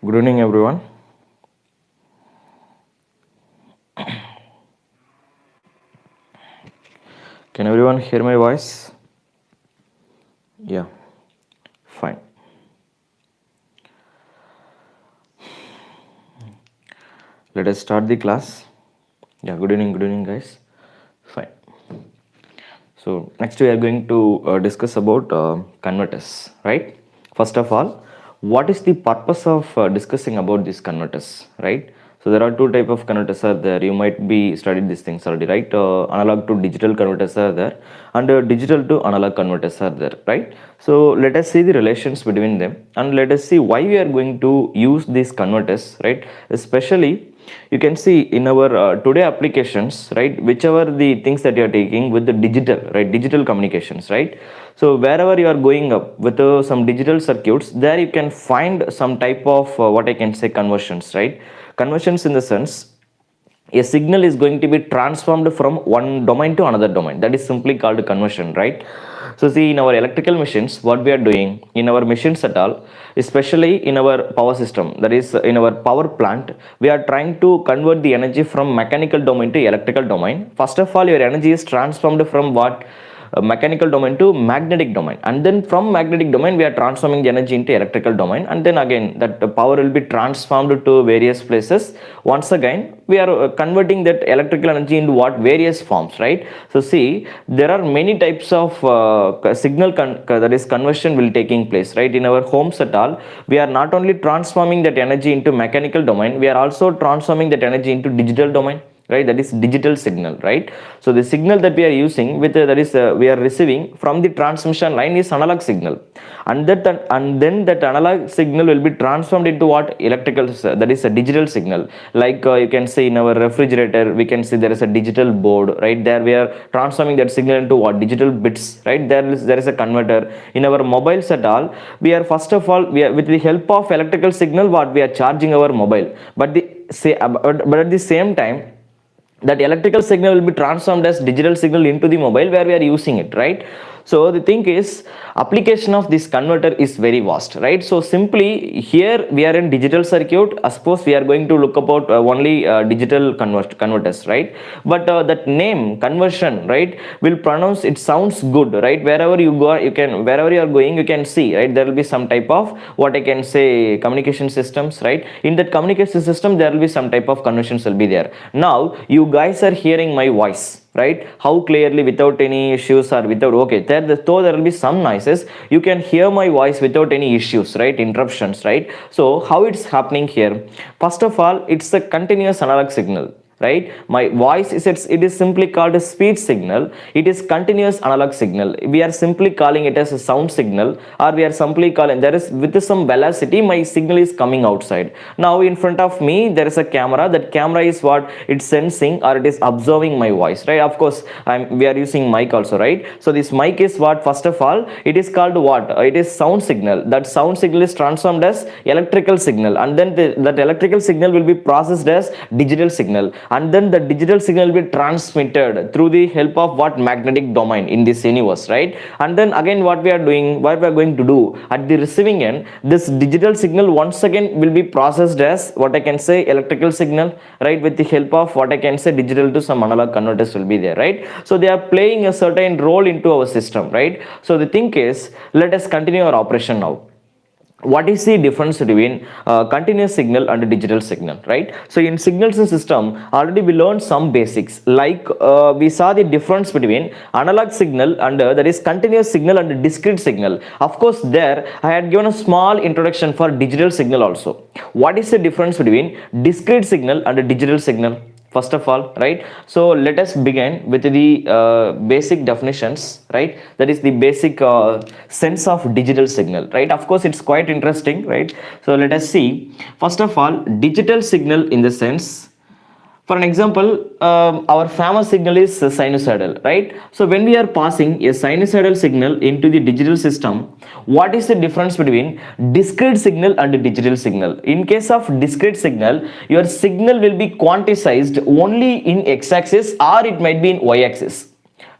Good evening, everyone. Can everyone hear my voice? Yeah, fine. Let us start the class. Yeah, good evening, guys. Fine. So next we are going to discuss about converters, right? First of all, what is the purpose of discussing about these converters, right? So there are two type of converters are there. You might be studied these things already, right? Analog to digital converters are there, and digital to analog converters are there, right? So let us see the relations between them, and let us see why we are going to use these converters, right? Especially you can see in our today applications, right, whichever the things that you are taking with the digital, right, digital communications, right? So wherever you are going up with some digital circuits, there you can find some type of what I can say conversions, right? Conversions in the sense a signal is going to be transformed from one domain to another domain. That is simply called conversion, right? So see, in our electrical machines, what we are doing in our machines at all, especially in our power system, that is in our power plant, we are trying to convert the energy from mechanical domain to electrical domain. First of all, your energy is transformed from what mechanical domain to magnetic domain, and then from magnetic domain we are transforming the energy into electrical domain, and then again that power will be transformed to various places. Once again we are converting that electrical energy into what various forms, right? So see, there are many types of that is conversion will taking place, right? In our homes at all, we are not only transforming that energy into mechanical domain, we are also transforming that energy into digital domain, right? That is digital signal, right? So the signal that we are using with that is we are receiving from the transmission line is analog signal, and then that analog signal will be transformed into what electrical, that is a digital signal. Like you can see in our refrigerator, we can see there is a digital board, right? There we are transforming that signal into what digital bits, right? There is a converter. In our mobiles at all, we are first of all, we are with the help of electrical signal what we are charging our mobile, but at the same time that electrical signal will be transformed as digital signal into the mobile where we are using it, right? So the thing is, application of this converter is very vast, right? So simply here we are in digital circuit. Suppose we are going to look about only digital converters, right? But that name conversion, right, will pronounce it sounds good, right? Wherever you go, you can, wherever you are going, you can see, right, there will be some type of what I can say communication systems, right? In that communication system there will be some type of conversions will be there. Now you guys are hearing my voice, right? How clearly, without any issues or without, okay, though there will be some noises, you can hear my voice without any issues, right? Interruptions, right? So how it's happening here? First of all, it's a continuous analog signal, right? My voice is, it is simply called a speech signal. It is continuous analog signal. We are simply calling it as a sound signal, or we are simply calling, there is with some velocity my signal is coming outside. Now in front of me there is a camera. That camera is what it's sensing, or it is observing my voice, right? Of course we are using mic also, right? So this mic is what, first of all, it is called what, it is sound signal. That sound signal is transformed as electrical signal, and then that electrical signal will be processed as digital signal, and then the digital signal will be transmitted through the help of what magnetic domain in this universe, right? And then again what we are doing, what we are going to do at the receiving end, this digital signal once again will be processed as what I can say electrical signal, right? With the help of what I can say digital to some analog converters will be there, right? So they are playing a certain role into our system, right? So the thing is, let us continue our operation now. What is the difference between continuous signal and digital signal, right? So in signals system already we learned some basics, like we saw the difference between analog signal and that is continuous signal and discrete signal. Of course there I had given a small introduction for digital signal also. What is the difference between discrete signal and digital signal? First of all, right, so let us begin with the basic definitions, right? That is the basic sense of digital signal, right? Of course it's quite interesting, right? So let us see. First of all, digital signal in the sense, for an example, our famous signal is sinusoidal, right? So when we are passing a sinusoidal signal into the digital system, what is the difference between discrete signal and digital signal? In case of discrete signal, your signal will be quantized only in x-axis, or it might be in y-axis,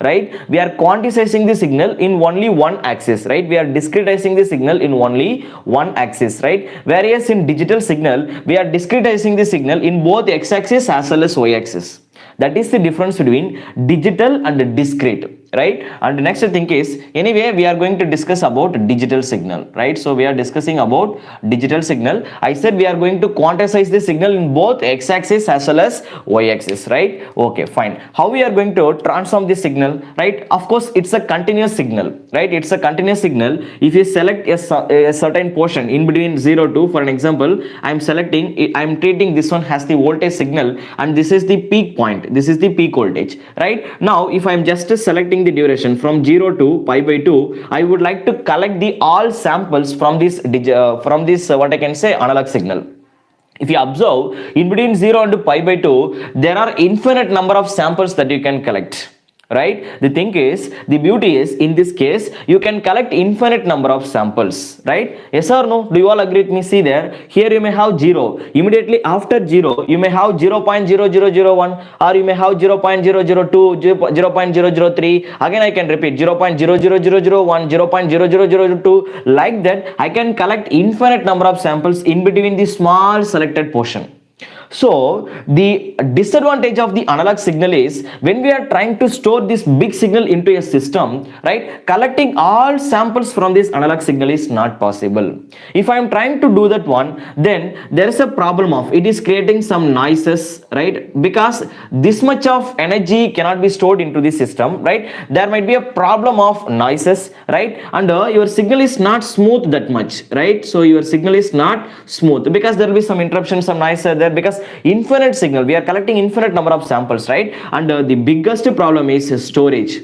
right? We are quantizing the signal in only one axis, right? We are discretizing the signal in only one axis, right? Whereas in digital signal, we are discretizing the signal in both x-axis as well as y-axis. That is the difference between digital and discrete, right? And the next thing is, anyway, we are going to discuss about digital signal, right? So we are discussing about digital signal. I said we are going to quantize the signal in both x-axis as well as y-axis, right? Okay, fine. How we are going to transform the signal, right? Of course, it's a continuous signal, right? It's a continuous signal. If you select a certain portion in between 0 to, for an example, I'm treating this one as the voltage signal, and this is the peak point. This is the peak voltage, right? Now, if I'm just selecting the duration from 0 to pi by 2, I would like to collect the all samples from this what I can say analog signal. If you observe, in between 0 and pi by 2, there are infinite number of samples that you can collect, right? The thing is, the beauty is, in this case, you can collect infinite number of samples, right? Yes or no? Do you all agree with me? See there, here you may have 0. Immediately after 0, you may have 0.0001, or you may have 0.002, 0.003. Again, I can repeat 0.00001, 0.0002. Like that, I can collect infinite number of samples in between the small selected portion. So the disadvantage of the analog signal is, when we are trying to store this big signal into a system, right, collecting all samples from this analog signal is not possible. If I am trying to do that one, then there is a problem of it is creating some noises, right? Because this much of energy cannot be stored into the system, right? There might be a problem of noises, right? And your signal is not smooth that much, right? So your signal is not smooth because there will be some interruption, some noise there, because infinite signal, we are collecting infinite number of samples, right? And the biggest problem is storage.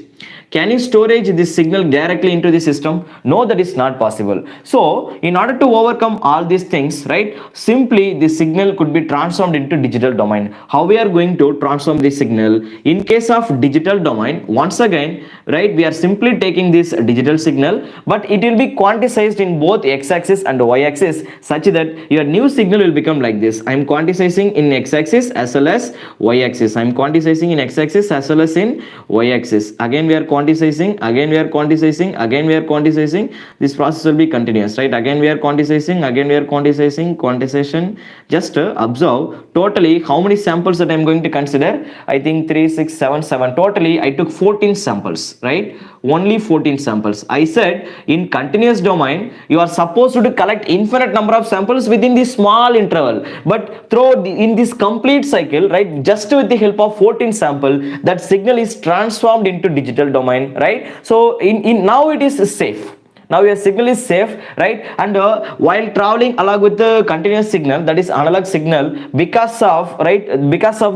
Can you storage this signal directly into the system? No, that is not possible. So in order to overcome all these things, right, simply the signal could be transformed into digital domain. How we are going to transform the signal? In case of digital domain, once again, right, we are simply taking this digital signal, but it will be quantized in both x-axis and y-axis, such that your new signal will become like this. I am quantizing in x-axis as well as y-axis. I am quantizing in x-axis as well as in y-axis. Again we are quantizing, again we are quantizing, again we are quantizing. This process will be continuous, right? Again we are quantizing, again we are quantizing, quantization. Just observe totally how many samples that I am going to consider. I think 3, 6, 7, 7. Totally I took 14 samples, right? Only 14 samples. I said in continuous domain, you are supposed to collect infinite number of samples within this small interval, but in this complete cycle, right, just with the help of 14 sample, that signal is transformed into digital domain, right? So in now it is safe. Now your signal is safe, right? And while traveling along with the continuous signal, that is analog signal, because of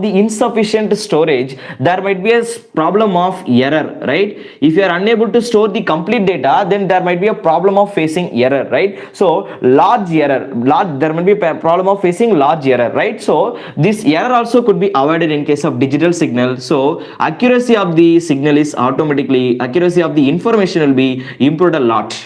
the insufficient storage, there might be a problem of error, right? If you are unable to store the complete data, then there might be a problem of facing error, right? So there might be a problem of facing large error, right? So this error also could be avoided in case of digital signal. So accuracy of the information will be improved a lot.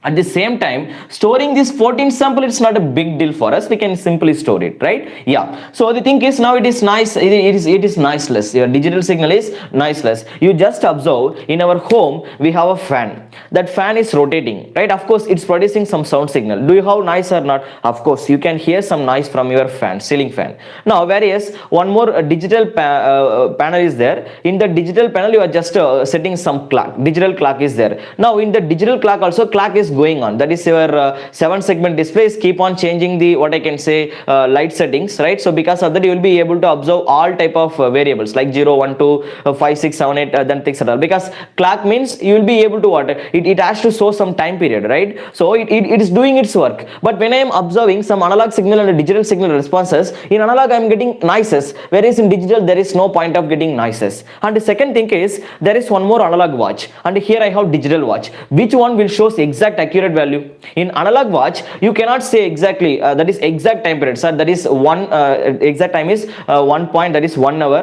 At the same time, storing this 14 sample, it's not a big deal for us. We can simply store it, right? Yeah. So the thing is, now it is nice. It is noiseless. Your digital signal is noiseless. You just observe, in our home we have a fan. That fan is rotating, right? Of course, it's producing some sound signal. Do you have noise or not? Of course, you can hear some noise from your fan, ceiling fan. Now, whereas one more digital panel is there. In the digital panel, you are just setting some clock. Digital clock is there. Now, in the digital clock also, clock is going on. That is your 7-segment displays keep on changing the light settings, right? So because of that, you will be able to observe all type of variables like 0, 1, 2, 5, 6, 7, 8, then etc. Because clock means you will be able to it has to show some time period, right? So it is doing its work. But when I am observing some analog signal and digital signal responses, in analog I am getting noises, whereas in digital there is no point of getting noises. And the second thing is, there is one more analog watch, and here I have digital watch. Which one will show exact accurate value. In analog watch, you cannot say exactly that is exact time period, sir. That is one exact time is 1 point, that is 1 hour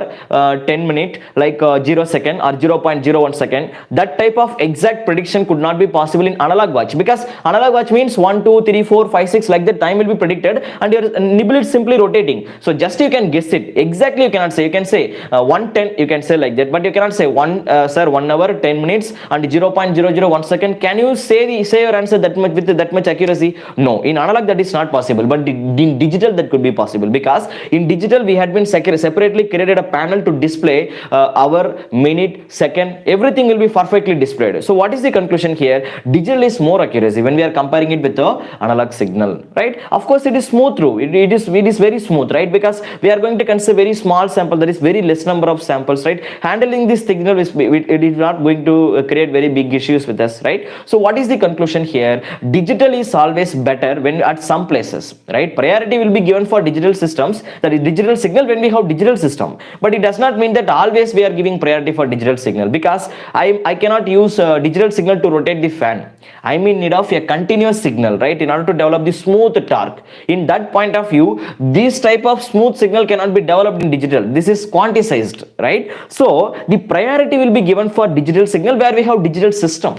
10 minute, like 0 second or 0.01 second. That type of exact prediction could not be possible in analog watch, because analog watch means 1 2 3 4 5 6, like that time will be predicted, and your nibble is simply rotating. So just you can guess it. Exactly you cannot say. You can say 110, you can say like that, but you cannot say 1 hour 10 minutes and 0.001 second. Can you say your answer that much with that much accuracy? No, in analog that is not possible, but in digital that could be possible, because in digital we had been separately created a panel to display hour, minute, second, everything will be perfectly displayed. So what is the conclusion here? Digital is more accuracy when we are comparing it with the analog signal, right? Of course it is smooth through, it is very smooth, right? Because we are going to consider very small sample, that is very less number of samples, right? Handling this signal is, it is not going to create very big issues with us, right? So what is the conclusion here? Digital is always better when at some places, right? Priority will be given for digital systems, that is digital signal, when we have digital system. But it does not mean that always we are giving priority for digital signal, because I cannot use digital signal to rotate the fan. I am in need of a continuous signal, right, in order to develop the smooth torque. In that point of view, this type of smooth signal cannot be developed in digital. This is quantized, right? So the priority will be given for digital signal where we have digital system.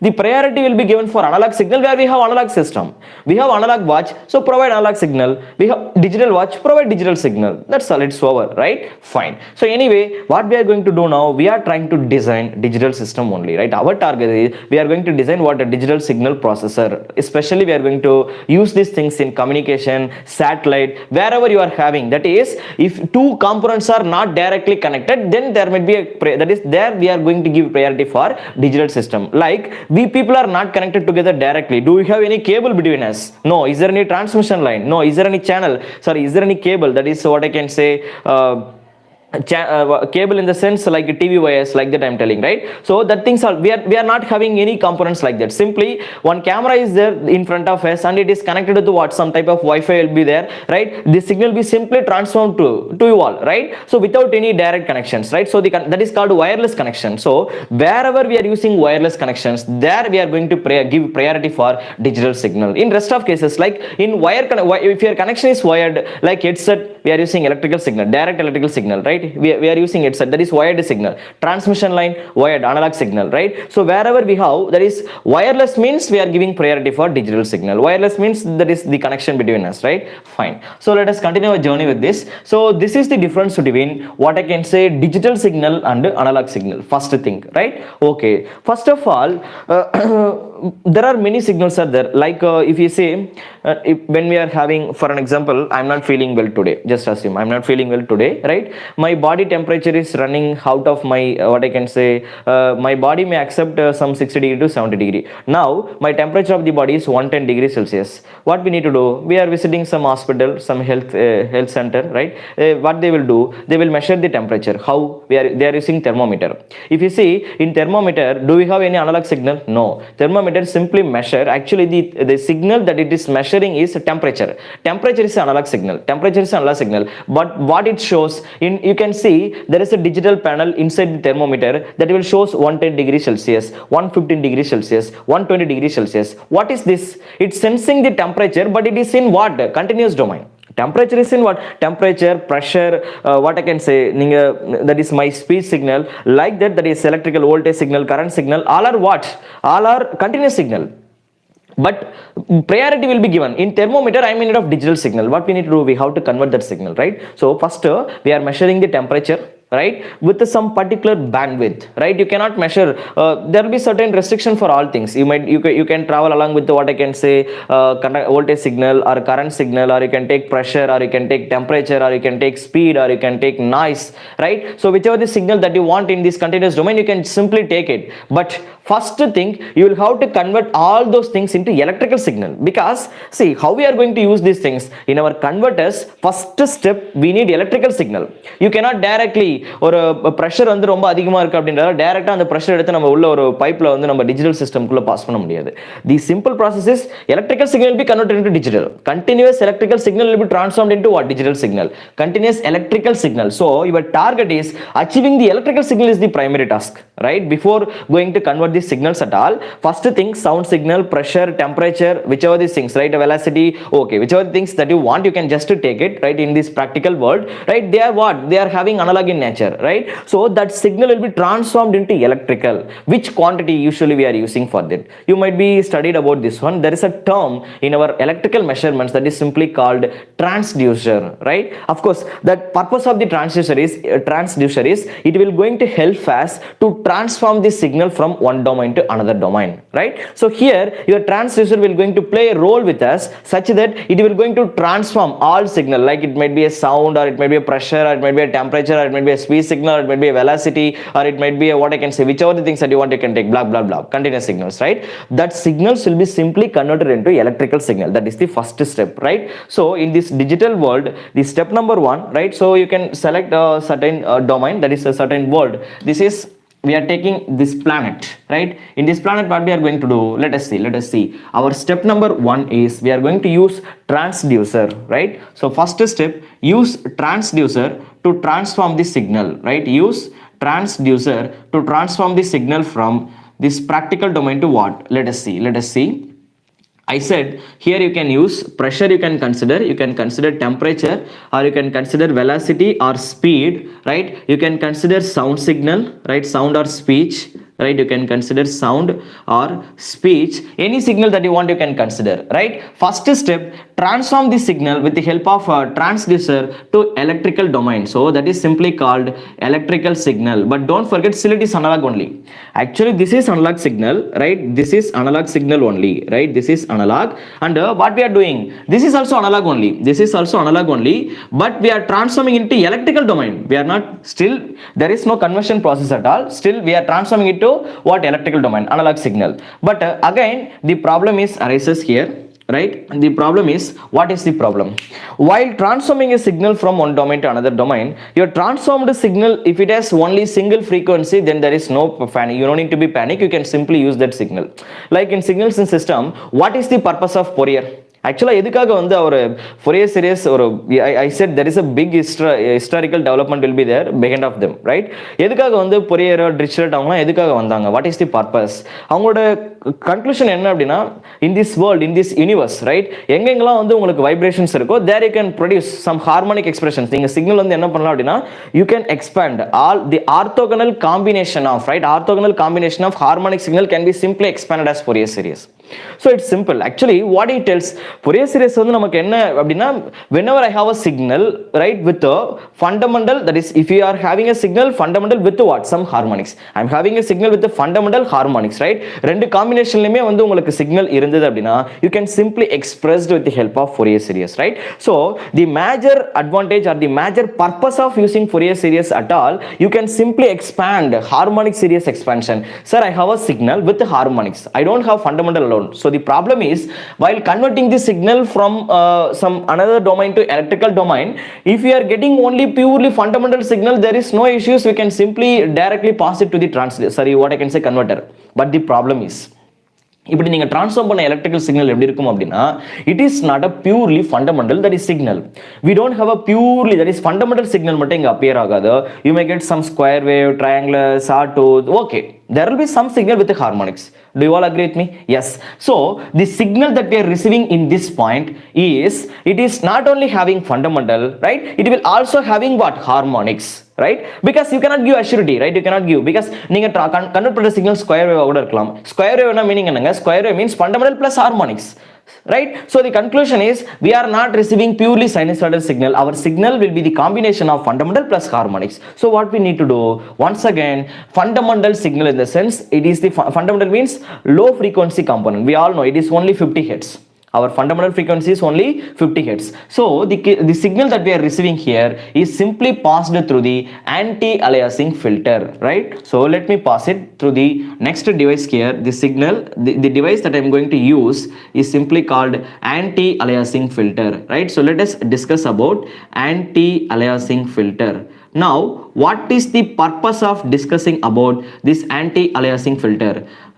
The priority will be given for analog signal where we have analog system. We have analog watch, so provide analog signal. We have digital watch, provide digital signal. That's all, it's over, right? Fine. So anyway, what we are going to do now, we are trying to design digital system only, right? Our target is we are going to design what a digital signal processor. Especially we are going to use these things in communication, satellite, wherever you are having. That is, if two components are not directly connected, then there might be a, that is there we are going to give priority for digital system. Like, we people are not connected together directly. Do we have any cable between us? No. Is there any transmission line? No. Is there any channel? Sorry, is there any cable? That is what I can say. Cable in the sense like TV wires, like that I'm telling, right? So that things are, we are not having any components like that. Simply one camera is there in front of us and it is connected to what, some type of Wi-Fi will be there, right? The signal will be simply transformed to you all, right? So without any direct connections, right? So that is called wireless connection. So wherever we are using wireless connections, there we are going to give priority for digital signal. In rest of cases, like in wire, if your connection is wired, like headset, we are using electrical signal, direct electrical signal, right? We are using headset, that is wired signal. Transmission line, wired analog signal, right? So wherever we have, that is wireless means we are giving priority for digital signal. Wireless means that is the connection between us, right? Fine. So let us continue our journey with this. So this is the difference between what I can say digital signal and analog signal. First thing, right? Okay. First of all, there are many signals are there. Like if you say, when we are having, for an example, I'm not feeling well today. Just assume I'm not feeling well today, right? My body temperature is running out of my, what I can say, my body may accept some 60 degree to 70 degree. Now, my temperature of the body is 110 degrees Celsius. What we need to do? We are visiting some hospital, some health center, right? What they will do? They will measure the temperature. How? They are using thermometer. If you see, in thermometer, do we have any analog signal? No. Thermometer simply measure, actually the signal that it is measuring is temperature. Temperature is analog signal. Temperature is analog signal. But what it shows, you can see there is a digital panel inside the thermometer that will shows 110 degrees Celsius, 115 degrees Celsius, 120 degrees Celsius. What is this? It's sensing the temperature, but it is in what? Continuous domain. Temperature is in what? Temperature, pressure, what I can say, that is my speech signal, like that is electrical voltage signal, current signal, all are what? All are continuous signal. But priority will be given. In thermometer, I am in need of digital signal. What we need to do? We have to convert that signal, right? So first, we are measuring the temperature, right, with some particular bandwidth, right? You cannot measure, there will be certain restriction for all things. You can travel along with what I can say, voltage signal or current signal, or you can take pressure, or you can take temperature, or you can take speed, or you can take noise, right? So whichever the signal that you want in this continuous domain, you can simply take it. But first thing, you will have to convert all those things into electrical signal, because see how we are going to use these things in our converters. First step, we need electrical signal. You cannot directly ஒரு pressure வந்து ரொம்ப அதிகமாக இருக்குது அப்படின்றத டேரெக்டாக அந்த pressure எடுத்து நம்ம உள்ள ஒரு பைப்பில் வந்து நம்ம டிஜிட்டல் சிஸ்டம்குள்ளே பாஸ் பண்ண முடியாது. The simple process is electrical signal will be converted into digital. Continuous electrical signal will be transformed into what? Digital signal. Continuous electrical signal. So your target is achieving the electrical signal is the primary task, right? Before going to convert these signals at all, first thing sound signal, pressure, temperature, whichever these things, right? Velocity, okay, whichever things that you want, you can just take it, right? In this practical world, right? They are what? They are having analog in nature, right? So that signal will be transformed into electrical. Which quantity usually we are using for that? You might be studied about this one. There is a term in our electrical measurements that is simply called transducer, right? Of course, the purpose of the transducer is it will going to help us to transform the signal from one domain to another domain, right? So here your transducer will going to play a role with us such that it will going to transform all signal, like it might be a sound, or it might be a pressure, or it might be a temperature, or it might be a speed signal, or it might be a velocity, or it might be a, what I can say, whichever the things that you want, you can take, blah blah blah, continuous signals, right? That signals will be simply converted into electrical signal. That is the first step, right? So in this digital world, the step number 1, right? So you can select a certain domain, that is a certain world. This is, we are taking this planet, right? In this planet, what we are going to do, let us see. Our step number 1 is we are going to use transducer, right? So first step, use transducer to transform the signal, right? Use transducer to transform the signal from this practical domain to what? Let us see. I said here you can use pressure, you can consider temperature, or you can consider velocity or speed, right? You can consider sound signal, right? Sound or speech, right? You can consider sound or speech, any signal that you want you can consider, right? First step, transform the signal with the help of a transducer to electrical domain. So that is simply called electrical signal. But don't forget, still it is analog only. Actually this is analog signal, right? This is analog signal only, right? This is analog, and what we are doing, this is also analog only, but we are transforming into electrical domain. We are not, still there is no conversion process at all, still we are transforming it to what? Electrical domain, analog signal. But again the problem is arises here, right? And the problem is, what is the problem? While transforming a signal from one domain to another domain, your transformed signal, if it has only single frequency, then there is no panic. You don't need to be panic. You can simply use that signal. Like in signals in system, what is the purpose of Fourier? ஆக்சுவலாக எதுக்காக வந்து அவர் Fourier series ஒரு I said there is a big historical development will be there behind of them, right? எதுக்காக வந்து Fourier, Dirichlet அவங்களாம் எதுக்காக வந்தாங்க? What is the purpose? அவங்களோட கன்க்ளூஷன் என்ன அப்படின்னா, in this world, in this universe, right, எங்கெங்கெல்லாம் வந்து உங்களுக்கு வைப்ரேஷன்ஸ் இருக்கோ there you can produce some harmonic expressions. நீங்கள் சிக்னல் வந்து என்ன பண்ணலாம் அப்படின்னா, you can expand all the orthogonal combination of, right, orthogonal combination of harmonic signal can be simply expanded as Fourier series. So it's simple. Actually what it tells, Fourier series வந்து நமக்கு என்ன அப்படின்னா, whenever I have a signal, right, with a fundamental, that is if you are having a signal fundamental with what? Some harmonics. I'm having a signal with the fundamental harmonics, right? ரெண்டு காம்பினேஷன்லயுமே வந்து உங்களுக்கு signal இருந்தது அப்படின்னா, you can simply express with the help of Fourier series, right? So the major advantage or the major purpose of using Fourier series at all, you can simply expand harmonic series expansion. Sir, I have a signal with the harmonics, I don't have fundamental alone. So the problem is, while converting the signal from some another domain to electrical domain, if you are getting only purely fundamental signal, there is no issues. We can simply directly pass it to the converter. But the problem is, இப்படி நீங்கள் transform பண்ண electrical signal எப்படி இருக்கும் அப்படின்னா, it is not a purely fundamental that is signal. We don't have a purely that is fundamental signal மட்டும் இங்கே appear ஆகாது. You may get some square wave, triangular, sawtooth, okay, there will be some signal with the harmonics. Do you all agree with me? Yes. So the signal that we are receiving in this point is, it is not only having fundamental, right, it will also having what? Harmonics, right? Because you cannot give assurity, right? You cannot give, because நீங்க convert பண்ற signal square wave கூட இருக்கலாம். Square வேவ்னா meaning என்னங்க? Square wave means fundamental plus harmonics, right? So the conclusion is, we are not receiving purely sinusoidal signal. Our signal will be the combination of fundamental plus harmonics. So what we need to do, once again, fundamental signal in the sense, it is the fundamental means low frequency component. We all know it is only 50 hertz. Our fundamental frequency is only 50 hertz. So the signal that we are receiving here is simply passed through the anti-aliasing filter, right? So let me pass it through the next device here. The signal, the device that I am going to use is simply called anti-aliasing filter, right? So let us discuss about anti-aliasing filter. Now what is the purpose of discussing about this anti-aliasing filter?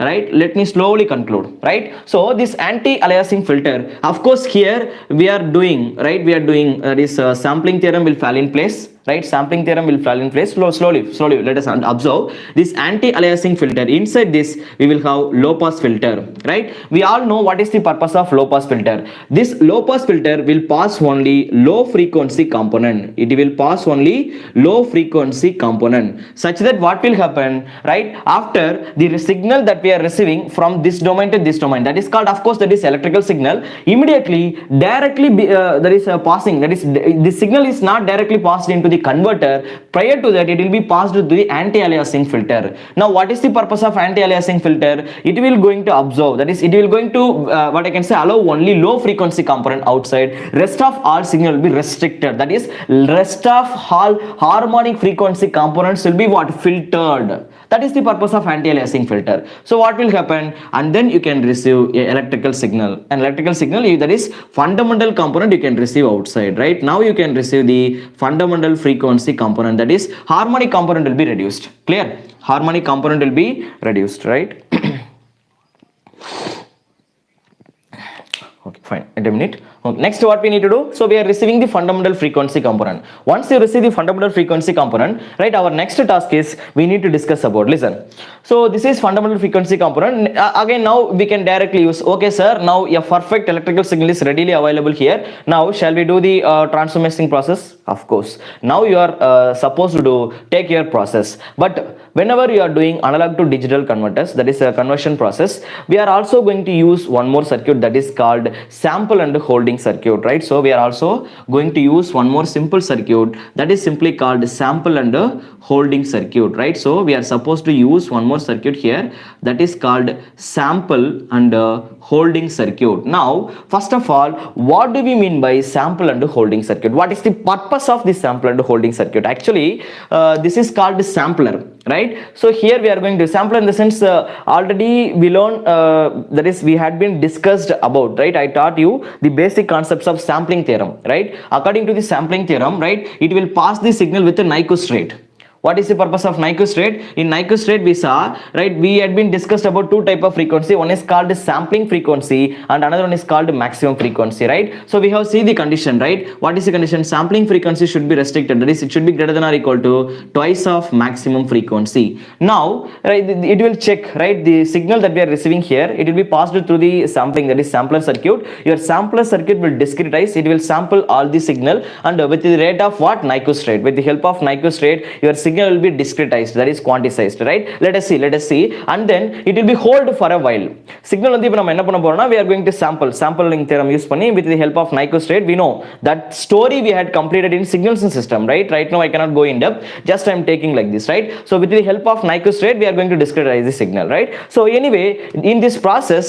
Right, let me slowly conclude. Right, so this anti-aliasing filter, of course here we are doing, right, we are doing this sampling theorem will fall in place. Right, sampling theorem will fall in place. Slowly let us observe this anti-aliasing filter. Inside this we will have low pass filter. Right, we all know what is the purpose of low pass filter. This low pass filter will pass only low frequency component. It will pass only low frequency component, such that what will happen, right, after the signal that we are receiving from this domain to this domain, that is called, of course, that is electrical signal, immediately directly there is a passing, that is the signal is not directly passed into the converter. Prior to that, it will be passed to the anti-aliasing filter. Now what is the purpose of anti-aliasing filter? It will going to observe, that is it will going to what I can say, allow only low frequency component outside. Rest of all signal will be restricted, that is rest of all harmonic frequency components will be what, filtered. That is the purpose of anti-aliasing filter. So what will happen, and then you can receive a electrical signal. An electrical signal, that is fundamental component, you can receive outside. Right, now you can receive the fundamental frequency component, that is harmonic component will be reduced. Clear, harmonic component will be reduced. Right. Okay, fine, wait a minute. Okay, next what we need to do, so we are receiving the fundamental frequency component. Once you receive the fundamental frequency component, right, our next task is we need to discuss about, listen, so this is fundamental frequency component. Again, now we can directly use, okay sir, now a perfect electrical signal is readily available here. Now shall we do the transformation process? Of course, now you are supposed to do take your process. But whenever you are doing analog to digital converters, that is a conversion process, we are also going to use one more circuit, that is called sample and holding circuit. Right, so we are also going to use one more simple circuit, that is simply called sample and holding circuit. Right, so we are supposed to use one more circuit here, that is called sample and holding circuit. Now first of all, what do we mean by sample and holding circuit? What is the purpose of this sample and holding circuit? Actually this is called sampler. Right, so here we are going to sampler in the sense already we learned, that is we had been discussed about. Right, I taught you the basic concepts of sampling theorem. Right, according to the sampling theorem, right, it will pass the signal with a Nyquist rate. What is the purpose of Nyquist rate? In Nyquist rate we saw, right, we had been discussed about two type of frequency. One is called sampling frequency and another one is called maximum frequency. Right, so we have seen the condition. Right, what is the condition? Sampling frequency should be restricted, that is it should be greater than or equal to twice of maximum frequency. Now, right, it will check, right, the signal that we are receiving here, it will be passed through the sampling, that is sampler circuit. Your sampler circuit will discretize, it will sample all the signal, and with the rate of what? Nyquist rate. With the help of Nyquist rate, your signal will be discretized, that is quantized. Right, let us see, and then it will be hold for a while. Signal வந்து இப்ப நம்ம என்ன பண்ண போறோம்னா, we are going to sampling theorem use பண்ணி with the help of Nyquist rate, we know that story we had completed in signals and system. Right now I cannot go in depth, just I am taking like this. Right, so with the help of Nyquist rate we are going to discretize the signal. Right, so anyway, in this process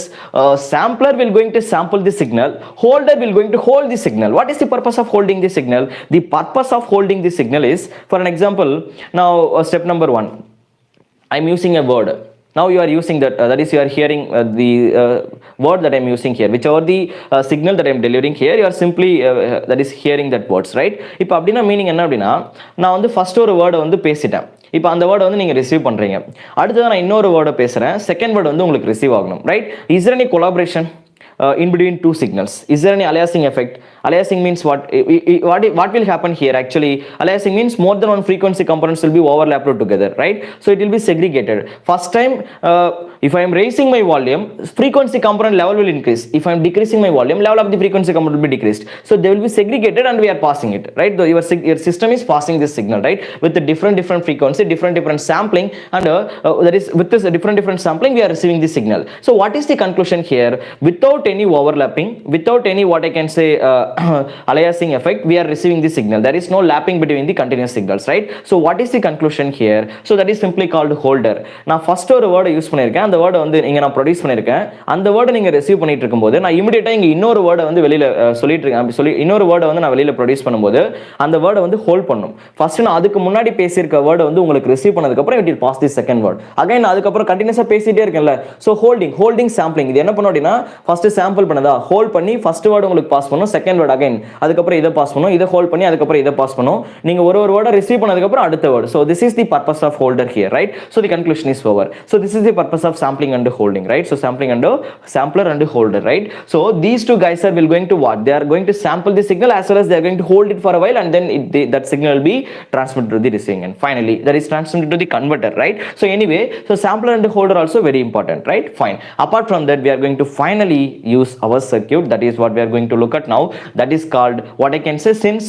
sampler will going to sample the signal, holder will going to hold the signal. What is the purpose of holding the signal? The purpose of holding the signal is, for an example, now step number 1, I am using a word. Now you are using that, that is you are hearing the word that I am using here, whichever the signal that I am delivering here, you are simply that is hearing that words. Right, இப்போ அப்படினா meaning என்ன அப்படினா, நான் வந்து first ஒரு வேர்டை வந்து பேசிட்டேன், இப்போ அந்த வேர்டை வந்து நீங்கள் ரிசீவ் பண்ணுறீங்க, அடுத்தது நான் இன்னொரு வேர்டை பேசுகிறேன், செகண்ட் வேர்டு வந்து உங்களுக்கு ரிசீவ் ஆகணும். Right, is there any collaboration in between two signals? Is there any aliasing effect? Aliasing means what will happen here? Actually aliasing means more than one frequency components will be overlapped together. Right, so it will be segregated. First time if I am raising my volume, frequency component level will increase. If I am decreasing my volume, level of the frequency component will be decreased. So they will be segregated and we are passing it. Right, your system is passing this signal, right, with the different frequency, different sampling, and that is with this different sampling we are receiving the signal. So what is the conclusion here? Without any overlapping, without any what I can say aliasing effect, we are receiving the signal. There is no lapping between the continuous signals. Right, so what is the conclusion here? So that is simply called holder. நான் first ஒரு வேர்டை use பண்ணியிருக்கேன், அந்த வேர்டை வந்து இங்கே நான் produce பண்ணியிருக்கேன், அந்த வேர்டை நீங்கள் ரிசீவ் பண்ணிட்டு இருக்கும்போது நான் இமிடியேட்டாக இங்கே இன்னொரு வேர்டை வந்து வெளியில் சொல்லிட்டு இருக்கேன், இன்னொரு வேர்டை வந்து நான் வெளியில் ப்ரொடியூஸ் பண்ணும்போது அந்த வேர்டை வந்து ஹோல்ட் பண்ணும். ஃபர்ஸ்ட் நான் அதுக்கு முன்னாடி பேசியிருக்க வேர்டை வந்து உங்களுக்கு ரிசீவ் பண்ணதுக்கப்புறம் it will pass the second word. Again அதுக்கப்புறம் கண்டினியூஸாக பேசிட்டே இருக்கேன்ல, ஸோ ஹோல்டிங் சாம்பிளிங் இது என்ன பண்ணும் அப்படின்னா, ஃபர்ஸ்ட் sample பண்ணதா ஹோல்ட் பண்ணி ஃபர்ஸ்ட் வேர்ட் உங்களுக்கு பாஸ் பண்ணும், செகண்ட் வேர்ட் அகைன், அதுக்கப்புறம் இதை பாஸ் பண்ணும், இதை ஹோல்ட் பண்ணி அதுக்கப்புறம் இதை பாஸ் பண்ணும். நீங்க ஒரு வேர்டை ரிசீவ் பண்ணதுக்கப்புறம் அடுத்த word. So this is the purpose of holder here, right? So the conclusion is over. So this is the purpose of sampling and holding, right? So sampling and sampler and holder, right? So these two guys are going to what? They are going to sample the signal as well as they are going to hold it for a while, and then that signal will be transmitted to the receiving end. Finally that is transmitted to the converter, right? So anyway, so sampler and holder also very important, right? Fine. Apart from that, we are going to finally use our circuit. That is what we are going to look at now. That is called, what I can say, since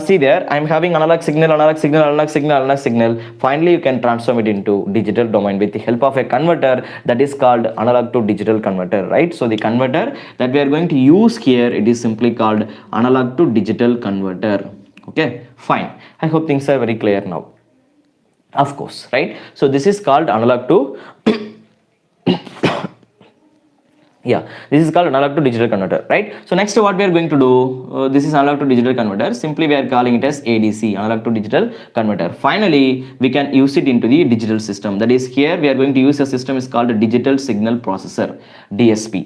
see there I am having analog signal, analog signal, analog signal, analog signal. Finally you can transform it into digital domain with the help of a converter. That is called analog to digital converter, right? So the converter that we are going to use here, it is simply called analog to digital converter. Okay, fine. I hope things are very clear now. Of course, right? So this is called analog to yeah, this is called analog to digital converter, right? So next what we are going to do, this is analog to digital converter. Simply we are calling it as ADC, analog to digital converter. Finally we can use it into the digital system. That is, here we are going to use a system is called a digital signal processor, DSP.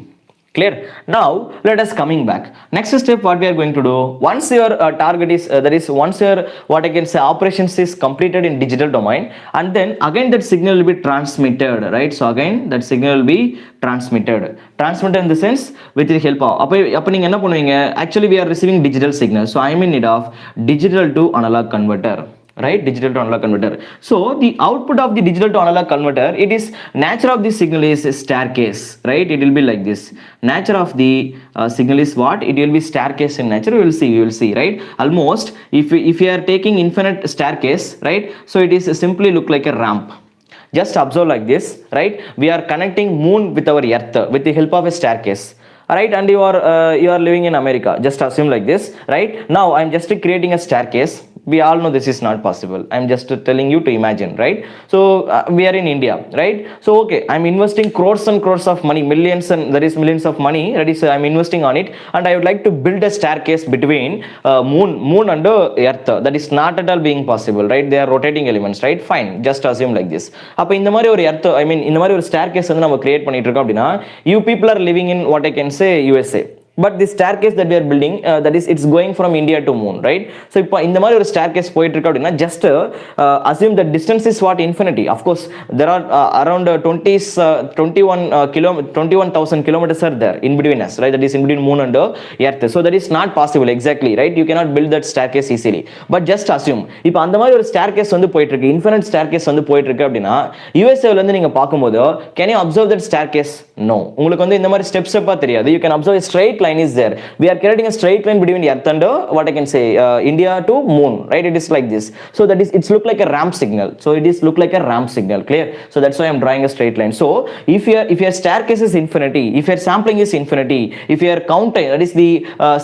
Clear? Now let us coming back. Next step what we are going to do, once your target is that is once your what I can say operations is completed in digital domain, and then again that signal will be transmitted, right? So again that signal will be transmitted in the sense with the help of அப்ப நீங்க என்ன பண்ணுவீங்க, actually we are receiving digital signal, so I am in need of digital to analog converter, right? Digital to analog converter. So the output of the digital to analog converter, it is nature of the signal is staircase, right? It will be like this. Nature of the signal is what? It will be staircase in nature. We will see, right? Almost if you are taking infinite staircase, right? So it is simply look like a ramp. Just observe like this, right? We are connecting moon with our earth with the help of a staircase, right? And you are living in America, just assume like this, right? Now I am just creating a staircase. We all know this is not possible. I am just telling you to imagine, right? So we are in India, right? So okay, I am investing crores and crores of money, millions, and there is millions of money, that is I am investing on it, and I would like to build a staircase between moon and earth. That is not at all being possible, right? They are rotating elements, right? Fine, just assume like this. அப்ப இந்த மாதிரி ஒரு earth, I mean இந்த மாதிரி ஒரு staircase வந்து நம்ம create பண்ணிட்டு இருக்கோம் அப்படினா, you people are living in what I can say USA, but the staircase that we are building, that is it's going from India to moon, right? So இப்போ இந்த மாதிரி ஒரு staircase போயிட்டு இருக்கு அப்படினா, just assume the distance is what? Infinity. Of course there are around 21,000 kilometers are there in between us, right? That is in between moon and earth. So that is not possible exactly, right? You cannot build that staircase easily. But just assume இப்போ அந்த மாதிரி ஒரு staircase வந்து போயிட்டு இருக்கு, infinite staircase வந்து போயிட்டு இருக்கு அப்படினா, USA ல இருந்து நீங்க பாக்கும்போது can you observe that staircase? No. உங்களுக்கு வந்து இந்த மாதிரி step step தெரியாது. You can observe a straight line is there. We are creating a straight line between earth and what I can say India to moon, right? It is like this. So that is, it's look like a ramp signal. So it is look like a ramp signal. Clear? So that's why I am drawing a straight line. So if your staircase is infinity, if your sampling is infinity, if your counting, that is the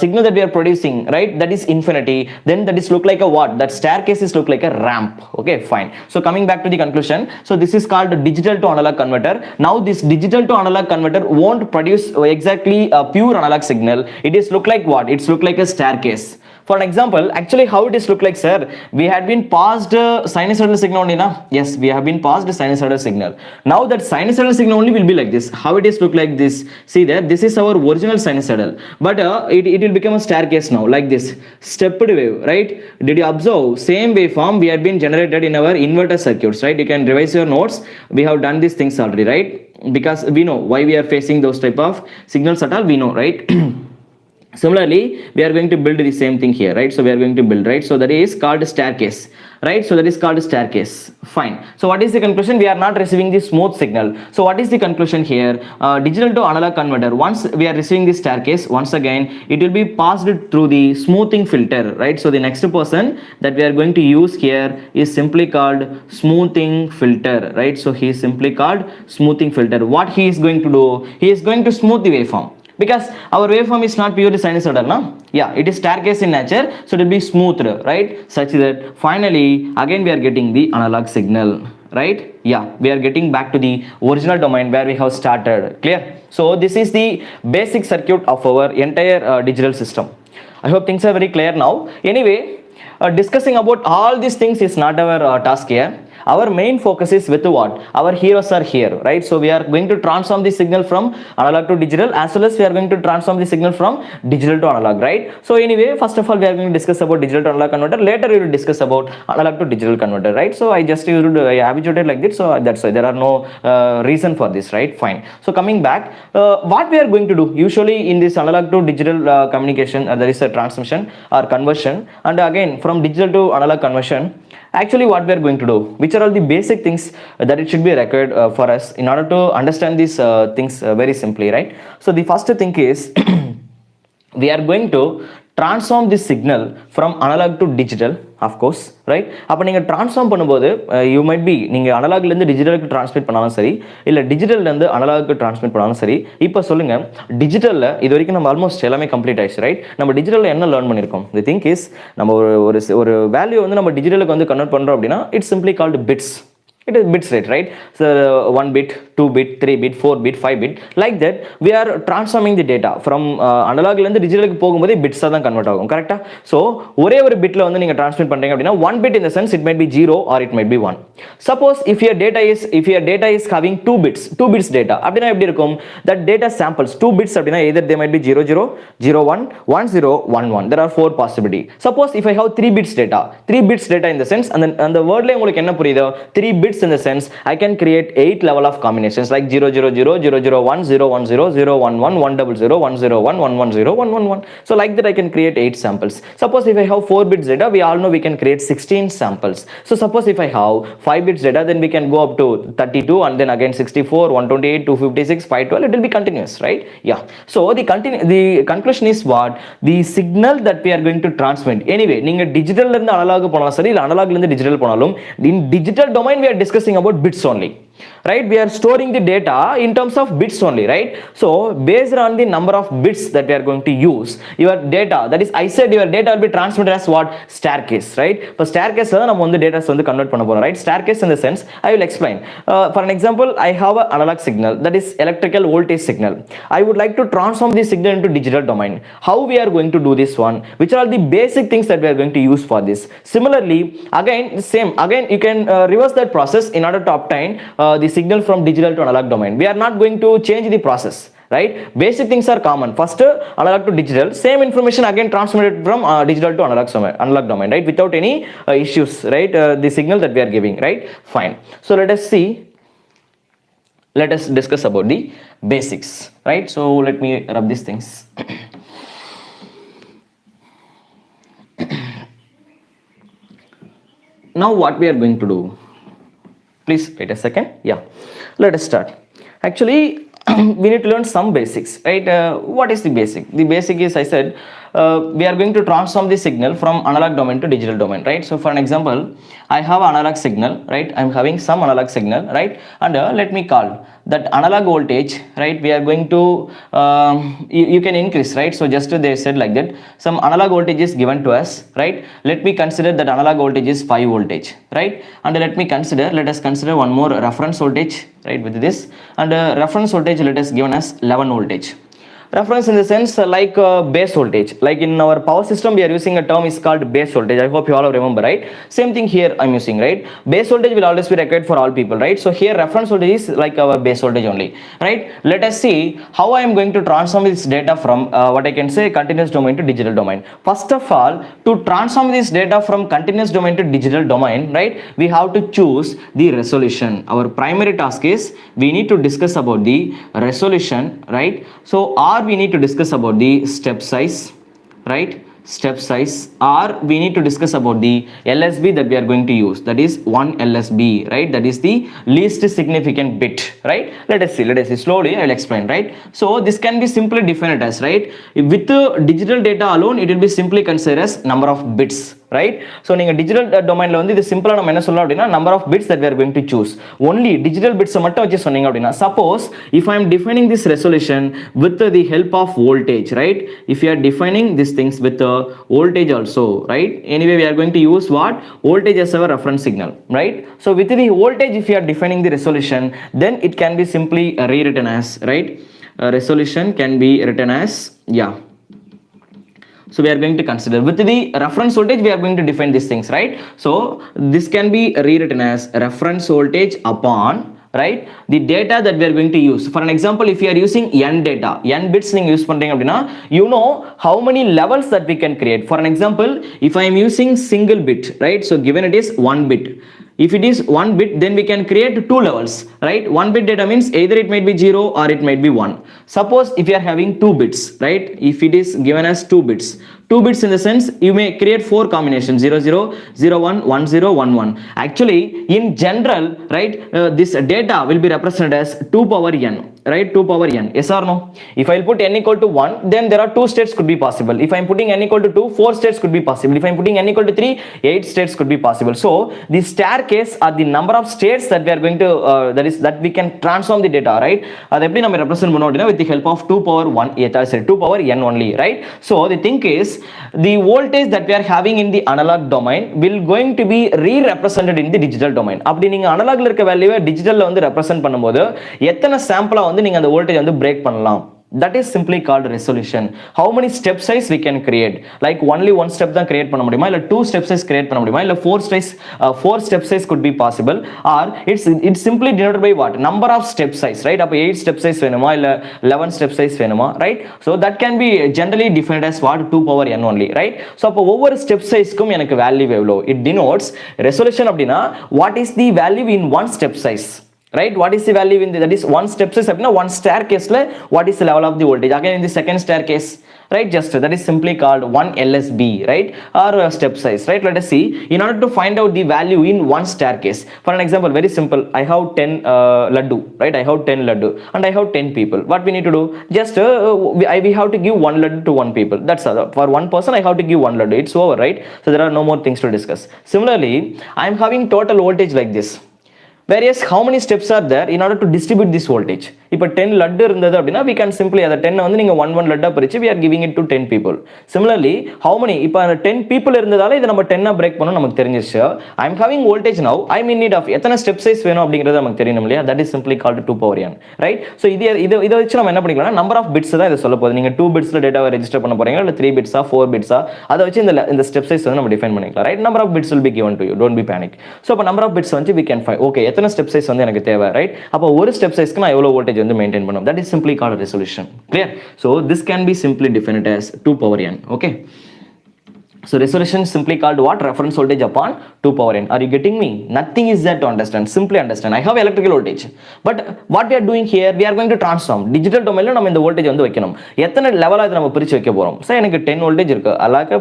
signal that we are producing, right? That is infinity. Then that is look like a what? That staircase is look like a ramp. Okay, fine. So coming back to the conclusion. So this is called digital to analog converter. Now this digital to analog converter won't produce exactly a pure analog signal. It is look like what? It's look like a staircase. For an example, actually how it is look like, sir? We had been passed sinusoidal signal only, na? Yes, we have been passed sinusoidal signal. Now that sinusoidal signal only will be like this. How it is look like this? See there, this is our original sinusoidal, but it will become a staircase now, like this stepped wave, right? Did you observe? Same waveform we had been generated in our inverter circuits, right? You can revise your notes. We have done these things already, right? Because we know why we are facing those type of signals at all, we know, right? Similarly we are going to build the same thing here, right? So we are going to build, right? So that is called staircase, right? So that is called staircase. Fine. So what is the conclusion? We are not receiving the smooth signal. So what is the conclusion here? Digital to analog converter, once we are receiving the staircase, once again it will be passed through the smoothing filter, right? So the next person that we are going to use here is simply called smoothing filter, right? So he is simply called smoothing filter. What he is going to do? He is going to smooth the waveform, because our waveform is not purely sinusoidal, no? Yeah, it is staircase in nature, so it will be smoothed, right? Such that finally again we are getting the analog signal, right? Yeah, we are getting back to the original domain where we have started. Clear? So this is the basic circuit of our entire digital system. I hope things are very clear now. Anyway, discussing about all these things is not our task here. our main focus is with what? Our heroes are here, right? So we are going to transform the signal from analog to digital, as well as we are going to transform the signal from digital to analog, right? So anyway, first of all, we are going to discuss about digital to analog converter. Later we will discuss about analog to digital converter, right? So I just used I habituated like this, so that's why there are no reason for this, right? Fine. So coming back, what we are going to do usually in this analog to digital communication, there is a transmission or conversion, and again from digital to analog conversion, actually what we are going to do, which are all the basic things that it should be required for us in order to understand these things very simply, right? So the first thing is we are going to transform this signal from analog to digital, of course, right? அப்போ நீங்கள் transform பண்ணும்போது you might be நீங்கள் அனலாக்லேருந்து டிஜிட்டலுக்கு transmit பண்ணாலும் சரி, இல்லை டிஜிட்டல்லேருந்து அனலாக்கு transmit பண்ணாலும் சரி. இப்போ சொல்லுங்கள், டிஜிட்டலில் இது வரைக்கும் நம்ம ஆல்மோஸ்ட் எல்லாமே கம்ப்ளீட் ஆயிடுச்சு, ரைட்? நம்ம டிஜிட்டலில் என்ன லேர்ன் பண்ணியிருக்கோம்? தி திங்க் இஸ், நம்ம ஒரு வேல்யூ வந்து நம்ம டிஜிட்டலுக்கு வந்து கன்வெர்ட் பண்ணுறோம் அப்படின்னா it's simply called bits. It is bits rate, right? So 1 bit, 2 bit, 3 bit, 4 bit, 5 bit, like that we are transforming the data from analog ல இருந்து டிஜிட்டலுக்கு போகும்போது பிட்ஸா தான் கன்வெர்ட் ஆகும், கரெக்ட்டா? சோ ஒரே ஒரு பிட்ல வந்து நீங்க ட்ரான்ஸ்மிட் பண்றீங்க அப்படினா 1 bit in the sense it might be 0 or it might be 1. Suppose if your data is having 2 bits data, அப்படினா எப்படி இருக்கும்? That data samples 2 bits அப்படினா either they might be 00, 01, 10, 11. There are 4 possibility. Suppose if I have 3 bits data in the sense, and the word ல உங்களுக்கு என்ன புரியுது? 3 bits in the sense I can create 8 level of combinations like 000, 001, 010, 011, 100, 101, 110, 111. So like that I can create 8 samples. Suppose if I have 4 bits data, we all know we can create 16 samples. So suppose if I have 5 bits data, then we can go up to 32 and then again 64, 128, 256, 512. It will be continuous, right? Yeah. So the conclusion is what? The signal that we are going to transmit. Anyway, நீங்க டிஜிட்டல்ல இருந்து analogue போனாலும் சரி, இல்ல அனலாக்ல இருந்து digital போனாலும், in digital domain we are discussing about bits only, right? We are storing the data in terms of bits only, right? So based on the number of bits that we are going to use, your data, that is I said your data will be transmitted as what? Staircase, right? For staircase நம்ம வந்து data வந்து convert பண்ண போறோம், right? Staircase in the sense I will explain. For an example, I have an analog signal, that is electrical voltage signal. I would like to transform this signal into digital domain. How we are going to do this one? Which are all the basic things that we are going to use for this? Similarly, again you can reverse that process in order to obtain the signal from digital to analog domain. We are not going to change the process, right? Basic things are common. First analog to digital, same information again transmitted from digital to analog domain, right? Without any issues, right? The signal that we are giving, right? Fine. So let us discuss about the basics, right? So let me rub these things. Now what we are going to do? Please wait a second. Yeah, let us start. Actually we need to learn some basics, right? What is the basic? The basic is, I said, we are going to transform the signal from analog domain to digital domain, right? So for an example, I have analog signal, right? I'm having some analog signal, right? And let me call that analog voltage, right? We are going to you can increase, right? So just they said like that some analog voltage is given to us, right? Let me consider that analog voltage is 5 voltage, right? And let us consider one more reference voltage, right? With this, and reference voltage let us given as 11 voltage. Reference in the sense like base voltage, like in our power system we are using a term is called base voltage. I hope you all remember, right? Same thing here I'm using, right? Base voltage will always be required for all people, right? So here reference voltage is like our base voltage only, right? Let us see how I am going to transform this data from what I can say continuous domain to digital domain. First of all, to transform this data from continuous domain to digital domain, right, we have to choose the resolution. Our primary task is we need to discuss about the resolution, right? So we need to discuss about the step size, right? Step size, or we need to discuss about the LSB that we are going to use, that is 1 LSB, right? That is the least significant bit, right? Let us see slowly I will explain, right? So this can be simply defined as, right, with the digital data alone it will be simply considered as number of bits, right? So நீங்க digital domain ல வந்து இது சிம்பிளா நம்ம என்ன சொல்லலாம் அப்படினா number of bits that we are going to choose, only digital bits மட்டும் வச்சு சொன்னீங்க அப்படினா, suppose if I am defining this resolution with the help of voltage, right? If you are defining these things with voltage also, right? Anyway we are going to use what? Voltage as our reference signal, right? So with the voltage if you are defining the resolution, then it can be simply rewritten as, right? Resolution can be written as, yeah, So we are going to consider with the reference voltage, we are going to define these things, right? So this can be rewritten as reference voltage upon, right, the data that we are going to use. For an example, if you are using n data, n bits நீங்க use பண்றீங்க அப்படின்னா, you know how many levels that we can create. For an example, if I am using single bit, right, so given it is 1 bit, if it is 1 bit, then we can create 2 levels, right? 1 bit data means either it might be 0 or it might be 1. Suppose if you are having 2 bits, right, if it is given as 2 bits, 2 bits in the sense you may create 4 combinations, 0 0 0 1 1 0 1 1. Actually in general, right, this data will be represented as 2 power n, right, 2 power n. Yes or no? If I will put n equal to 1, then there are 2 states could be possible. If I am putting n equal to 2, 4 states could be possible. If I am putting n equal to 3, 8 states could be possible. So the staircase are the number of states that we are going to that we can transform the data, right? That எப்படி நம்ம represent பண்ணுவோம் with the help of 2 power 1, sorry, 2 power n only, right? So the thing is, the voltage that we are having in the analog domain will going to be re-represented in the digital domain. அப்படி நீங்க அனலாக்ல இருக்க வேல்யூவை டிஜிட்டல்ல வந்து represent பண்ணும்போது எத்தனை சாம்பிளா வந்து நீங்க அந்த வோல்டேஜ் வந்து பிரேக் பண்ணலாம்? That is simply called resolution. How many step size we can create? Like only one step தான் create பண்ண முடியுமா, இல்ல 2 step size create பண்ண முடியுமா, இல்ல 4 step size could be possible, or it's simply denoted by what? Number of step size, right? அப்ப 8 step size வேணுமா, இல்ல 11 step size வேணுமா, right? So that can be generally defined as what? 2 power n only, right? So அப்ப ஒவ்வொரு step sizeக்கும் எனக்கு value எவ்வளோ? It denotes resolution அப்படினா what is the value in one step size, right? What is the value in the, that is one step size அப்படினா one staircase ல what is the level of the voltage? Again in the second staircase, right, just that is simply called 1 LSB, right, or step size, right? Let us see, in order to find out the value in one staircase. For an example, very simple, I have 10 laddu, right? I have 10 laddu and I have 10 people. What we need to do? Just we have to give 1 laddu to 1 people. That's all. For one person I have to give 1 laddu. It's over, right? So there are no more things to discuss. Similarly, I am having total voltage like this. Whereas how many steps are there in order to distribute this voltage? இப்போ 10 லட்டு இருந்தது அப்படின்னா we can simply அதை 10 வந்து நீங்க 1 லட்டா பிரிச்சு we are giving it to 10 people. Similarly, how many, இப்போ அந்த 10 people இருந்ததால இதை நம்ம 10 பிரேக் பண்ணணும் நமக்கு தெரிஞ்சிருச்சு. I am having voltage now, I am in need of எத்தனை step size வேணும் அப்படிங்கிறது நமக்கு தெரியணும் இல்லையா? That is simply called 2 power n, right? So இதை வச்சு நம்ம என்ன பண்ணிக்கலாம், number of bits தான் இதை சொல்ல போகுது. நீங்க 2 bitsல டேட்டாவை ரெஜிஸ்டர் பண்ண போறீங்க, இல்ல 3 bits 4 bits அதை வச்சு இந்த step size வந்து நம்ம டிஃபைன் பண்ணிக்கலாம், right? Number of bits will be given to you, don't be panic. So அப்ப number of bits வந்து we can find, okay, எத்தனை step size வந்து எனக்கு தேவை, right? அப்ப ஒரு step sizeக்கு நான் எவ்வளவு voltage வந்து மெயின்டைன் பண்ணணும்? That is simply called a resolution. Clear? So this can be simply defined as 2 power n, okay? So resolution is simply called what? Reference voltage upon 2 power n. Are you getting me? Nothing is there to understand. Simply understand. I have electrical voltage, but what we are doing here, we are going to transform. Digital domain la நம்ம இந்த voltage வந்து வைக்கணும். எத்தனை லெவலா இத நம்ம பிரிச்சு வைக்க போறோம்? சோ எனக்கு 10 voltage இருக்கு. Like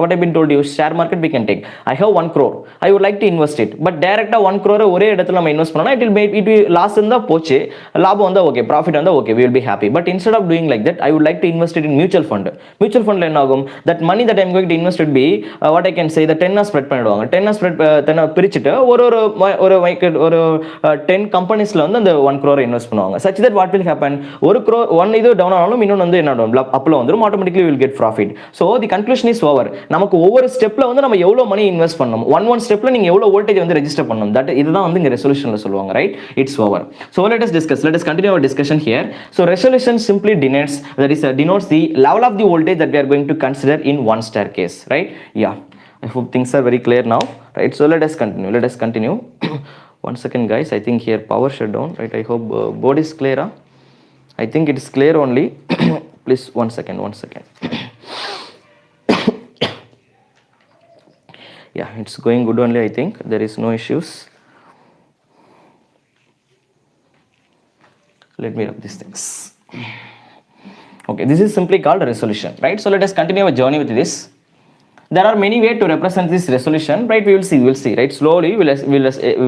what I been told you, share market we can take. I have 1 crore. I would like to invest it. But directா 1 crore ஒரே இடத்துல நம்ம இன்வெஸ்ட் பண்ணா it will loss இருந்தா போச்சு. லாபம் வந்தா okay, profit வந்தா okay, we will be happy. But instead of doing like that, I would like to invest it in mutual fund. Mutual fund ல என்ன ஆகும்? That money that I am going to invest should be what I can say, the 10 spread பண்ணிடுவாங்க. 10 spread 10 பிரிச்சிட்டு ஒரு 10 கம்பெனிஸ்ல வந்து அந்த 1 crore invest பண்ணுவாங்க. Such that what will happen, 1 crore one இது down ஆனாலும் இன்னொன்னு வந்து என்ன ஆகும், அப்ல வந்துரும், automatically we will get profit. So the conclusion is over. நமக்கு ஒவ்வொரு ஸ்டெப்ல வந்து நம்ம எவ்வளவு மணி இன்வெஸ்ட் பண்ணணும், one ஸ்டெப்ல நீங்க எவ்வளவு வோல்டேஜ் வந்து ரெஜிஸ்டர் பண்ணணும், தட் இதுதான் வந்து இங்க ரெசல்யூஷன்ல சொல்லுவாங்க, right? It's over. So let us continue our discussion here. So resolution simply denotes, that is denotes the level of the voltage that we are going to consider in one staircase, right? Yeah, I hope things are very clear now, right? So let us continue. One second guys, I think here power shut down, right? I hope board is clear, huh? I think it is clear only. Please one second. Yeah, it's going good only, I think there is no issues. Let me rub these things. Okay, this is simply called a resolution, right? So let us continue our journey with this. There are many ways to represent this resolution, right? We will see, right? Slowly we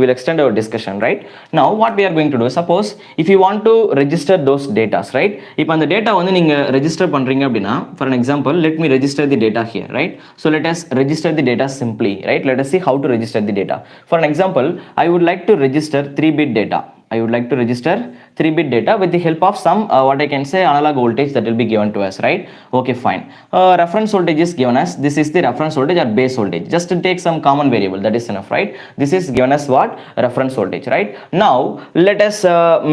will extend our discussion, right? Now what we are going to do, suppose if you want to register those data, right? If அந்த data வந்து நீங்க register பண்றீங்க அப்படினா, for an example, let me register the data here, right? So let us register the data simply, right? Let us see how to register the data. For an example, I would like to register 3-bit data. I would like to register 3-bit data with the help of some what I can say analog voltage that will be given to us, right? Okay, fine. Reference voltage is given as, this is the reference voltage or base voltage. Just to take some common variable, that is enough, right? This is given as what? Reference voltage, right? Now let us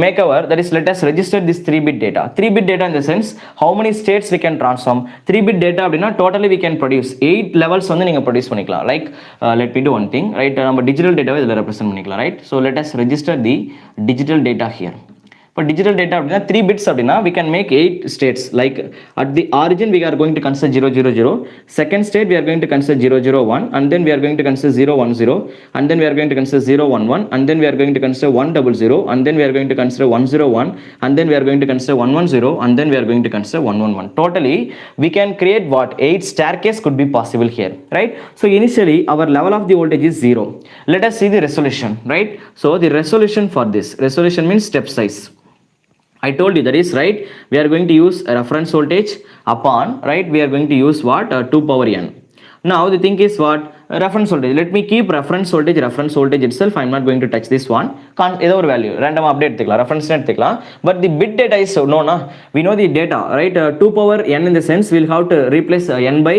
make our, that is, let us register this 3-bit data. 3-bit data in the sense how many states we can transform. 3-bit data அப்படினா totally we can produce 8 levels வந்து நீங்க produce பண்ணிக்கலாம். Like let me do one thing, right? நம்ம digital data இதில் represent பண்ணிக்கலாம், right? So let us register the digital data here. For digital data அப்படினா 3 bits அப்படினா we can make 8 states. Like at the origin we are going to consider 0 0 0, second state we are going to consider 0 0 1, and then we are going to consider 0 1 0, and then we are going to consider 0 1 1, and then we are going to consider 1 0 0, and then we are going to consider 1 0 1, and then we are going to consider 1 1 0, and then we are going to consider 1 1 1. Totally we can create what? 8 staircase could be possible here, right? So initially our level of the voltage is 0. Let us see the resolution, right? So the resolution for this, resolution means step size. I told you that is, right? We are going to use a reference voltage upon, right? We are going to use what? 2 power n. Now the thing is what? Reference voltage. Let me keep reference voltage itself. I am not going to touch this one. Either value random update reference net, but the bit data is no, we know the data, right? 2 power n in the sense we'll have to replace n by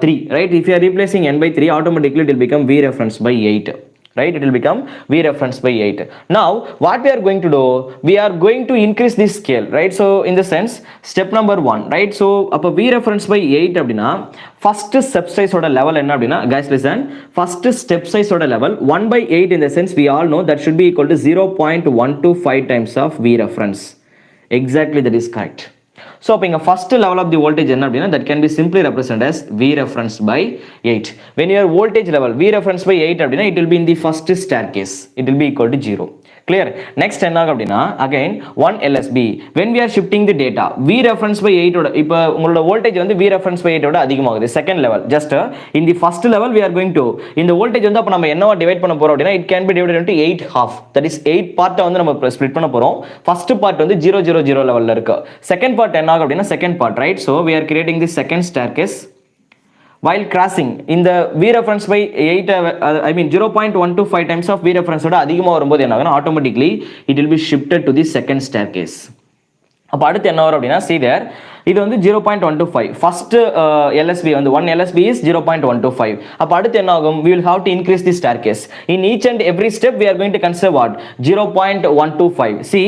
3, right? If you are replacing n by 3, automatically it will become V reference by 8. Right, it will become V reference by 8. Now what we are going to do, we are going to increase this scale, right? So in the sense step number 1, right? So அப்ப V reference by 8 அப்படினா first step size oda level enna அப்படினா, guys listen, first step size oda level 1 by 8 in the sense we all know that should be equal to 0.125 times of V reference. Exactly, that is correct. So அப்ப இங்க first level of the voltage என்ன அப்படினா, that can be simply represented as V reference by 8. When your voltage level V reference by 8 அப்படினா, it will be in the first staircase, it will be equal to 0. Clear? Next என்ன ஆகும் அப்படினா, again 1 LSB, when we are shifting the data V reference by 8 ஓட, இப்போ உங்களோட voltage வந்து V reference by 8 ஓட அதிகமாகுது, second level. Just in the first level we are going to, இந்த voltage வந்து அப்ப நம்ம என்னவா டிவைட் பண்ண போறோம் அப்படினா, it can be divided into 8 half, that is 8 part வந்து நம்ம split பண்ண போறோம். First part வந்து 0 0 0 levelல இருக்கு, second part என்ன ஆகும் அப்படினா, second part, right? So we are creating the second staircase. While crossing in the V reference by 8, I mean 0.125 times of V reference oda அதிகமா வரும்போது என்ன ஆகும்னா, automatically it will be shifted to the second staircase. அப்ப அடுத்து என்ன வரும் அப்படினா, see there, இது வந்து 0.125, first LSB வந்து 1 LSB is 0.125. அப்ப அடுத்து என்ன ஆகும், we will have to increase the staircase. In each and every step we are going to consider what? 0.125. See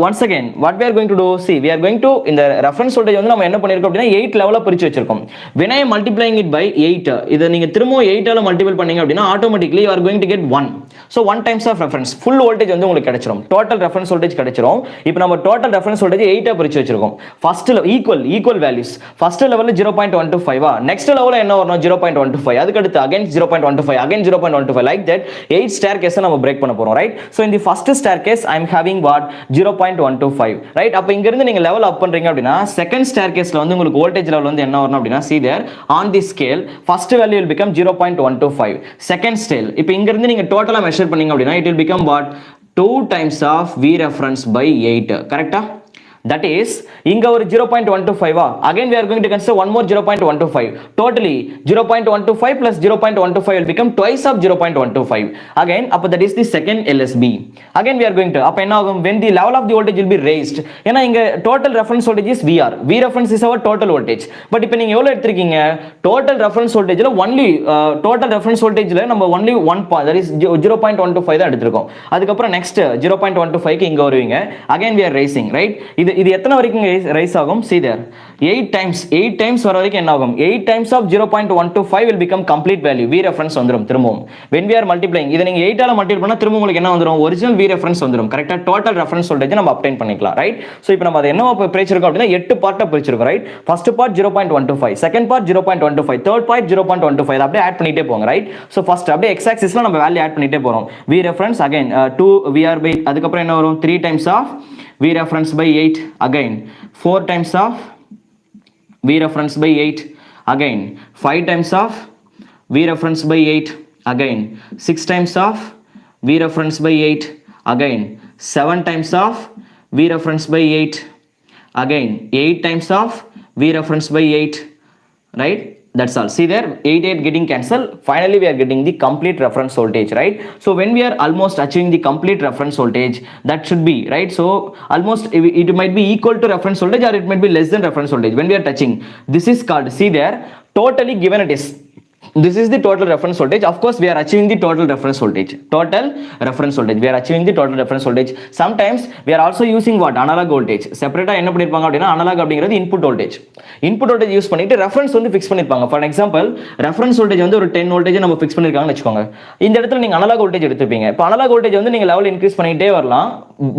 once again what we are going to do, see we are going to, in the reference voltage வந்து நம்ம என்ன பண்ணிருக்கோம் அப்படினா 8 லெவலா பிரிச்சு வச்சிருக்கோம். When I am multiplying it by 8, இத நீங்க திரும்ப 8 ஆல மல்டிபிள் பண்ணீங்க அப்படினா automatically you are going to get 1. So 1 times of reference, full voltage வந்து உங்களுக்கு கிடைச்சிரும், total reference voltage கிடைச்சிரும். இப்போ நம்ம total reference voltage 8 ஆ பிரிச்சு வச்சிருக்கோம். First equal values, first level 0.125, next level என்ன வரணும் 0.125, அதுக்கு அடுத்து again 0.125, again 0.125, like that 8 staircase நம்ம break பண்ண போறோம், right? So in the first staircase I am having what? 0.125, right? அப்ப இங்க இருந்து நீங்க level up பண்றீங்க அப்படினா, second staircaseல வந்து உங்களுக்கு voltage level வந்து என்ன வரணும் அப்படினா, see there on the scale first value will become 0.125, second scale, இப்போ இங்க இருந்து நீங்க டோட்டலா மெஷர் பண்ணீங்க அப்படினா, it will become what? 2 times of V reference by 8, correct? That is inga ஒரு 0.125, again we are going to consider one more 0.125, totally 0.125 plus 0.125 will become twice of 0.125 again. அப்ப that is the second LSB. Again we are going to, அப்ப என்ன ஆகும், when the level of the voltage will be raised, ஏனா இங்க total reference voltage is VR, V reference is our total voltage, but இப்போ நீங்க எவ்வளவு எடுத்துக்கிங்க, total reference voltageல only total reference voltageல நம்ம only 1 point, that is 0.125 தான் எடுத்துறோம். அதுக்கு அப்புறம் next 0.125 க்கு இங்க வருவீங்க, again we are raising, right? இது எத்தனை வரைக்கும் ரைஸ் ஆகும், see there 8 times வர வரைக்கும் என்ன ஆகும், 8 times of 0.125 will become complete value, V reference வந்துரும் திரும்பவும். When we are multiplying, இத நீங்க 8 ஆல மல்டிப்ளை பண்ணா திரும்ப உங்களுக்கு என்ன வந்துரும், ஒரிஜினல் V reference வந்துரும், கரெக்ட்டா? டோட்டல் ரெஃபரன்ஸ் வோல்டேஜ் நம்ம அப்டெயின் பண்ணிக்கலாம், ரைட்? சோ இப்போ நம்ம அத என்னவா பிரிச்சிருக்கோம் அப்படினா, 8 பார்ட்டா பிரிச்சிருக்கோம், right? First part 0.125, second part 0.125, third part 0.125, அப்படியே ஆட் பண்ணிட்டே போங்க, ரைட்? சோ ஃபர்ஸ்ட் அப்படியே x ஆக்சிஸ்ல நம்ம வேல்யூ ஆட் பண்ணிட்டே போறோம். V reference again 2 VR by, அதுக்கு அப்புறம் என்ன வரும், 3 times of V reference by 8, again 4 times of V reference by 8, again 5 times of V reference by 8, again 6 times of V reference by 8, again 7 times of V reference by 8, again 8 times of V reference by 8, right? That's all. See there, 8 8 getting cancelled. Finally we are getting the complete reference voltage, right? So when we are almost achieving the complete reference voltage, that should be right. So almost it might be equal to reference voltage, or it might be less than reference voltage. When we are touching, this is called, see there, totally given it is, this is the total reference voltage. Of course we are achieving the total reference voltage, we are achieving the total reference voltage. Sometimes we are also using what, analog voltage. Separate என்ன பண்ணிருப்பாங்க அப்படினா, analog அப்படிங்கிறது input voltage use பண்ணிட்டு reference வந்து fix பண்ணிருப்பாங்க. For example reference voltage வந்து ஒரு 10 voltage நம்ம ஃபிக்ஸ் பண்ணிருக்காங்கன்னு வெச்சுக்கோங்க. இந்த இடத்துல நீங்க அனலாக் வோல்டேஜ் எடுத்துப்பீங்க. இப்போ அனலாக் வோல்டேஜ் வந்து நீங்க லெவல் இன்க்ரீஸ் பண்ணிட்டே வரலாம்,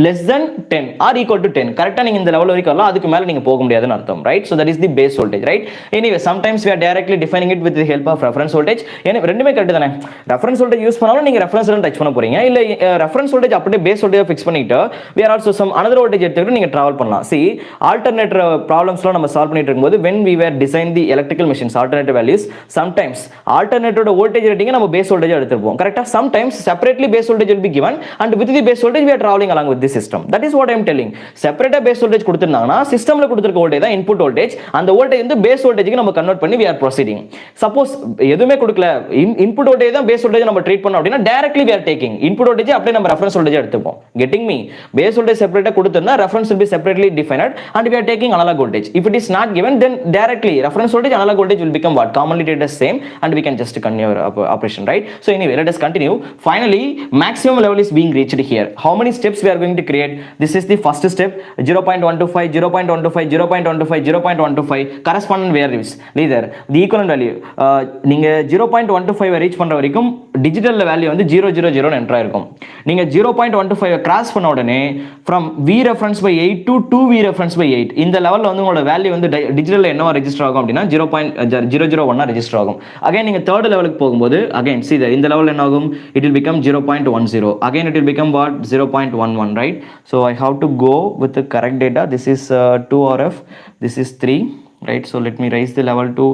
less than 10 or equal to 10. கரெக்ட்டா நீங்க இந்த லெவல் வரைக்கும் வரலாம், அதுக்கு மேல நீங்க போக முடியாதுன்னு அர்த்தம், right? So that is the base voltage, right? Anyway, sometimes we are directly defining it with the help of reference voltage. ஏன்னா ரெண்டுமே கரெக்ட் தானே. ரெஃபரன்ஸ் வோல்டேஜ் யூஸ் பண்ணாலும் நீங்க ரெஃபரன்ஸ் தான் டச் பண்ண போறீங்க, இல்ல ரெஃபரன்ஸ் வோல்டேஜ் அப்படியே பேஸ் வோல்டேஜ் ஃபிக்ஸ் பண்ணிட்டு we are also some another voltage எடுத்துக்கிட்டு நீங்க டிராவல் பண்ணலாம். See, alternator problemsலாம் நம்ம சால்வ் பண்ணிட்டு இருக்கும்போது when we were design the electrical machines, alternator values, sometimes alternator voltage rating நம்ம base voltage எடுத்துப்போம், கரெக்ட்டா? Sometimes separately base voltage will be given, and with the base voltage we are traveling along with this system. That is what I am telling. Separate base voltage கொடுத்திருந்தாங்கன்னா சிஸ்டம்ல கொடுத்திருக்க voltage தான் input voltage, அந்த voltage வந்து base வோல்டேஜ்க்கு நம்ம convert பண்ணி we are proceeding. Suppose எதுமே கொடுக்கல, input voltage தான் பேஸ் வோல்டேஜ் நம்ம ட்ரீட் பண்ணோம் அப்படினா directly we are taking input voltage அப்படியே நம்ம ரெஃபரன்ஸ் வோல்டேஜ் எடுத்துப்போம். Getting me? Base voltage separate கொடுத்திருந்தா reference will be separately defined and we are taking analog voltage. If it is not given, then directly reference voltage, analog voltage will become what? Commonly treated as same, and we can just continue our operation, right? So anyway, let us continue. Finally, maximum level is being reached here. How many steps we are going to create? This is the first step, 0.125, 0.125, 0.125, 0.125, corresponding values. Neither the equivalent value. நீங்க 0.125 reach பண்ற வரைக்கும் digital value வந்து 000 ன்னு enter ஆயிருக்கும். நீங்க 0.125 cross பண்ண உடனே from V reference by 8 to 2V reference by 8, இந்த லெவல்ல வந்து உங்களோட வேல்யூ வந்து டிஜிட்டல்ல என்னவா ரெஜிஸ்டர் ஆகும் அப்படினா 0.001 ரெஜிஸ்டர் ஆகும். அகைன் நீங்க தேர்ட் லெவலுக்கு போகும்போது அகைன் see there, இந்த லெவல்ல என்ன ஆகும்? It will become 0.10. Again it will become what? 0.11, right? So I have to go with the correct data. This is 2 RF, this is 3, right? So let me raise the level to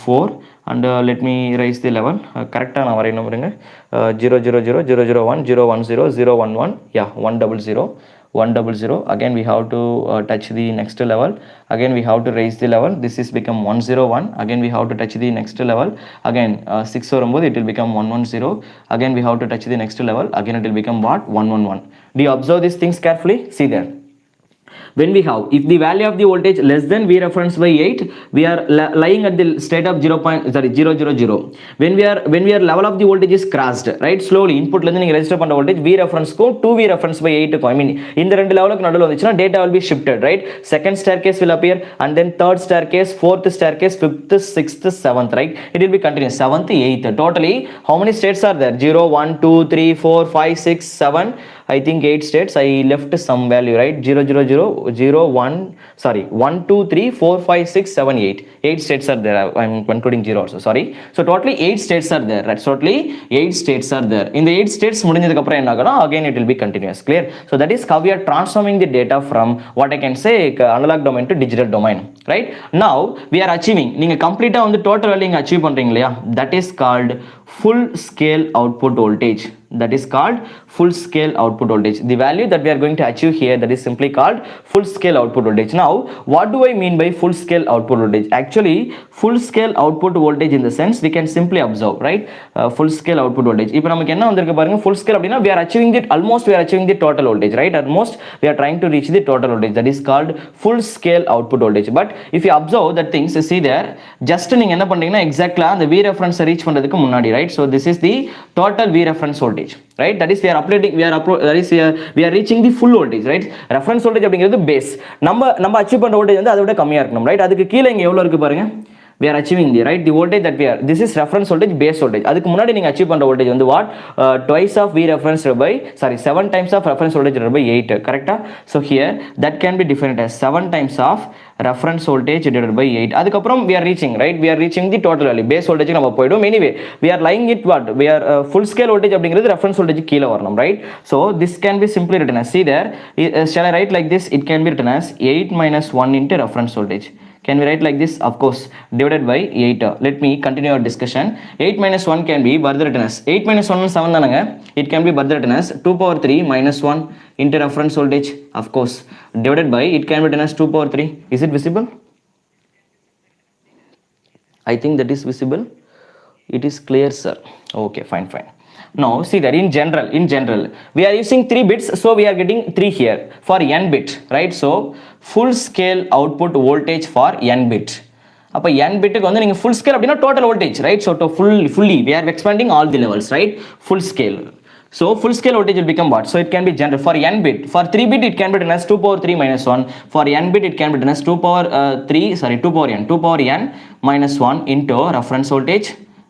4, and let me raise the level. Correct நான் வரையணும் பாருங்க. 000 001 010 011, yeah, 100 100. Again we have to touch the next level. Again we have to raise the level. This is become 101. Again we have to touch the next level. Again 6 வரும்போது it will become 110. Again we have to touch the next level. Again it will become what? 111. Do you observe these things carefully? See there. When we have, if the value of the voltage less than V reference by 8, we are lying at the state of 0.000. When we are level of the voltage is crossed, right? Slowly input la neenga register பண்ண voltage V reference ko 2V reference by 8 ko, I mean இந்த ரெண்டு லெவலுக்கு நடுவுல வந்துச்சுனா data will be shifted, right? Second staircase will appear, and then third staircase, fourth staircase, fifth, sixth, seventh, right? It will be continuous. Seventh, eighth. Totally how many states are there? 0 1 2 3 4 5 6 7, I think 8 states. I left some value, right? 0 1 sorry 1 2 3 4 5 6 7 8 states are there. I'm including 0 also, sorry. So totally 8 states are there, right? Totally 8 states are there. In the 8 states முடிஞ்சதுக்கு அப்புறம் என்ன ஆகும்னா again it will be continuous. Clear? So that is how we are transforming the data from what I can say analog domain to digital domain, right? Now we are achieving, நீங்க கம்ப்ளீட்டா வந்து total value நீங்க achieve பண்றீங்க இல்லையா? That is called full scale output voltage. That is called full scale output voltage. The value that we are going to achieve here, that is simply called full scale output voltage. Now what do I mean by full scale output voltage? Actually full scale output voltage in the sense we can simply observe, right? Full scale output voltage. இப்போ நமக்கு என்ன வந்திருக்கு பாருங்க, full scale அப்படினா we are achieving the almost we are achieving the total voltage, right? At most we are trying to reach the total voltage. That is called full scale output voltage. But if you observe that things, see there, just நீங்க என்ன பண்றீங்கன்னா எக்ஸாக்ட்டா அந்த V reference reach பண்றதுக்கு முன்னாடி, right? So this is the total V reference voltage, right? That is we are updating, we are reaching the full voltage, right? Reference voltage அப்படிங்கிறது base. நம்ம achieve பண்ற voltage வந்து அதை விட கம்மியா இருக்கணும், right? அதுக்கு கீழ இங்க எவ்வளவு இருக்கு பாருங்க. We are achieving the, right, the voltage that we are, this is reference voltage, base voltage. அதுக்கு முன்னாடி நீங்க அச்சீவ் பண்ற voltage வந்து what? Twice of V reference by, sorry, 7 times of reference voltage by 8, கரெக்ட்டா? So here that can be defined as 7 times of reference voltage divided by 8. அதுக்கப்புறம் we are reaching, right? We are reaching the total value. Base voltage நம்ம போய்டும். Anyway, we are lying it what? We are full scale voltage அப்படிங்கிறது reference voltage கீழ வரணும், right? So this can be simply written as, see there, shall I write like this? It can be written as 8 minus 1 into reference voltage. Can we write like this? Of course, divided by 8. Let me continue our discussion. 8 minus 1 can be further written as 8 minus 1 7 தானங்க. It can be further written as 2 power 3 minus 1 into reference voltage. Of course, divided by, it can be written as 2 power 3. Is it visible? I think that is visible. It is clear, sir. Okay, fine. Now see that in general we are using 3 bits, so we are getting 3 here for n bit, right? So full scale output voltage for n bit. அப்ப n பிட்டுக்கு வந்து நீங்க full scale அப்படினா total voltage, right? So to fully we are expanding all the levels, right? Full scale. So full scale voltage will become what? So it can be general for n bit. For 3 bit it can be written as 2 power 3 minus 1. For n bit it can be written as 2 power n minus 1 into reference voltage,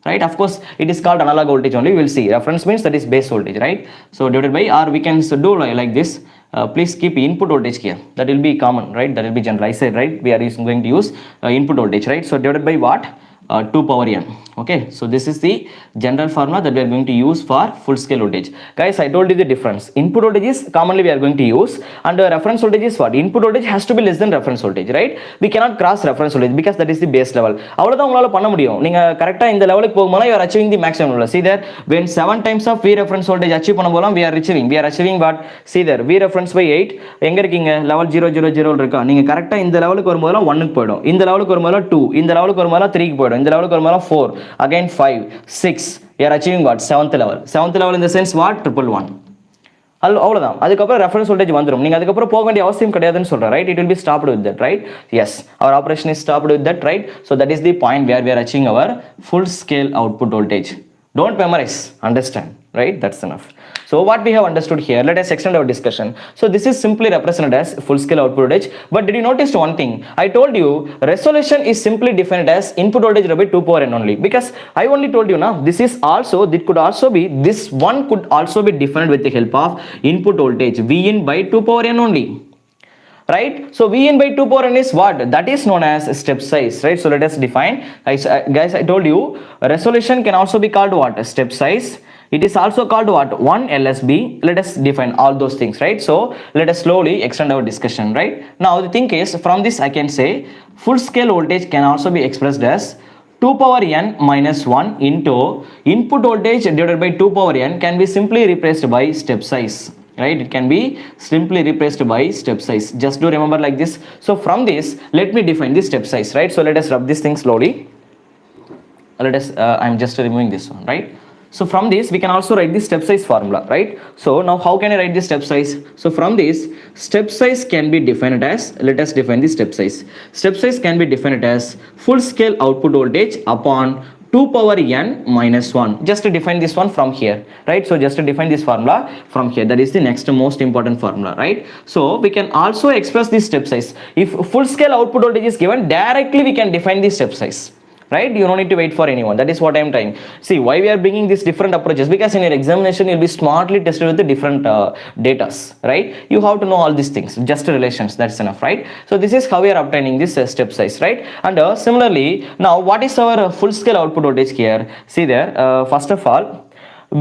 right? Of course it is called analog voltage only. We will see reference means that is base voltage, right? So divided by, or we can do like this. Please keep input voltage here, that will be common, right? That will be general. I said, right, we are going to use input voltage, right? So divided by what? 2 power n. Okay, so this is the general formula that we are going to use for full scale voltage. Guys, I told you the difference. Input voltage is commonly we are going to use, and reference voltage is what? Input voltage has to be less than reference voltage, right? We cannot cross reference voltage because that is the base level. அவ்வளவுதான் உங்களால பண்ண முடியும். நீங்க கரெக்ட்டா இந்த லெவலுக்கு போகும்போது you are achieving the maximum level. See there, when 7 times of V reference voltage achieve பண்ணும்போது we are achieving what? See there, V reference by 8 எங்க இருக்கீங்க? level 000 இருக்கா? நீங்க கரெக்ட்டா இந்த லெவலுக்கு வரும்போது 1 க்கு போய்டும். இந்த லெவலுக்கு வரும்போது 2, இந்த லெவலுக்கு வரும்போது 3 க்கு போய்டும். இந்த லெவலுக்கு வரும்போது 4, again 5, 6. You are achieving what? 7th level in the sense what? 111. அவ்வளவுதான். அதுக்கப்புறம் ரெஃபரன்ஸ் வோல்டேஜ் வந்துரும். நீங்க அதுக்கப்புறம் போக வேண்டிய அவசியம் கிடையாதுன்னு சொல்றேன், right? It will be stopped with that, right? Yes, our operation is stopped with that, right? So that is the point where we are achieving our full scale output voltage. Don't memorize, understand, right? That's enough. So what we have understood here, let us extend our discussion. So this is simply represented as full scale output voltage. But did you notice one thing? I told you resolution is simply defined as input voltage by 2 power n only, because I only told you now this could also be defined with the help of input voltage Vin by 2 power n only. Right? So Vn by 2 power n is what? That is known as step size, right? So let us define. Guys, I told you resolution can also be called what? Step size. It is also called what? 1 LSB. Let us define all those things, right? So let us slowly extend our discussion, right? Now the thing is, from this I can say full scale voltage can also be expressed as 2 power n minus 1 into input voltage divided by 2 power n can be simply replaced by step size, right? It can be simply replaced by step size. Just do remember like this. So from this, let me define this step size, right? So let us rub this thing slowly. I'm just removing this one, right? So from this we can also write the step size formula, right? So now how can I write the step size? So from this, step size can be defined as, let us define the step size. Step size can be defined as full scale output voltage upon 2 power n minus 1. Just to define this one from here, right? So just to define this formula from here, that is the next most important formula, right? So we can also express this step size. If full scale output voltage is given, directly we can define the step size, right? You don't need to wait for anyone. That is what I am trying. See why we are bringing these different approaches, because in your examination you'll be smartly tested with the different datas, right? You have to know all these things, just relations, that's enough, right? So this is how we are obtaining this step size, right? And similarly, now what is our full scale output voltage here? See there, first of all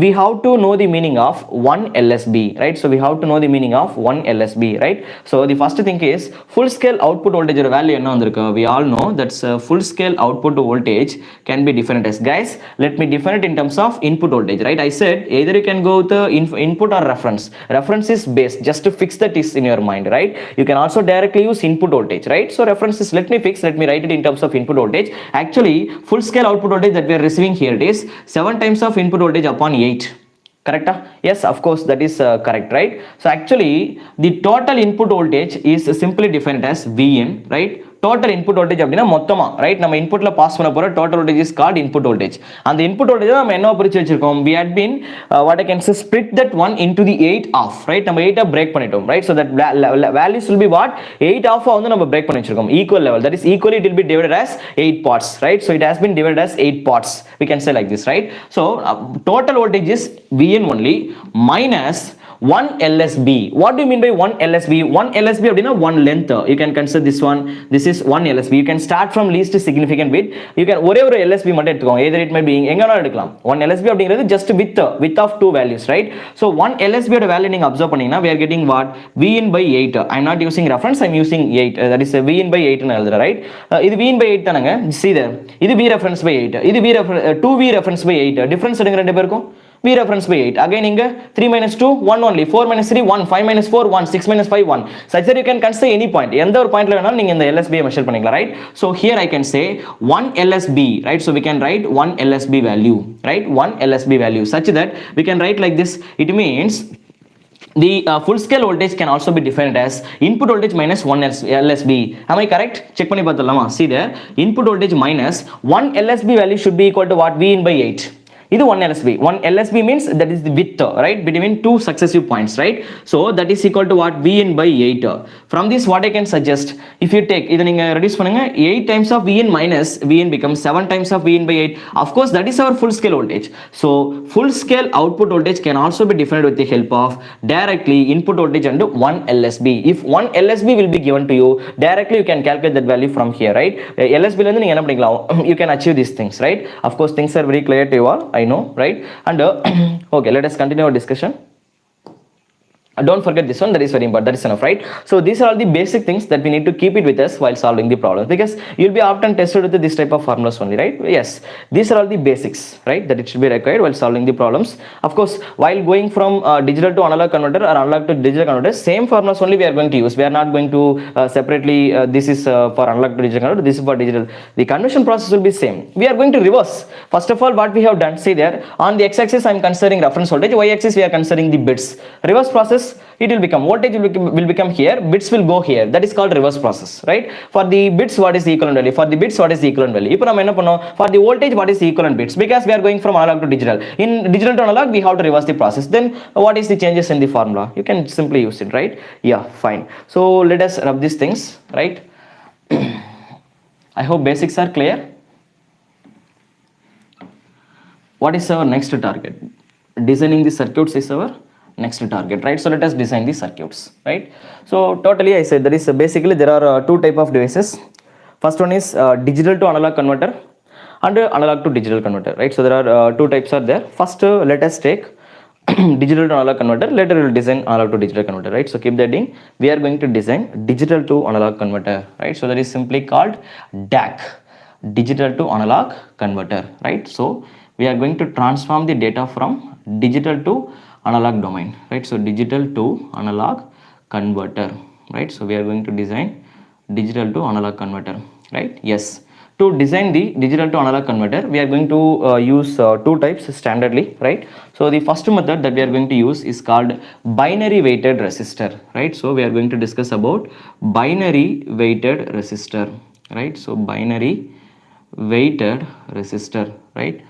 we have to know the meaning of 1 LSB, right? So we have to know the meaning of 1 LSB, right? So the first thing is full scale output voltage value enna vandirukku. We all know that's full scale output voltage can be defined as, guys, let me define it in terms of input voltage, right? I said either you can go with input or reference. Reference is base, just to fix that is in your mind, right? You can also directly use input voltage, right? So reference is, let me write it in terms of input voltage. Actually full scale output voltage that we are receiving here, it is 7 times of input voltage upon 8. Correct? Yes, of course, that is correct, right? So actually the total input voltage is simply defined as Vn, right? Total input voltage அப்படினா மொத்தமா, right? நம்ம இன்புட்ல pass பண்ண போற total voltage is called input voltage. அந்த input voltage நம்ம என்ன பிரிச்சு வச்சிருக்கோம்? We had been what I can say, split that one into the 8 half, right? நம்ம 8 break பண்ணிட்டோம், right? So that values will be what? 8 half வந்து நம்ம break பண்ணி வச்சிருக்கோம் equal level, that is equally it will be divided as 8 parts, right? So it has been divided as 8 parts, we can say like this, right? So total voltage is Vn only minus 1 LSB. What do you mean by 1 LSB? 1 LSB அப்படினா 1 length. You can consider this one. This is 1 LSB. You can start from least significant bit. You can ஒரே ஒரு LSB மட்டும் எடுத்துக்கோங்க. Either it may be எங்கனா எடுக்கலாம். 1 LSB அப்படிங்கிறது just width of two values, right? So 1 LSB ஓட value நீங்க observe பண்ணீங்கன்னா we are getting what? Vn by 8. I'm not using reference, I'm using 8. That is Vn by 8 ன்னு எழுதுறேன், right? இது Vn by 8 தானங்க. See there. இது V reference by 8. இது 2V reference by 8. Difference எடுங்க ரெண்டு பேருக்கும். V reference by 8. Again, inga 3 minus 2, 1 only. 4 minus 3, 1. 5 minus 4, 1. 6 minus 5, 1. Such that you can consider any point. எந்த ஒரு பாயிண்ட்ல வேணாலும் நீங்க இந்த LSB measure பண்ணிக்கலாம், right? So here I can say 1 LSB, right? So we can write 1 LSB value, right? 1 LSB value such that we can write like this. It means the full scale voltage can also be defined as input voltage minus 1 LSB. Am I correct? Check பண்ணி பார்த்தலாமா? See there, input voltage minus 1 LSB value should be equal to what? V in by 8. This 1 LSB. 1 LSB means that is the width, right, between two successive points, right? So that is equal to what? Vn by 8. From this, what I can suggest, if you take either reduce 8 times of Vn minus Vn becomes 7 times of Vn by 8. Of course, that is our full scale voltage. So full scale output voltage can also be defined with the help of directly input voltage and 1 LSB. If 1 LSB will be given to you, directly you can calculate that value from here, right? LSB you can achieve these things, right? Of course, things are very clear to you all, I know, right? And okay, let us continue our discussion. Don't forget this one, that is very important, that is enough, right? So these are all the basic things that we need to keep it with us while solving the problems, because you'll be often tested with this type of formulas only, right? Yes, these are all the basics, right, that it should be required while solving the problems. Of course, while going from digital to analog converter or analog to digital converter, same formulas only we are going to use. We are not going to separately this is for analog to digital converter, this is for digital. The conversion process will be same. We are going to reverse. First of all, what we have done, see there, on the x-axis I am considering reference voltage, y-axis we are considering the bits. Reverse process, it will become voltage will become here, bits will go here. That is called reverse process, right? For the bits, what is the equivalent value? For the bits, what is the equivalent value? For the voltage, what is the equivalent bits? Because we are going from analog to digital. In digital to analog, we have to reverse the process. Then what is the changes in the formula? You can simply use it, right? Yeah, fine. So let us rub these things, right? I hope basics are clear. What is our next target? Designing the circuits is our next target, right? So let us design the circuits, right? So totally I said that is basically there are two type of devices. First one is digital to analog converter and analog to digital converter, right? So there are two types are there. First let us take digital to analog converter, later we will design analog to digital converter, right? So keep that in. We are going to design digital to analog converter, right? So that is simply called DAC, digital to analog converter, right? So we are going to transform the data from digital to analog domain, right? So digital to analog converter, right? So we are going to design digital to analog converter, right? Yes, to design the digital to analog converter we are going to use two types standardly, right? So the first method that we are going to use is called binary weighted resistor, right? So we are going to discuss about binary weighted resistor, right? So binary weighted resistor, right?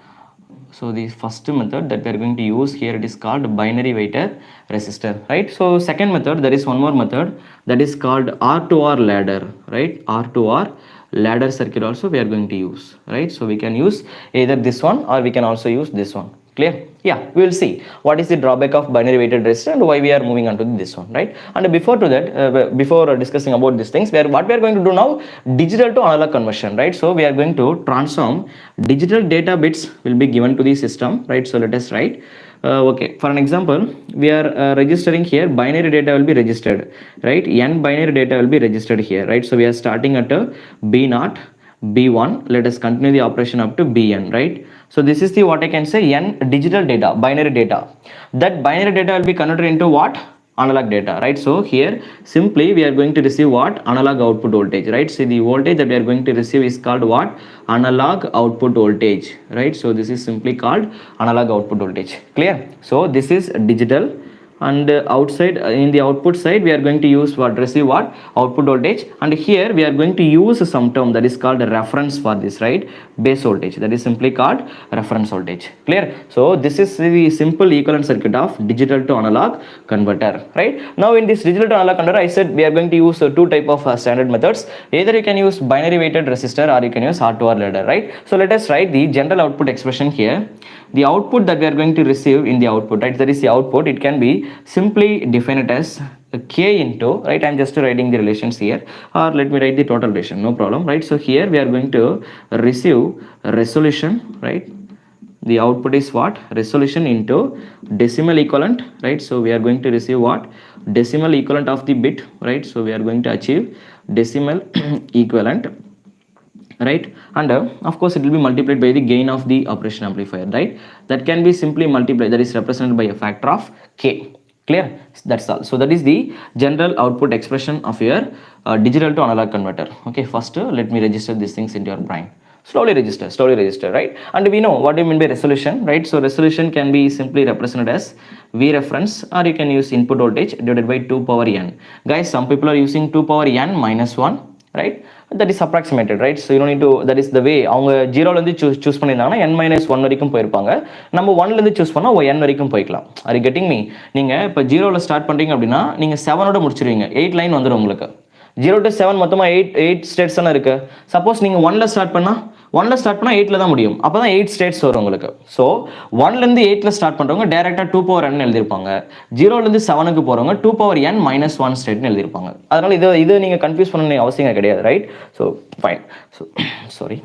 So the first method that we are going to use here, it is called binary weighted resistor, right? So second method, there is one more method that is called R2R ladder, right? R2R ladder circuit also we are going to use, right? So we can use either this one or we can also use this one. Clear? Yeah, we will see what is the drawback of binary weighted resistor and why we are moving on to this one, right? And before to that, before discussing about these things, what we are going to do now, digital to analog conversion, right? So we are going to transform digital data bits will be given to the system, right? So let us write. Okay, for an example, we are registering here binary data will be registered, right? N binary data will be registered here, right? So we are starting at B0, B1. Let us continue the operation up to Bn, right? So this is the what I can say N digital data, binary data. That binary data will be converted into what? Analog data, right? So here simply we are going to receive what? Analog output voltage, right? So the voltage that we are going to receive is called what? Analog output voltage, right? So this is simply called analog output voltage. Clear? So this is digital, and outside in the output side we are going to use what? Receive what? Output voltage. And here we are going to use some term that is called reference for this, right? Base voltage, that is simply called reference voltage. Clear? So this is the simple equivalent circuit of digital to analog converter, right? Now in this digital to analog converter, I said we are going to use two type of standard methods. Either you can use binary weighted resistor or you can use R2R ladder, right? So let us write the general output expression here. The output that we are going to receive in the output, right? That is the output. It can be simply defined as K into, right? I'm just writing the relations here, or let me write the total relation, no problem, right? So here we are going to receive resolution, right? The output is what? Resolution into decimal equivalent, right? So we are going to receive what? Decimal equivalent of the bit, right? So we are going to achieve decimal equivalent, right? And of course it will be multiplied by the gain of the operation amplifier, right? That can be simply multiplied, that is represented by a factor of k. Clear? That's all. So that is the general output expression of your digital to analog converter. Okay, first let me register these things into your brain. Slowly register, right? And we know what do you mean by resolution, right? So resolution can be simply represented as V reference, or you can use input voltage divided by 2 power n. Guys, some people are using 2 power n minus 1, right? That is approximated, right? So you don't need to, that is the way அவங்க 0ல இருந்து choose பண்ணிருந்தாங்கன்னா n minus 1 வரைக்கும் போயிருப்பாங்க. நம்ம 1ல இருந்து choose பண்ணா n வரைக்கும் போய்க்கலாம். Are you getting me? நீங்க இப்ப 0ல ஸ்டார்ட் பண்றீங்க அப்படின்னா நீங்க 7 ஓட முடிச்சிருவீங்க. 8 லைன் வந்துரும் உங்களுக்கு. 0 to 7 மொத்தமா 8 ஸ்டேட்ஸ் தான இருக்கு. சப்போஸ் நீங்க 1ல ஸ்டார்ட் பண்ணா 8ல தான் முடியும். அப்பதான் 8 ஸ்டேட்ஸ் வரும் உங்களுக்கு. சோ 1ல இருந்து 8ல ஸ்டார்ட் பண்றவங்க டைரக்டா 2 பவர் n எழுதிருப்பாங்க. 0ல இருந்து 7க்கு போறவங்க 2 பவர் n minus 1 ஸ்டேட்னு எழுதிருப்பாங்க. அதனால இது நீங்க கன்ஃபியூஸ் பண்ண வேண்டிய அவசியம் கிடையாது, right? So fine. So sorry.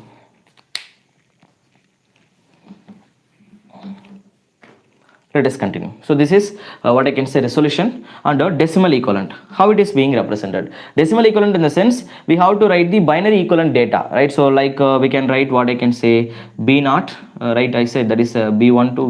Let us continue. So this is what I can say resolution and decimal equivalent. How it is being represented? Decimal equivalent in the sense we have to write the binary equivalent data, right? So like we can write what I can say B naught, right? I said that is B1 to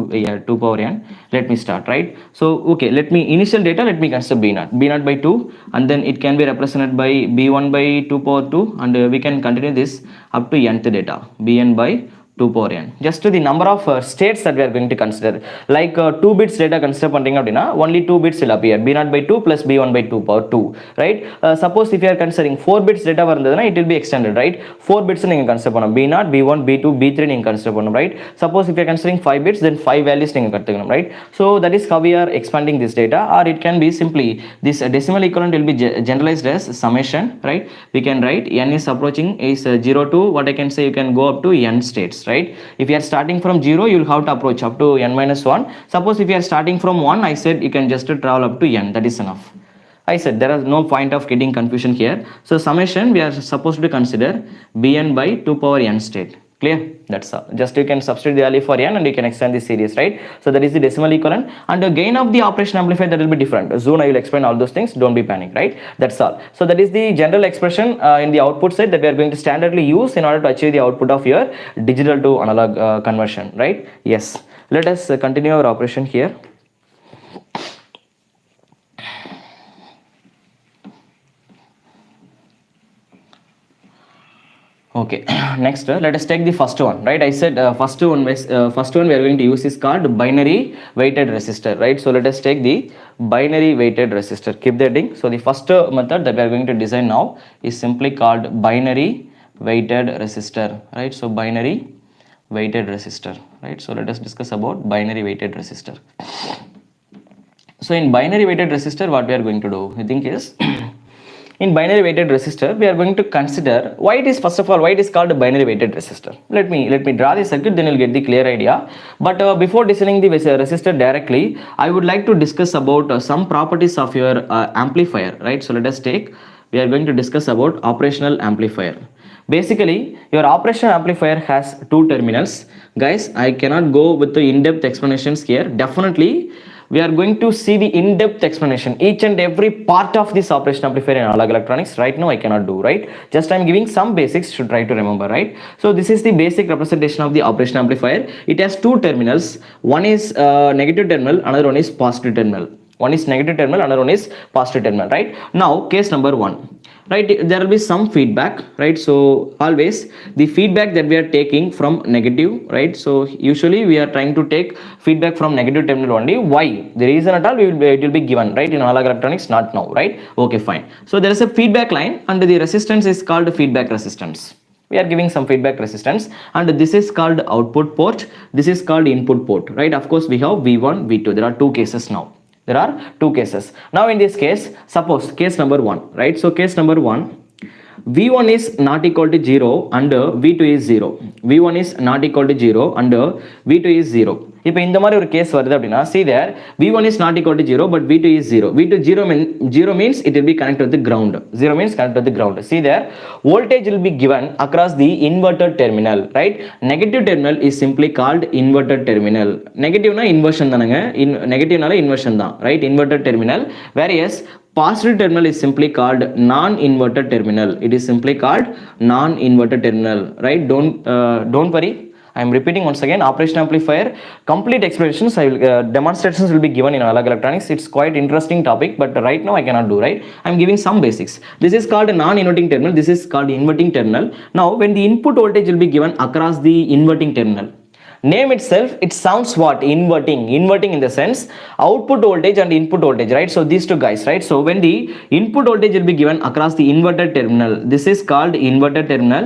2 power n. Let me start, right? So okay, let me initial data, let me consider B naught by 2, and then it can be represented by B1 by 2 power 2, and we can continue this up to nth data, Bn by 2 power n. Just the number of states that we are going to consider, like 2 bits data consider பண்றீங்க அப்படினா only 2 bits will appear, b0 by 2 plus b1 by 2 power 2, right? Suppose if you are considering 4 bits data வருதுனா it will be extended, right? 4 bits நீங்க consider பண்ணணும், b0 b1 b2 b3 நீங்க consider பண்ணணும், right? Suppose if you are considering 5 bits, then 5 values நீங்க கத்துக்கணும், right? So that is how we are expanding this data, or it can be simply this decimal equivalent will be generalized as summation, right? We can write n is approaching is 0 to what I can say, you can go up to n states, right? If you are starting from 0, you will have to approach up to n minus 1. Suppose if you are starting from 1, I said you can just travel up to n. That is enough. I said there is no point of getting confusion here. So summation we are supposed to consider bn by 2 power n state. Clear? That's all. Just you can substitute the value for n and you can extend the series, right? So that is the decimal equivalent, and the gain of the operation amplifier, that will be different. Soon I will explain all those things. Don't be panic, right? That's all. So that is the general expression in the output side that we are going to standardly use in order to achieve the output of your digital to analog conversion, right? Yes. Let us continue our operation here. Okay, next let us take the first one, right? I said first one we are going to use is called binary weighted resistor, right? So let us take the binary weighted resistor. Keep the heading. So the first method that we are going to design now is simply called binary weighted resistor, right? So binary weighted resistor, right? So let us discuss about binary weighted resistor. So in binary weighted resistor, what we are going to do, I think is in binary weighted resistor we are going to consider why it is, first of all, why it is called a binary weighted resistor. Let me draw the circuit, then you'll get the clear idea. But before designing the resistor directly, I would like to discuss about some properties of your amplifier, right? So let us take, we are going to discuss about operational amplifier. Basically your operational amplifier has two terminals. Guys, I cannot go with the in-depth explanations here. Definitely we are going to see the in-depth explanation, each and every part of this operation amplifier in analog electronics. Right now I cannot do, right? Just I am giving some basics to try to remember, right? So this is the basic representation of the operation amplifier. It has two terminals. One is negative terminal, another one is positive terminal. One is negative terminal, another one is positive terminal, right? Now case number 1, right? There will be some feedback, right? So always the feedback that we are taking from negative, right? So usually we are trying to take feedback from negative terminal only. Why? The reason at all it will be given, right? In analog electronics, not now, right? Okay, fine. So there is a feedback line and the resistance is called feedback resistance. We are giving some feedback resistance, and this is called output port, this is called input port, right? Of course we have V1, V2. There are two cases now. There are two cases. Now in this case, suppose case number 1, right? So case number 1, V1 is not equal to 0 and V2 is 0. V1 is not equal to 0 and V2 is 0. இப்போ இந்த மாதிரி ஒரு case வருது அப்படின்னா, see there V1 is not equal to 0 but V2 is 0. V2 0 means it will be connected with the ground. 0 means connected with the ground. See there, voltage will be given across the inverted terminal, right? Negative terminal is simply called inverted terminal. Negative na inversion தானங்க, negative நால inversion தான், right? Inverted terminal. Whereas Positive terminal is simply called non-inverter terminal. It is simply called non-inverter terminal, right? Don't worry, I am repeating once again. Operation amplifier complete explanations, demonstrations will be given in analog electronics. It's quite interesting topic, but right now I cannot do, right? I'm giving some basics. This is called a non-inverting terminal, this is called inverting terminal. Now when the input voltage will be given across the inverting terminal, name itself, it sounds what? Inverting in the sense output voltage and input voltage, right? So these two guys, right? So when the input voltage will be given across the inverter terminal, this is called inverter terminal.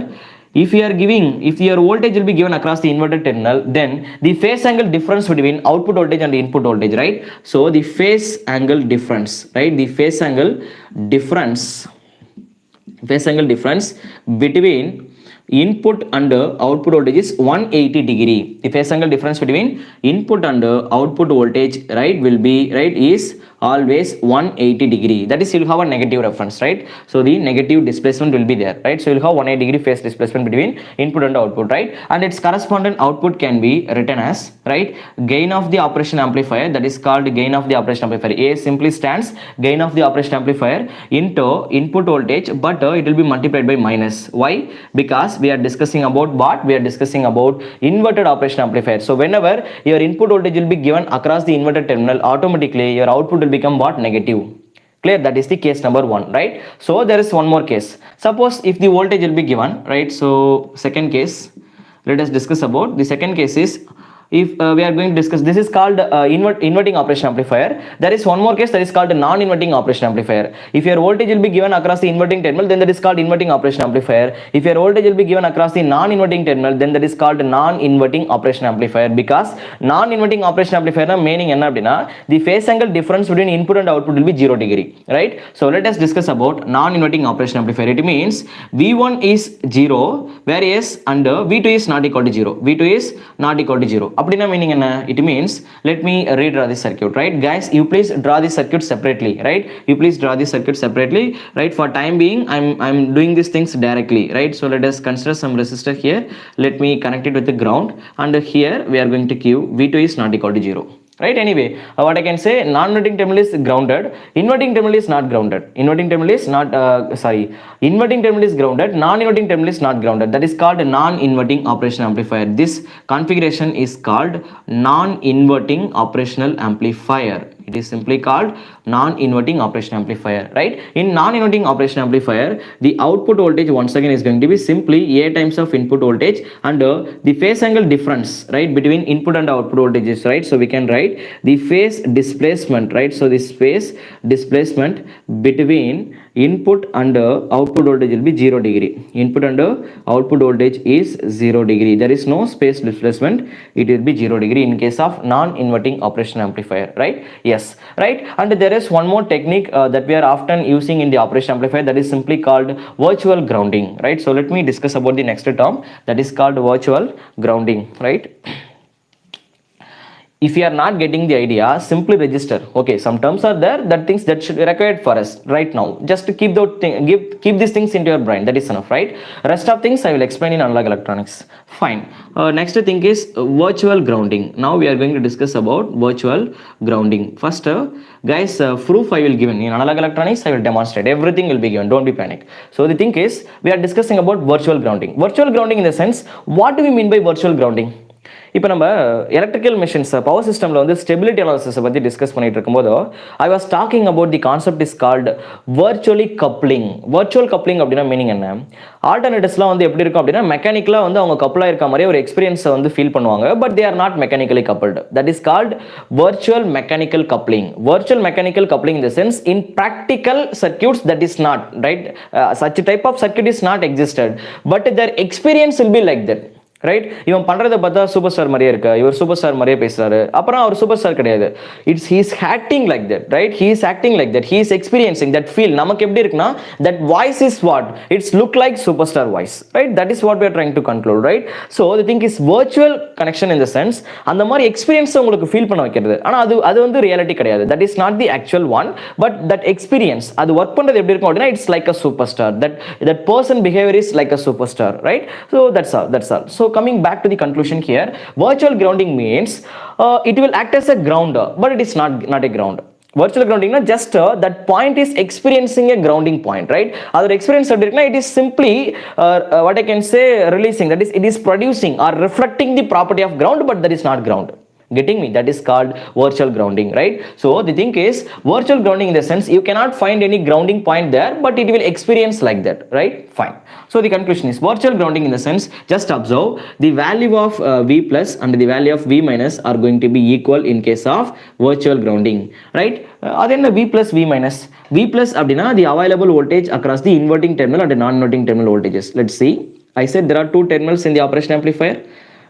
If your voltage will be given across the inverter terminal, then the phase angle difference between output voltage and input voltage, right? So the phase angle difference, right? The phase angle difference between input and output voltage is 180 degree. The phase angle difference between input and output voltage, right, will be, right, is always 180 degree. That is, you'll have a negative reference, right? So the negative displacement will be there, right? So you'll have 180 degree phase displacement between input and output, right? And its correspondent output can be written as, right, gain of the operation amplifier, that is called gain of the operation amplifier. A simply stands gain of the operation amplifier into input voltage, but it will be multiplied by minus. Why? Because we are discussing about what? We are discussing about inverted operation amplifier. So whenever your input voltage will be given across the inverted terminal, automatically your output will become what? Negative. Clear? That is the case number 1, right? So there is one more case. Suppose if the voltage will be given, right? So second case, let us discuss about the second case is, if we are going to discuss, this is called inverting operation amplifier. There is one more case, that is called non-inverting operation amplifier. If your voltage will be given across the inverting terminal, then that is called inverting operation amplifier. If your voltage will be given across the non-inverting terminal, then that is called non-inverting operation amplifier. Because non-inverting operation amplifier meaning enna appadina, the phase angle difference between input and output will be 0 degree, right? So let us discuss about non-inverting operation amplifier. It means V1 is 0, whereas and V2 is not equal to 0. V2 is not equal to 0. Appadina meaning enna? It means, let me redraw this circuit, right? Guys, you please draw this circuit separately, right? You please draw this circuit separately, right? For time being, I'm doing these things directly, right? So let us consider some resistor here. Let me connect it with the ground, and here we are going to give V2 is not equal to 0. Right? Anyway, what I can say, non-inverting terminal is grounded, inverting terminal is not grounded. Inverting terminal is grounded, non-inverting terminal is not grounded. That is called a non-inverting operation amplifier. This configuration is called non-inverting operational amplifier. It is simply called non-inverting operation amplifier, right? In non-inverting operation amplifier, the output voltage once again is going to be simply A times of input voltage and the phase angle difference, right, between input and output voltages, right? So we can write the phase displacement, right? So this phase displacement between input and output voltage will be 0 degree. Input and output voltage is 0 degree. There is no space displacement. It will be 0 degree in case of non-inverting operation amplifier, right? Yes, right? And there is one more technique that we are often using in the operation amplifier, that is simply called virtual grounding, right? So let me discuss about the next term, that is called virtual grounding, right? If you are not getting the idea, simply register. Okay, some terms are there, that things that should be required for us right now. Just to keep these things into your brain, that is enough, right? Rest of things I will explain in analog electronics. Fine. Next thing is virtual grounding. Now we are going to discuss about virtual grounding. First, guys, proof I will given in analog electronics. I will demonstrate. Everything will be given. Don't be panic. So the thing is, we are discussing about virtual grounding. Virtual grounding in the sense, what do we mean by virtual grounding? இப்போ நம்ம electrical machines power சிஸ்டமில் வந்து stability அனாலிசிஸை பற்றி discuss பண்ணிட்டு இருக்கும்போது I was talking about the concept is called virtually coupling. Virtual coupling அப்படின்னா meaning என்ன? ஆல்டர்னேட்டிவ்ஸ்லாம் வந்து எப்படி இருக்கும் அப்படின்னா மெக்கானிக்கலாக வந்து அவங்க கப்பலாக இருக்க மாதிரி ஒரு எக்ஸ்பீரியன்ஸை வந்து ஃபீல் பண்ணுவாங்க, but they are not mechanically coupled. That is called virtual mechanical coupling. Virtual mechanical coupling in the sense in practical circuits that is not right, such type of circuit is not existed, but their experience will be like that. Right? இவன் பண்றதை பார்த்தா super star மாதிரியே இருக்கு, இவர் super star மாதிரியே பேசுறாரு, அப்புறம் அவர் சூப்பர் ஸ்டார் கிடையாது. It's he is acting like that, right? He is acting like that, he is experiencing that feel. நமக்கு எப்படி இருக்குன்னா, that voice is what it's look like super star voice, right? That is what we are trying to conclude, right? So the thing is virtual connection in the sense, அந்த மாதிரி எக்ஸ்பீரியன்ஸை உங்களுக்கு feel பண்ண வைக்கிறது. ஆனால் அது வந்து ரியாலிட்டி கிடையாது. That is not the actual one, but that experience, அது ஒர்க் பண்ணுறது எப்படி இருக்கும் அப்படின்னா, it's like a super star. That person behaviour is like a super star, right? So that's all. So coming back to the conclusion here, virtual grounding means it will act as a ground, but it is not a ground. virtual grounding na just that point is experiencing a grounding point, right? Other experience it is simply what I can say releasing, that is it is producing or reflecting the property of ground, but that is not ground. Getting me? That is called virtual grounding, right? So the thing is virtual grounding in the sense you cannot find any grounding point there, but it will experience like that, right? Fine. So the conclusion is virtual grounding in the sense, just observe the value of V plus and the value of V minus are going to be equal in case of virtual grounding, right? Then the V plus V minus, V plus abdina the available voltage across the inverting terminal and the non-inverting terminal voltages. Let's see, I said there are two terminals in the operation amplifier,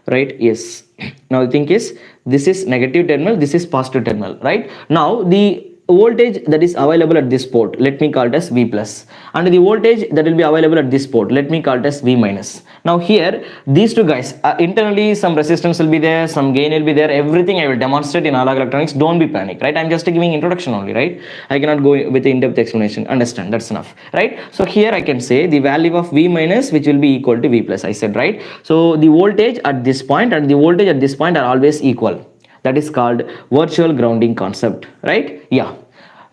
right? Yes. Now the thing is this is negative terminal, this is positive terminal, right? Now the voltage that is available at this port, let me call it as V plus, and the voltage that will be available at this port, let me call it as V minus. Now here these two guys internally some resistance will be there, some gain will be there, everything I will demonstrate in analog electronics. Don't be panic, right? I'm just giving introduction only, right? I cannot go with the in-depth explanation. Understand? That's enough, right? So here I can say the value of V minus which will be equal to V plus, I said, right? So the voltage at this point and the voltage at this point are always equal. That is called virtual grounding concept, right? Yeah,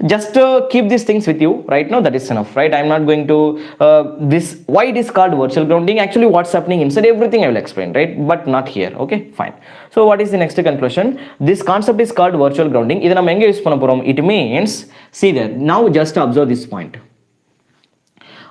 just keep these things with you right now, that is enough, right? I'm not going to this why it is called virtual grounding, actually what's happening inside, everything I will explain, right? But not here. Okay, fine. So what is the next conclusion? This concept is called virtual grounding. Idu nam enga use panna porom? It means, see there, now just observe this point.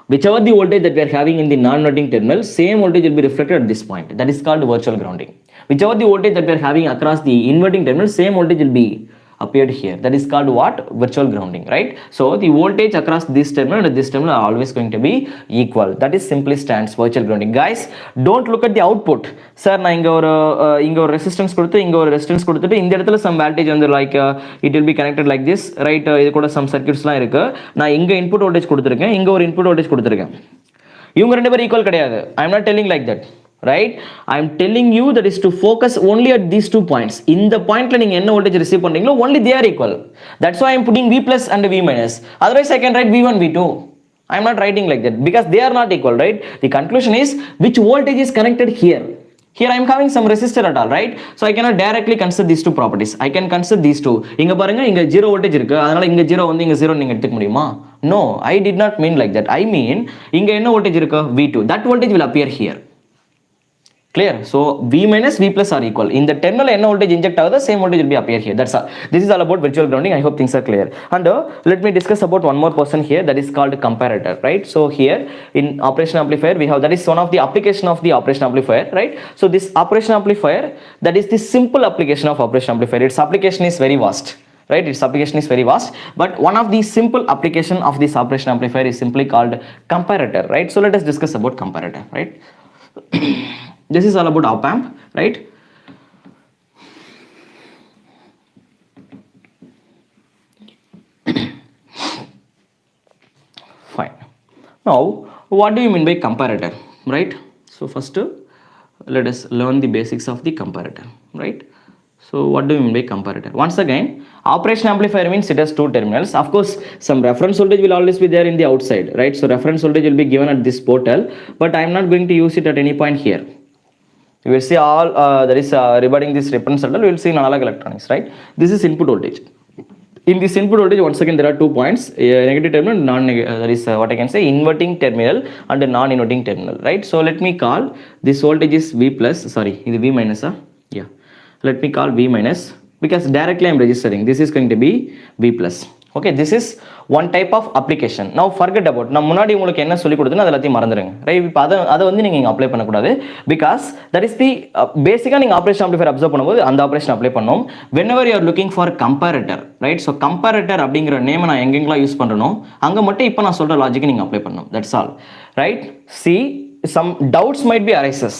Whichever the voltage that we are having in the non-inverting terminal, same voltage will be reflected at this point. That is called virtual grounding. Whichever the voltage that we are having across the inverting terminal, same voltage will be appeared here. That is called what? Virtual grounding, right? So the voltage across this terminal and this terminal are always going to be equal. That is simply stands virtual grounding. Guys, don't look at the output. Sir, na inga or resistance koduthu, inga or resistance koduthu, indha edathila some voltage under like it will be connected like this, right? Idu kuda some circuits la irukku. Na inga input voltage koduthirken, inga or input voltage koduthirken. Ivanga rendu per equal kadiyadu. I am not telling like that, right? I am telling you that is to focus only at these 2 points. In the point la neenga enna voltage receive pandringlo, only they are equal. That's why I am putting V plus and V minus. Otherwise I can write V1 V2. I am not writing like that because they are not equal, right? The conclusion is which voltage is connected here. Here I am having some resistor at all, right? So I cannot directly consider these two properties. I can consider these two. Inga parunga, inga 0 voltage irukku, adanal inga 0 vandu inga 0 neenga eduthuka mudiyuma? No, I did not mean like that. I mean inga enna voltage irukku? V2. That voltage will appear here. Clear? So V minus V plus are equal. In the terminal enna voltage inject agudha, same voltage will be appear here. That's all. This is all about virtual grounding. I hope things are clear. And let me discuss about one more portion here, that is called comparator, right? So here in operation amplifier we have, that is one of the application of the operation amplifier, right? So this operation amplifier, that is the simple application of operation amplifier. Its application is very vast, right? Its application is very vast, but one of the simple application of this operation amplifier is simply called comparator, right? So let us discuss about comparator, right? This is all about op amp, right? Fine. Now, what do you mean by comparator, right? So first, let us learn the basics of the comparator, right? So what do you mean by comparator? Once again, operation amplifier means it has 2 terminals. Of course, some reference voltage will always be there in the outside, right? So reference voltage will be given at this portal, but I am not going to use it at any point here. You will see all that is regarding this reference circle, we will see in analog electronics, right? This is input voltage. In this input voltage, once again there are 2 points, negative terminal, that is what I can say inverting terminal and non-inverting terminal, right? So let me call this voltage is V plus, sorry, this V minus, yeah. Let me call V minus because directly I am registering. This is going to be V plus. Okay, this is one type of application. Now forget about, நான் முன்னாடி உங்களுக்கு என்ன சொல்லி கொடுத்தேனோ அதெல்லாம் மறந்துடுங்க, right? இப்போ அதை வந்து நீங்க அப்ளை பண்ணக்கூடாது, பிகாஸ் தட் இஸ் தி பேசிக்கா நீங்க ஆபரேஷன் ஆம்பிளிஃபையர் அப்சர்வ் பண்ணும்போது அந்த ஆபரேஷன் அப்ளை பண்ணணும். whenever you are looking for comparator, right? So comparator அப்படிங்கிற நேம் நான் எங்கெங்கெல்லாம் யூஸ் பண்றேனோ அங்க மட்டும் இப்போ நான் சொல்ற லாஜிக்கை நீங்க அப்ளை பண்ணணும். That's all, right? See, some doubts might be arises,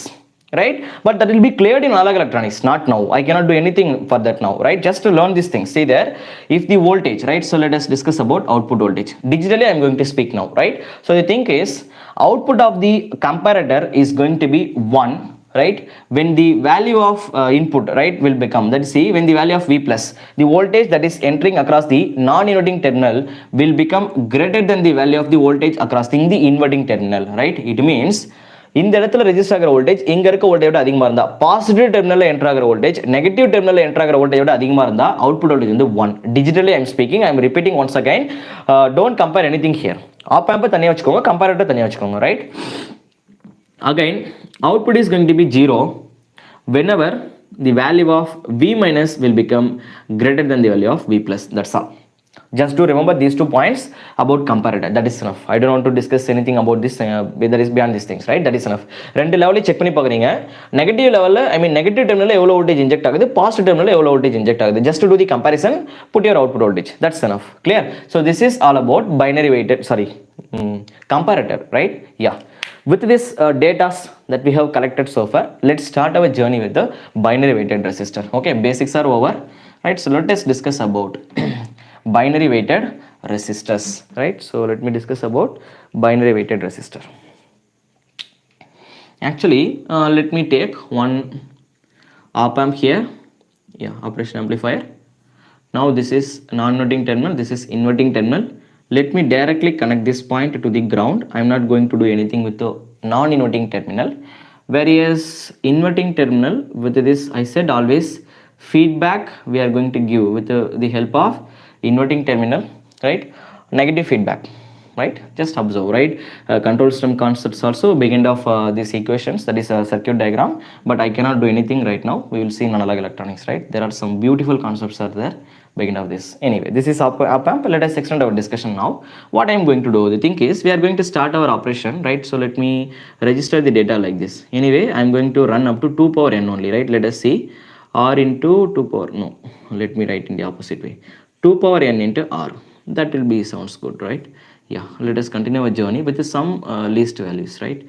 right? But that will be cleared in analog electronics, not now. I cannot do anything for that now, right? Just to learn these things. See there, if the voltage, right? So let us discuss about output voltage. Digitally I am going to speak now, right? So the thing is, output of the comparator is going to be 1, right? When the value of input, right, will become, that is, see, when the value of V plus, the voltage that is entering across the non-inverting terminal will become greater than the value of the voltage across the inverting terminal, right? It means இந்த இடத்துல register ஆகிற voltage இங்க இருக்க voltage விட அதிகமா இருந்தா, positive டெர்மினல்ல enter ஆகிற voltage negative டெர்மினல்ல enter ஆகிற வோல்டேஜ் விட அதிகமா இருந்தா அவுட்புட் வோல்டேஜ் வந்து 1. Digitally I am speaking, I am repeating once again. Don't compare anything here. Op amp தனியா வச்சுக்கோங்க, கம்பேரேட்டர் தனியா வச்சுக்கோங்க, right? Again, output is going to be 0 whenever the value of V minus will become greater than the value of V plus. That's all. Just to remember these 2 points about comparator. That is enough. I don't want to discuss anything about this. That is beyond these things, right? That is enough. ரெண்டு லெவலையும் check பண்ணி பார்க்குறீங்க. Negative லெவலில், ஐ மீன் negative டெர்மினலில் எவ்வளோ voltage inject ஆகுது, positive டெர்மினலில் எவ்வளோ voltage inject ஆகுது. Just to do the comparison, put your output voltage. That's enough. Clear? So this is all about binary weighted, comparator, right? Yeah. With this data that we have collected so far, let's start our journey with the binary weighted resistor. Okay, basics are over, right? So let us discuss about binary weighted resistors, right? So let me discuss about binary weighted resistor. Actually, let me take one op amp here. Yeah, operation amplifier. Now this is non-inverting terminal, this is inverting terminal. Let me directly connect this point to the ground. I am not going to do anything with the non-inverting terminal. Whereas inverting terminal, with this I said always feedback we are going to give with the help of inverting terminal, right? Negative feedback, right? Just observe, right? Control system concepts also begin of these equations, that is a circuit diagram, but I cannot do anything right now. We will see in analog electronics, right? There are some beautiful concepts are there. Begin of this. Anyway, this is op amp. Let us extend our discussion now. What I am going to do, the thing is, we are going to start our operation, right? So let me register the data like this. Anyway, I am going to run up to 2 power n only, right? Let us see. R into 2 power, no, let me write in the opposite way. 2 power n into R. That will be, sounds good, right? Yeah, let us continue our journey with some least values, right?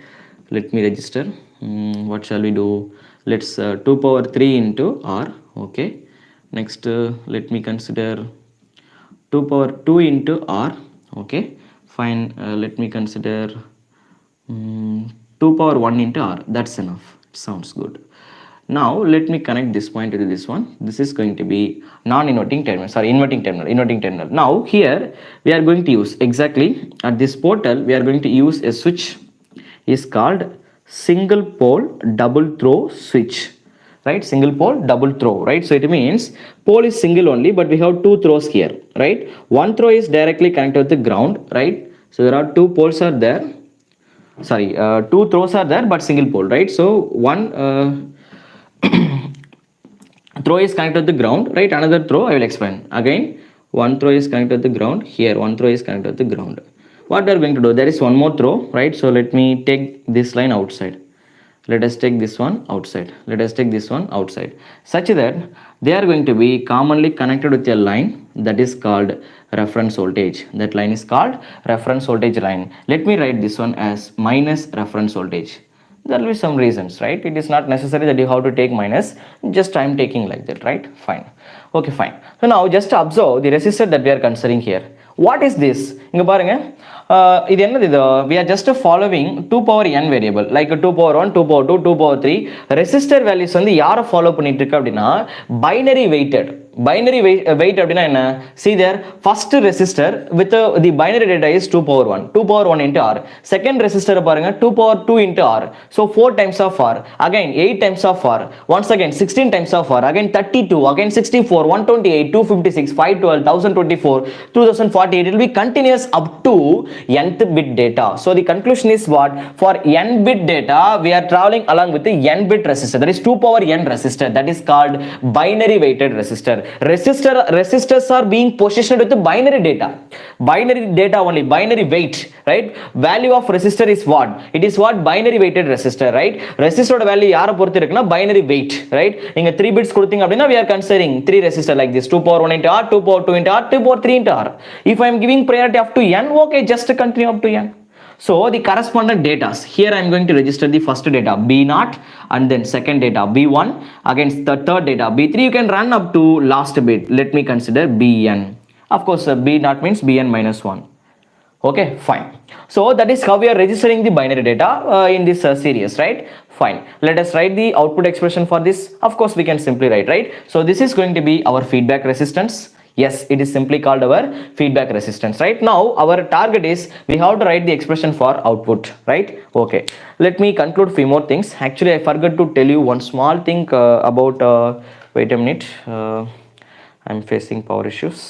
Let me register. What shall we do? Let's 2 power 3 into R, okay? Next, let me consider 2 power 2 into R, okay? Fine, let me consider 2 power 1 into R. That's enough. It sounds good. Now, let me connect this point to this one. This is going to be non-inverting terminal, inverting terminal. Now, here, we are going to use exactly at this portal, we are going to use a switch is called single pole double throw switch. Right, single pole double throw, right? So it means pole is single only, but we have 2 throws here, right? One throw is directly connected with the ground, right? So there are 2 poles are there, 2 throws are there, but single pole, right? So one throw is connected with the ground, right? Another throw I will explain again. One throw is connected with the ground, here one throw is connected with the ground. What we are going to do, there is one more throw, right? So let me take this line outside. Let us take this one outside. Let us take this one outside. Such that they are going to be commonly connected with a line that is called reference voltage. That line is called reference voltage line. Let me write this one as minus reference voltage. There will be some reasons, right? It is not necessary that you have to take minus. Just I am taking like that, right? Fine. Okay, fine. So now just observe the resistor that we are considering here. What is this? இங்க பாருங்க, இது என்னது இது? We are just following 2 power n variable, like 2 power 1, 2 power 2, 2 power 3. Resistor values வந்து யாரை follow பண்ணிட்டு இருக்கு அப்படின்னா binary weighted. Binary weight அப்படின்னா என்ன? See there, first resistor with the binary data is 2 power 1, 2 power 1 into R. Second resistor பாருங்க 2 power 2 into R. So 4 times of R. Again 8 times of R. Once again 16 times of R. Again 32. Again 64, 128, 256, 512, 1024, 2048. It will be continuous up to nth bit data. So the conclusion is what? For n bit data, we are traveling along with the n bit resistor. That is 2 power n resistor. That is called binary weighted resistor. Resistors are being positioned with the binary data only, binary weight, right? Value of resistor is what? It is what? Binary weighted resistor, right? Resistor value யாரை பொறுத்து இருக்குன்னா binary weight, right? நீங்க 3 bits கொடுத்தீங்க அப்படின்னா we are considering 3 resistor like this, 2 power 1 into R, 2 power 2 into R, 2 power 3 into R. If I am giving priority up to n, okay, just continue up to n. So the correspondent data, here I am going to register the first data B0 and then second data B1, against the third data B3. You can run up to last bit. Let me consider Bn. Of course, B0 means Bn minus 1. Okay, fine. So that is how we are registering the binary data in this series, right? Fine. Let us write the output expression for this. Of course, we can simply write, right? So this is going to be our feedback resistance. Yes, it is simply called our feedback resistance. Right now, our target is we have to write the expression for output, right? Okay, let me conclude few more things. Actually, I forgot to tell you one small thing about. Wait a minute. I'm facing power issues.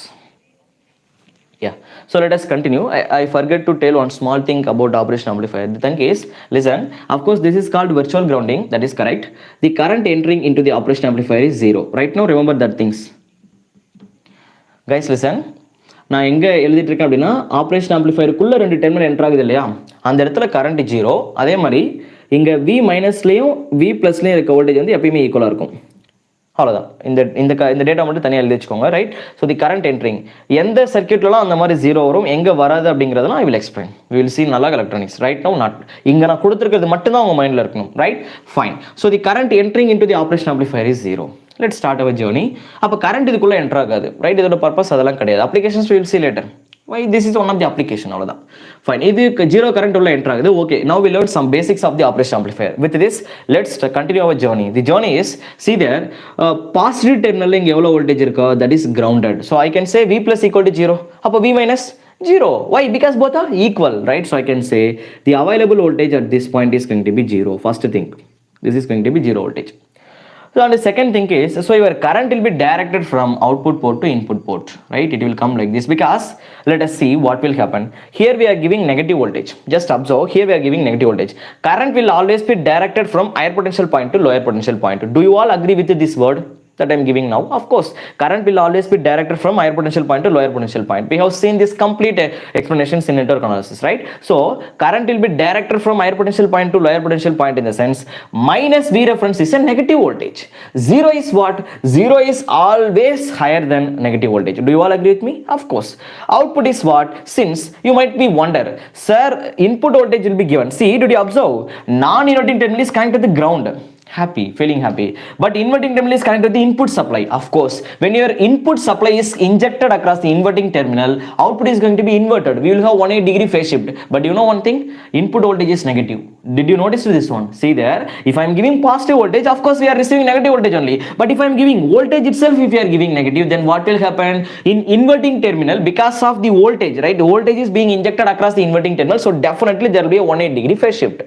Yeah, so let us continue. I forget to tell one small thing about operation amplifier. The thing is, listen, of course this is called virtual grounding, that is correct. The current entering into the operation amplifier is 0. Right now remember that things. Guys listen, நான் எங்கே எழுதிட்டு இருக்கேன் அப்படின்னா operation ஆம்பிளிஃபயருக்குள்ளே 2 terminal enter ஆகுது இல்லையா, அந்த இடத்துல current 0. அதே மாதிரி இங்கே V மைனஸ்லேயும் V ப்ளஸ்லேயும் இருக்க வோல்டேஜ் வந்து எப்பயுமே ஈக்குவலாக இருக்கும். அவ்வளோதான். இந்த டேட்டா மட்டும் தனியாக எழுதி வச்சுக்கோங்க, right? So the current entering எந்த சர்க்கியூட்லாம் அந்த மாதிரி 0 வரும், எங்கே வராது அப்படிங்கிறதெல்லாம் I will explain. We will see நல்லா எலக்ட்ரானிக்ஸ். ரைட் நோ நாட் இங்கே நான் கொடுத்துருக்கிறது மட்டும்தான் உங்கள் மைண்டில் இருக்கணும், right? Fine. So the current entering into the operation amplifier is 0. Let start our journey. அப்போ கரண்ட் இதுக்குள்ளே என்டர் ஆகாது, ரைட்? இதோட பர்பஸ் அதெல்லாம் கிடையாது. Applications will see later. Why this is one of the application, அவ்வளவுதான். Fine. இது 0 current உள்ள enter ஆகுது. Okay, now we learned some basics of the operation amplifier. With this, let's continue our journey. The journey is, see there, positive terminal இங்க எவ்வளவு voltage இருக்கோ, that is grounded. So I can say V plus equal to 0. அப்போ V minus 0. Why? Because both are equal, right? So I can say the available voltage at this point is going to be 0. First thing, this is going to be 0 voltage. So and the second thing is, so your current will be directed from output port to input port, right? It will come like this because let us see what will happen. Here we are giving negative voltage. Just observe, here we are giving negative voltage. Current will always be directed from higher potential point to lower potential point. Do you all agree with this word that I am giving now? Of course, current will always be directed from higher potential point to lower potential point. We have seen this complete explanations in network analysis, right? So current will be directed from higher potential point to lower potential point in the sense minus V reference is a negative voltage. 0 is what? 0 is always higher than negative voltage. Do you all agree with me? Of course. Output is what? Since you might be wonder, sir, input voltage will be given. See, did you observe? Non-inverting terminal is connected to the ground. Happy, feeling happy. But inverting terminal is connected to the input supply. Of course, when your input supply is injected across the inverting terminal, output is going to be inverted. We will have 180-degree phase shift. But you know one thing? Input voltage is negative. Did you notice this one? See there, if I am giving positive voltage, of course we are receiving negative voltage only. But if I am giving voltage itself, if you are giving negative, then what will happen? In inverting terminal, because of the voltage, right? The voltage is being injected across the inverting terminal. So definitely there will be a 180-degree phase shift.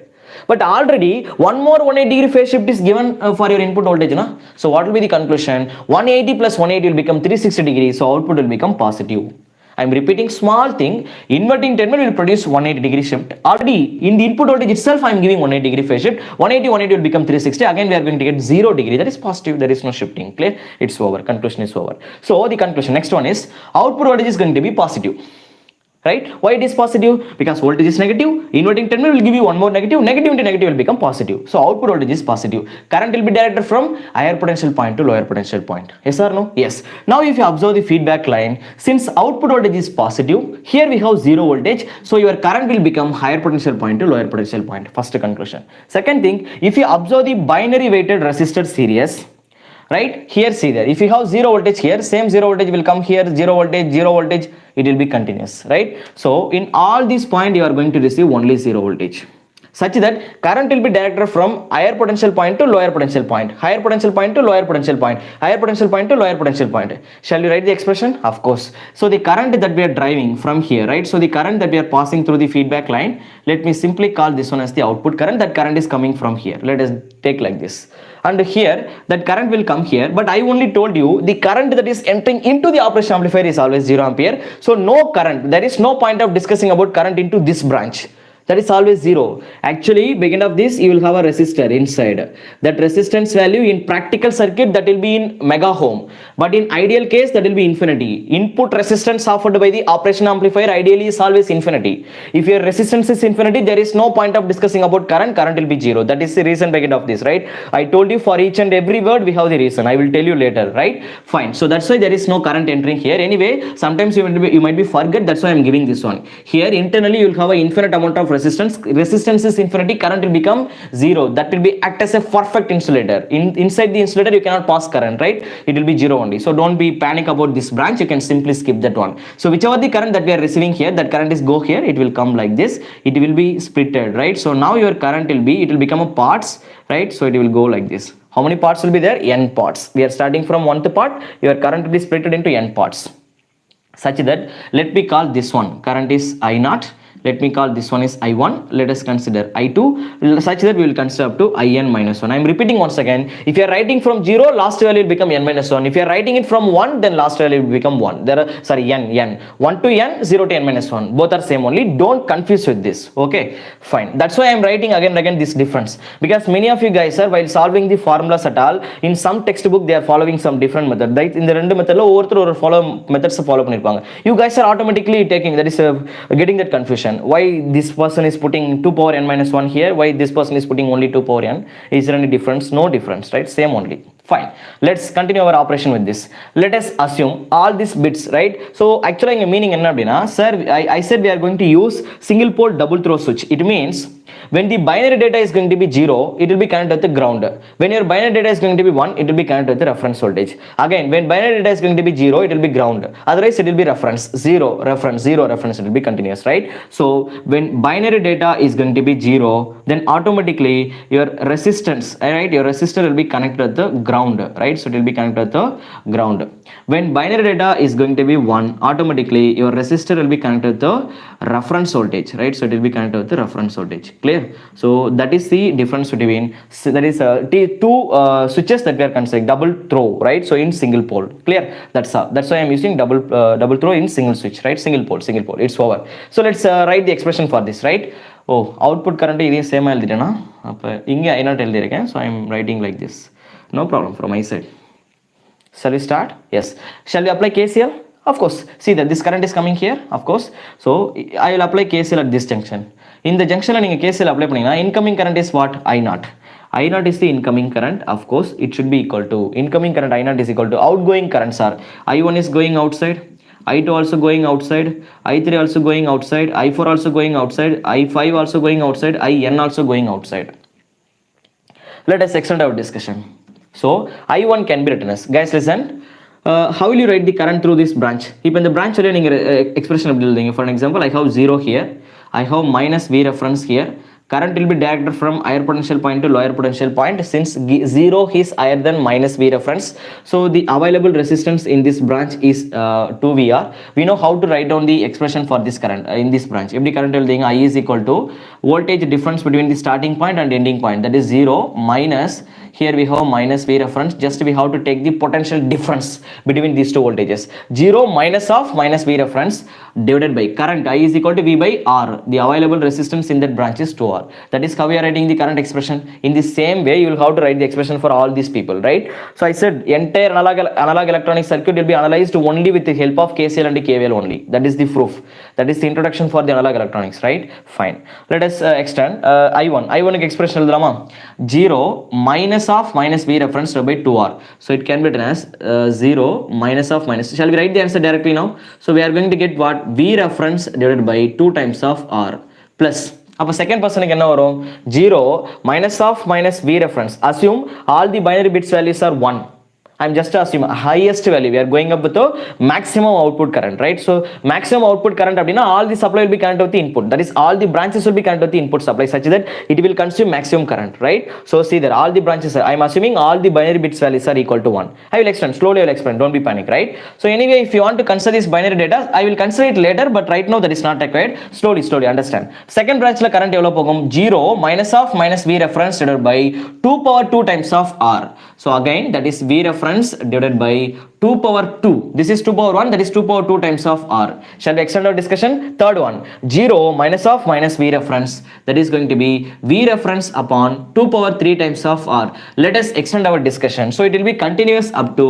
But already one more 180-degree phase shift is given for your input voltage, na? So what will be the conclusion? 180 plus 180 will become 360 degrees. So output will become positive. I am repeating small thing. Inverting terminal will produce 180-degree shift. Already in the input voltage itself, I am giving 180-degree phase shift. 180 will become 360. Again, we are going to get 0 degree. That is positive. There is no shifting. Clear? It's over. Conclusion is over. So the conclusion. Next one is output voltage is going to be positive. Right? Why it is positive? Because voltage is negative. Inverting terminal will give you one more negative. Negative into negative will become positive. So output voltage is positive. Current will be directed from higher potential point to lower potential point. Yes or no? Yes. Now if you observe the feedback line, since output voltage is positive, here we have 0 voltage. So your current will become higher potential point to lower potential point. First conclusion. Second thing, if you observe the binary weighted resistor series, right? Here see there, if you have 0 voltage here, same 0 voltage will come here, 0 voltage, 0 voltage, it will be continuous, right? So in all these points you are going to receive only 0 voltage, such that current will be directed from higher potential point to lower potential point, higher potential point to lower potential point, higher potential point to lower potential point. Shall we write the expression? Of course. So the current that we are driving from here, right? So the current that we are passing through the feedback line, let me simply call this one as the output current. That current is coming from here. Let us take like this. And here that current will come here, but I only told you the current that is entering into the operation amplifier is always 0 ampere. So no current, there is no point of discussing about current into this branch. That is always 0. Actually, beginning of this, you will have a resistor inside. That resistance value in practical circuit, that will be in mega ohm. But in ideal case, that will be infinity. Input resistance offered by the operation amplifier ideally is always infinity. If your resistance is infinity, there is no point of discussing about current. Current will be 0. That is the reason beginning of this, right? I told you for each and every word, we have the reason. I will tell you later, right? Fine. So that's why there is no current entering here. Anyway, sometimes you might be forget. That's why I am giving this one. Here internally, you will have an infinite amount of resistance is infinity, current will become 0. That will be act as a perfect insulator. Inside the insulator you cannot pass current, right? It will be 0 only. So don't be panic about this branch, you can simply skip that one. So whichever the current that we are receiving here, that current is go here, it will come like this, it will be splitted, right? So now your current will be, it will become a parts, right? So it will go like this. How many parts will be there? N parts. We are starting from 1th part, your current will be splitted into N parts. such that let me call this one current is I0, let me call this one is I1, let us consider I2, such that we will consider up to In minus 1. I am repeating once again, if you are writing from 0, last value will become n minus 1. If you are writing it from 1, then last value will become 1. There are, sorry, n 1 to n, 0 to n minus 1, both are same only. Don't confuse with this. Okay, fine. That's why I am writing again and again this difference, because many of you guys are, while solving the formulas at all, in some textbook they are following some different method, right? In the rendu method la ஒவ்வொருத்தர் ஒரு follow methods follow பண்ணிருப்பாங்க. You guys are automatically taking, that is getting that confusion. Why this person is putting 2 power n minus 1 here, why this person is putting only 2 power n? Is there any difference? No difference, right? Same only. Fine, let's continue our operation with this. Let us assume all these bits, right? So actually in meaning enna appadina, sir, I said we are going to use single pole double throw switch. It means when the binary data is going to be 0, it will be connected with the ground. When your binary data is going to be 1, it will be connected with the reference voltage. Again, when binary data is going to be 0, it will be ground, otherwise it will be reference. 0 reference, 0 reference, it will be continuous, right? So when binary data is going to be 0, then automatically your resistance, right, your resistor will be connected with the ground, right? So it will be connected with the ground. When binary data is going to be 1, automatically your resistor will be connected with the reference voltage, right? So it will be connected with the reference voltage. Clear? So that is the difference between, so that is two switches that we are considering double throw, right? So in single pole. Clear? That's why I am using double throw in single switch, right? Single pole, it's over. So let's write the expression for this, right? Oh, output current is same எழுதிட்டேனா, அப்ப இங்க I0 எழுதிருக்கேன். So I am writing like this. No problem from my side. Shall we start? Yes. Shall we apply KCL? Of course. See that this current is coming here, of course. So I will apply KCL at this junction. In the junction la neenga KCL apply pannina, incoming current is what? I0. I0 is the incoming current. Of course, it should be equal to, incoming current I0 is equal to outgoing currents are I1 is going outside, I2 also going outside, I3 also going outside, I4 also going outside, I5 also going outside, IN also going outside. Let us extend our discussion. So I1 can be written as, guys listen, how will you write the current through this branch? If in the branch expression of building, for an example, I have 0 here, I have minus V reference here. Current will be directed from higher potential point to lower potential point, since 0 is higher than minus V reference. So the available resistance in this branch is 2VR. We know how to write down the expression for this current in this branch. If the current will I is equal to voltage difference between the starting point and ending point, that is 0 minus, here we have minus V reference, just we have to take the potential difference between these two voltages. 0 minus of minus V reference divided by current I is equal to V by R. The available resistance in that branch is 2R. That is how we are writing the current expression. In the same way, you will have to write the expression for all these people, right? So I said entire analog electronic circuit will be analyzed only with the help of KCL and KVL only. That is the proof. That is the introduction for the analog electronics, right? Fine. Let us extend I1 expression 0 minus of minus V reference by 2R. So it can be written as 0 minus of minus. Shall we write the answer directly now? So we are going to get what? V reference divided by 2 times of R plus. அப்போ second பர்சனுக்கு என்ன வரும்? 0 minus of minus V reference. Assume all the binary bits values are 1. I'm just assuming highest value. We are going up with the maximum output current, right? So maximum output current abdina, all the supply will be connected with the input. That is, all the branches will be connected with the input supply such that it will consume maximum current, right? So see there, all the branches are, I'm assuming all the binary bits values are equal to 1. I will explain slowly. I will explain. Don't be panic, right? So anyway, if you want to consider this binary data, I will consider it later, but right now that is not required. Slowly understand. Second branch la current evlo pogum? 0 minus of minus V reference divided by 2 power 2 times of R. So again, that is V reference divided by 2 power 2. This is 2 power 1, that is 2 power 2 times of R. Shall we extend our discussion? Third one, 0 minus of minus V reference, that is going to be V reference upon 2 power 3 times of R. Let us extend our discussion. So it will be continuous up to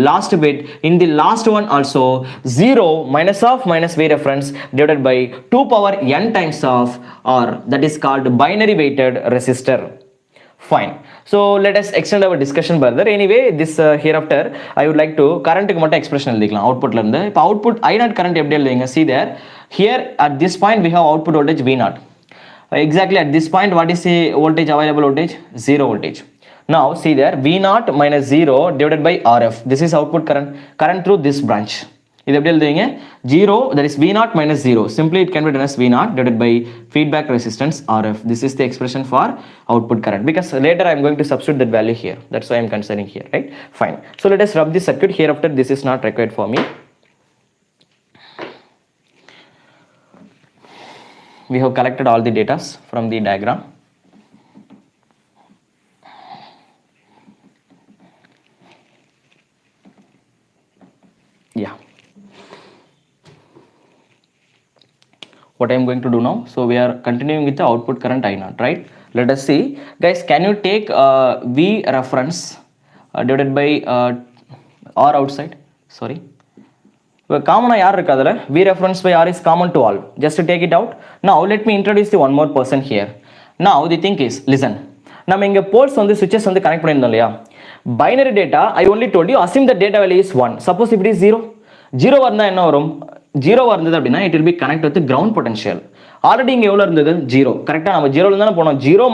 last bit. In the last one also, 0 minus of minus V reference divided by 2 power n times of R. That is called binary weighted resistor. Fine. So let us extend our discussion further. Anyway, this hereafter I would like to current ku matta expression எழுதிக்கலாம் outputல இருந்து. இப்போ output I0 current எப்படி எழுதுவீங்க? See there, here at this point we have output voltage V0. Exactly at this point, what is the voltage, available voltage? 0 voltage. Now see there, V0 minus 0 divided by RF. This is output current through this branch. இது எப்படி எழுதுவீங்க? 0, that is V0 minus 0. Simply it can be written as V0 divided by feedback resistance RF. This is the expression for output current, because later I am going to substitute that value here. That's why I am considering here, right? Fine. So let us rub this circuit. Hereafter this is not required for me. we have collected all the data from the diagram. Yeah. What I am going to do now, so we are continuing with the output current I0, right? Let us see. Guys, can you take V reference divided by R outside? Sorry. Common yaar irukadala, V reference by R is common to all. Just to take it out. Now, let me introduce the one more person here. Now, the thing is, listen. நம்ம இங்க poles வந்து switches வந்து connect பண்ணியிருந்தோம் இல்லையா? Binary data, I only told you, assume the data value is 1. Suppose if it is 0, 0 வரந்தா என்ன வரும்? 0 இருந்தது அப்படின்னா it will be connected with the ground potential. Already இங்க எவ்வளவு இருந்தது? 0. கரெக்ட்டா நம்ம 0ல இருந்து தான போனோம். 0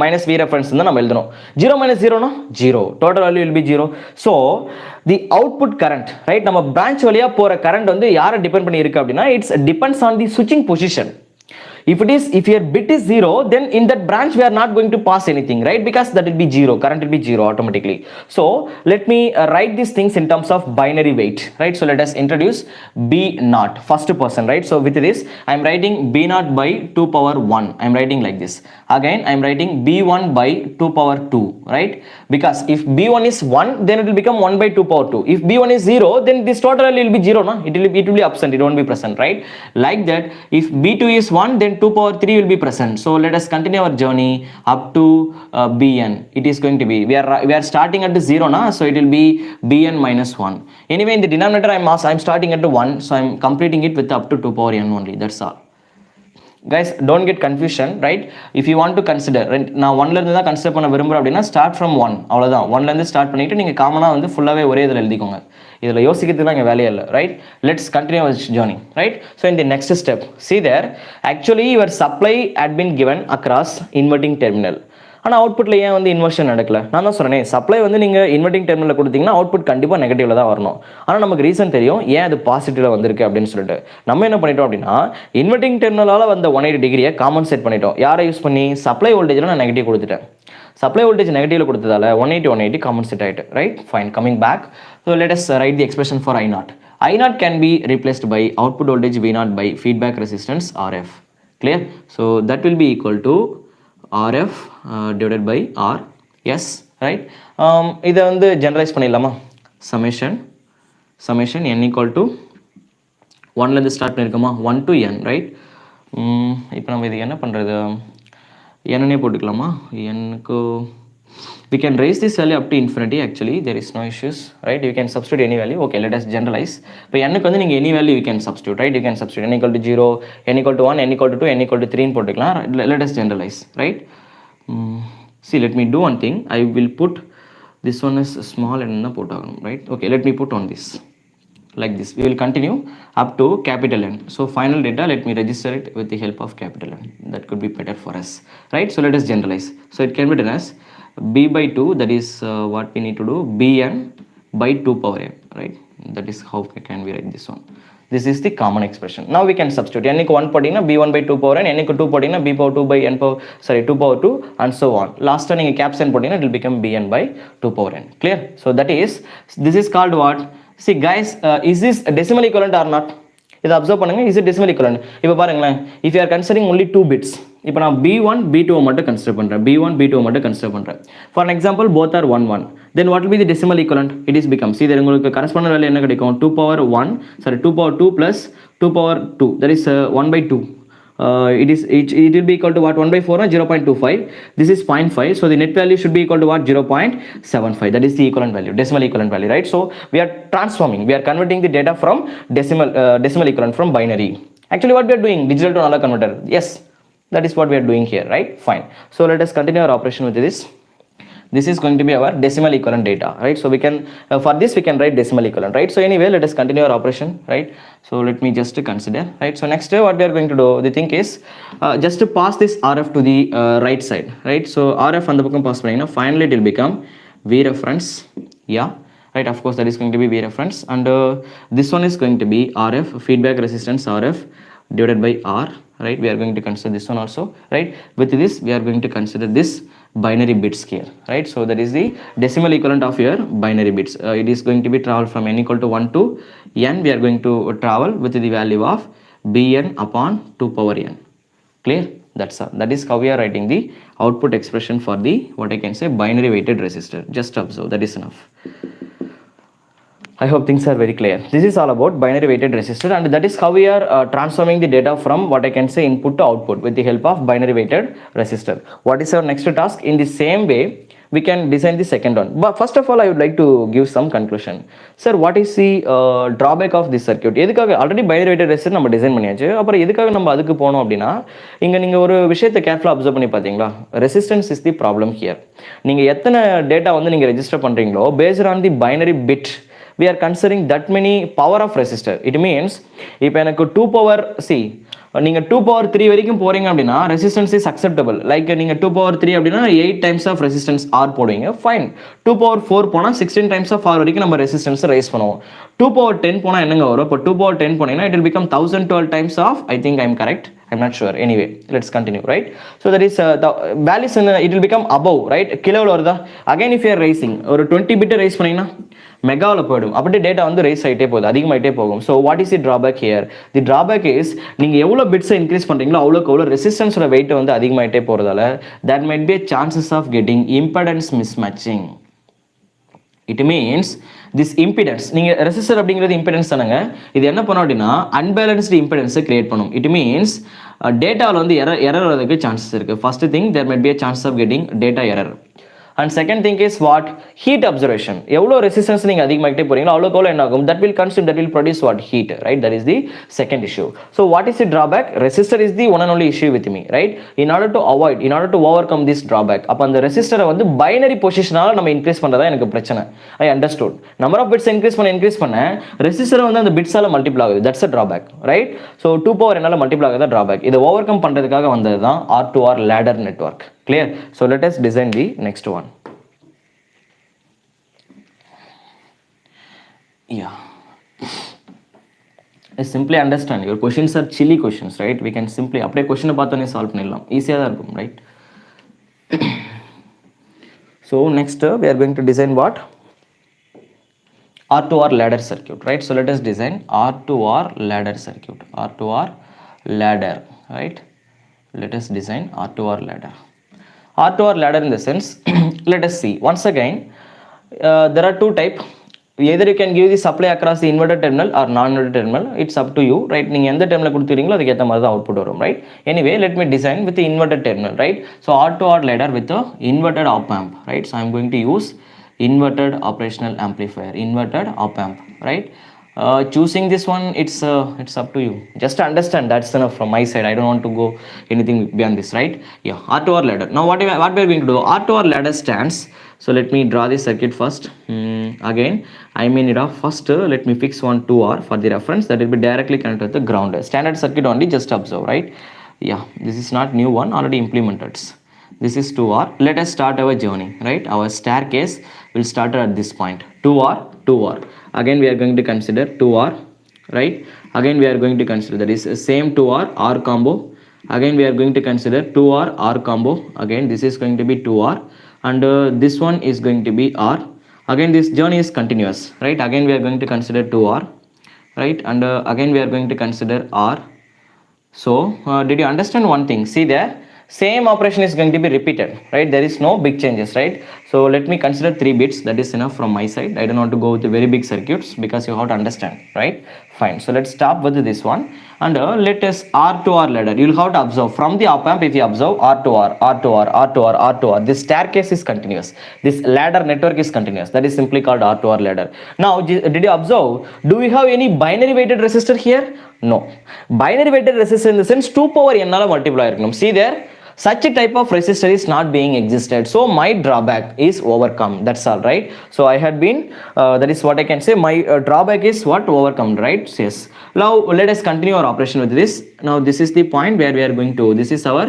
minus V reference தான் நம்ம எழுதணும். 0 minus 0 னா 0. Total value will be 0. So the output current, right? நம்ம branch வழியா போற current வந்து யாரை டிபெண்ட் பண்ணி இருக்கு அப்படின்னா it depends on the switching position. If your bit is 0, then in that branch we are not going to pass anything, right? Because that will be 0, current will be 0 automatically. So let me write these things in terms of binary weight, right? So let us introduce B0, first person, right? So with this I am writing B0 by 2 power 1. I am writing like this. Again I am writing B1 by 2 power 2, right? Because if B1 is 1, then it will become 1 by 2 power 2. If B1 is 0, then this total value will be 0, no? It will be absent, it won't be present, right? Like that, if B2 is 1, then 2 power 3 will be present. So let us continue our journey up to Bn. It is going to be, we are starting at 0 na, so it will be Bn minus 1. Anyway, in the denominator I'm starting at 1, so I'm completing it with up to 2 power n only. That's all. Guys, don't get confusion, right? If you want to consider, நான் 1ல இருந்து தான் consider பண்ண விரும்புறேன் அப்படின்னா start from 1. அவ்வளவுதான். 1ல இருந்து start பண்ணிட்டு நீங்க காமனா வந்து ஃபுல்லாவே ஒரே இதுல எழுதிக்கோங்க. இதுல யோசிக்கிறதுக்கு இங்க வேலையே இல்ல, right? Let's continue our journey, right? So in the next step, see there, actually your supply had been given across inverting terminal. ஆனால் அவுட்புட்டில் ஏன் வந்து இன்வர்ஷன் நடக்கல? நான் தான் சொன்னேன், சப்ளை வந்து நீங்கள் இன்வெர்ட்டிங் டெர்மினலில் கொடுத்தீங்கன்னா அவுட்புட் கண்டிப்பாக நெகட்டிவ்ல தான் வரணும். ஆனால் நமக்கு ரீசன் தெரியும் ஏன் அது பாசிட்டிவ்ல வந்திருக்கு அப்படின்னு சொல்லிட்டு. நம்ம என்ன பண்ணிட்டோம் அப்படின்னா, இன்வெர்ட்டிங் டெர்மினலால் வந்த 180 டிகிரியை காமன் செட் பண்ணிட்டோம். யாரை யூஸ் பண்ணி? சப்ளை வோல்டேஜில் நான் நெகட்டிவ் கொடுத்துட்டேன். சப்ளை வோல்டேஜ் நெகட்டிவ்ல கொடுத்ததால 180 காமன் செட் ஆகிட்டு, right? Fine, coming back. So let us write the expression for I0. I0 can be replaced by output voltage V0 by feedback resistance RF. Clear? So that will be equal to RF divided by R. Yes, right? இதை வந்து generalise பண்ணிடலாமா? summation n equal to 1ல இருந்து start பண்ணியிருக்கோமா? 1 to n, right? இப்போ நம்ம இது என்ன பண்ணுறது? n போட்டுக்கலாமா? n-க்கு we can raise this value up to infinity. Actually there is no issues, right? You can substitute any value. Okay, let us generalize. இப்போ n-க்கு வந்து நீங்கள் any value you can substitute, right? You can substitute n equal to 0, n equal to 1, n equal to 2, n equal to 3 போட்டுக்கலாம். Let us generalize, right? See, let me do one thing. I will put this one as small n போட்டாகணும், right? Okay, let me put on this like this. We will continue up to capital N. So final data, let me register it with the help of capital N. That could be better for us, right? So let us generalize. So it can be done as b by 2, that is what we need to do, bn by 2 power n, right? That is how can we write this one. This is the common expression. Now we can substitute. n க்கு 1 போட்டீங்கன்னா b1 by 2 power n, n க்கு 2 போட்டீங்கன்னா b power 2 by n power, 2 power 2 and so on. Last time நீங்க caps n போட்டீங்கன்னா it will become bn by 2 power n. Clear? So that is, this is called what? See guys, is this decimal equivalent or not? இதை observe பண்ணுங்க. Is it decimal equivalent? இப்போ பாருங்களேன், if you are considering only 2 bits, இப்போ நான் b1 b2 மட்டும் consider பண்ணுறேன், b1 b2 மட்டும் consider பண்ணுறேன். For example both are 1 1, then what will be the decimal equivalent? It is becomes, இது உங்களுக்கு கரஸ்பாண்டன்ட் வேல்யூ என்ன கிடைக்கும்? 2 power 1, 2 power 2 plus 2 power 2, that is 1 by 2. It will be equal to what? 1 by 4 or 0.25. This is 0.5, so the net value should be equal to what? 0.75. That is the equivalent value, decimal equivalent value, right? So we are transforming, we are converting the data from decimal equivalent from binary. Actually what we are doing, digital to analog converter. Yes, that is what we are doing here, right? Fine. So let us continue our operation with this. This is going to be our decimal equivalent data, right? So we can, for this we can write decimal equivalent, right? So anyway, let us continue our operation, right? So let me just consider, right? So next what we are going to do, the thing is, just to pass this RF to the right side, right? So RF on the bottom pass panning, finally it will become V reference, yeah, right? Of course that is going to be V reference, and this one is going to be RF, feedback resistance RF divided by R, right? We are going to consider this one also, right? With this we are going to consider this binary bits here, right? So that is the decimal equivalent of your binary bits. It is going to be travel from n equal to 1 to n. We are going to travel with the value of bn upon 2 power n. Clear? That's all. That is how we are writing the output expression for the, what I can say, binary weighted resistor. Just observe, that is enough. I hope things are very clear. This is all about binary weighted resistor, and that is how we are transforming the data from, what I can say, input to output with the help of binary weighted resistor. What is our next task? In the same way, we can design the second one. But first of all, I would like to give some conclusion. Sir, what is the drawback of this circuit? எதுக்காக already binary weighted resistor நம்ம design பண்ணியாச்சு, அப்புறம் எதுக்காக நம்ம அதுக்கு போனோம் அப்படின்னா, இங்கே நீங்கள் ஒரு விஷயத்தை கேர்ஃபுல்லாக அப்சர்வ் பண்ணி பார்த்தீங்களா, resistance is the problem here. நீங்கள் எத்தனை டேட்டா வந்து நீங்கள் ரெஜிஸ்டர் பண்ணுறீங்களோ based on the binary bit, we are considering that many power of resistor. It means இப்போ எனக்கு 2 power c நீங்கள் 2 power 3 வரைக்கும் போறீங்க அப்படின்னா ரெசிஸ்டன்ஸ் இஸ் அக்செப்டபிள். லைக் நீங்கள் 2 power 3 அப்படின்னா 8 டைம்ஸ் ஆஃப் ரெசிஸ்டன்ஸ் ஆர் போடுவீங்க, ஃபைன். 2 power 4 போனால் 16 டைம்ஸ் ஆஃப் ஆர் வரைக்கும் நம்ம ரெசிஸ்டன்ஸை ரைஸ் பண்ணுவோம். 2 power 10 போனால் என்னங்க வரும்? இப்போ 2 power 10 போனீங்கன்னா it will become 1012 times of, I think I am correct, I'm not sure. Anyway, let's continue, right? So that is the values in it will become above, right? கிலோவில் வருதா? Again if you are raising ஒரு 20 bit raise பண்ணீங்கன்னா மெகாவில் போயிடும். அப்படியே data வந்து rice ஆகிட்டே போகுது, அதிகமாகிட்டே போகும். So what is the drawback here? The drawback is நீங்கள் எவ்வளோ பிட்ஸை இன்க்ரீஸ் பண்ணுறீங்களோ அவ்வளோக்கு அவ்வளோ ரெசிஸ்டன்ஸோட வெயிட் வந்து அதிகமாகிட்டே போகிறதால that might be chances of getting impedance mismatching. It means this impedance, நீங்கள் ரெசிஸ்டர் அப்படிங்கிறது இம்பிடன்ஸ் தானங்க, இது என்ன பண்ணும் அப்படின்னா அன்பேலன்ஸ்டு இம்பிடன்ஸை கிரியேட் பண்ணும். இட் மீன்ஸ் டேட்டாவில் வந்து எரர் வரதுக்கு சான்சஸ் இருக்குது. First thing, there might be a chances of getting data error. And second thing is what? Heat observation. எவ்வளோ ரெசிஸ்டன்ஸ் நீங்கள் அதிகமாகிட்டே போகிறீங்களோ அவ்வளோக்கு அவ்வளோ என்ன ஆகும்? That will consume, that will produce what? Heat, right? That is the second issue. So what is the drawback? Resistor is the one and only issue with me, right? In order to avoid, in order to overcome this drawback, அப்போ அந்த ரெசிஸ்டரை வந்து binary பொசிஷனால் நம்ம increase பண்ணுறதா எனக்கு பிரச்சனை. I understood. Number of bits increase பண்ண ரெசிஸ்டரை வந்து அந்த பிட்ஸால் மல்டிபிள் ஆகுது. That's a drawback, right? So 2 power என்னால் மல்டிபிள் ஆகுது drawback. இதை ஓவர் கம் பண்ணுறதுக்காக வந்தது தான் R2R ladder network. Clear? So let us design the next one. Yeah, simply understand, your questions are chilly questions, right? We can simply apply question பார்த்தோன்னே solve பண்ணிடலாம், ஈஸியாக தான் இருக்கும், right? So next we are going to design what? R2R ladder circuit, right? So let us design R2R ladder circuit. R2R ladder, right? Let us design R2R ladder. R2R ladder in the sense, let us see once again, there are two type. Either you can give the supply across the inverter terminal or non-inverter terminal, it's up to you, right? நீங்கள் எந்த terminal கொடுத்துறீங்களோ அதுக்கு ஏற்ற மாதிரி தான் output வரும், right? Anyway, let me design with the inverter terminal, right? So R2R ladder with the inverted op amp, right? So I'm going to use inverted operational amplifier, inverted op amp, right? Choosing this one, it's up to you. Just understand, that's enough from my side. I don't want to go anything beyond this, right? Yeah, R2R ladder. Now what we are going to do? R2R ladder stands. So let me draw this circuit first. Again, I mean it off first. Let me fix one 2R for the reference that will be directly connected with the ground. Standard circuit only, just observe, right? Yeah, this is not new one, already implemented. This is 2R. Let us start our journey, right? Our staircase will start at this point. 2R, 2R. Again we are going to consider 2R, right? Again we are going to consider, that is same 2R R combo. Again we are going to consider 2R R combo. Again this is going to be 2R, and this one is going to be R. Again this journey is continuous, right? Again we are going to consider 2R, right? And again we are going to consider R. So did you understand one thing? See there, same operation is going to be repeated, right? There is no big changes, right? So let me consider 3 bits, that is enough from my side. I don't want to go with the very big circuits because you have to understand, right? Fine, so let's start with this one, and let us R2R ladder. You'll have to observe from the op amp. If you observe R2R, R2R, R2R, R2R, this staircase is continuous, this ladder network is continuous. That is simply called R2R ladder. Now did you observe, do we have any binary weighted resistor here? No, binary weighted resistor in the sense 2 power n ஆல multiply இருக்கணும். See there, such a type of resistor is not being existed, so my drawback is overcome. That's all, right? So I had been that is what I can say, my drawback is what? Overcome, right? Yes. Now let us continue our operation with this. Now this is the point where we are going to, this is our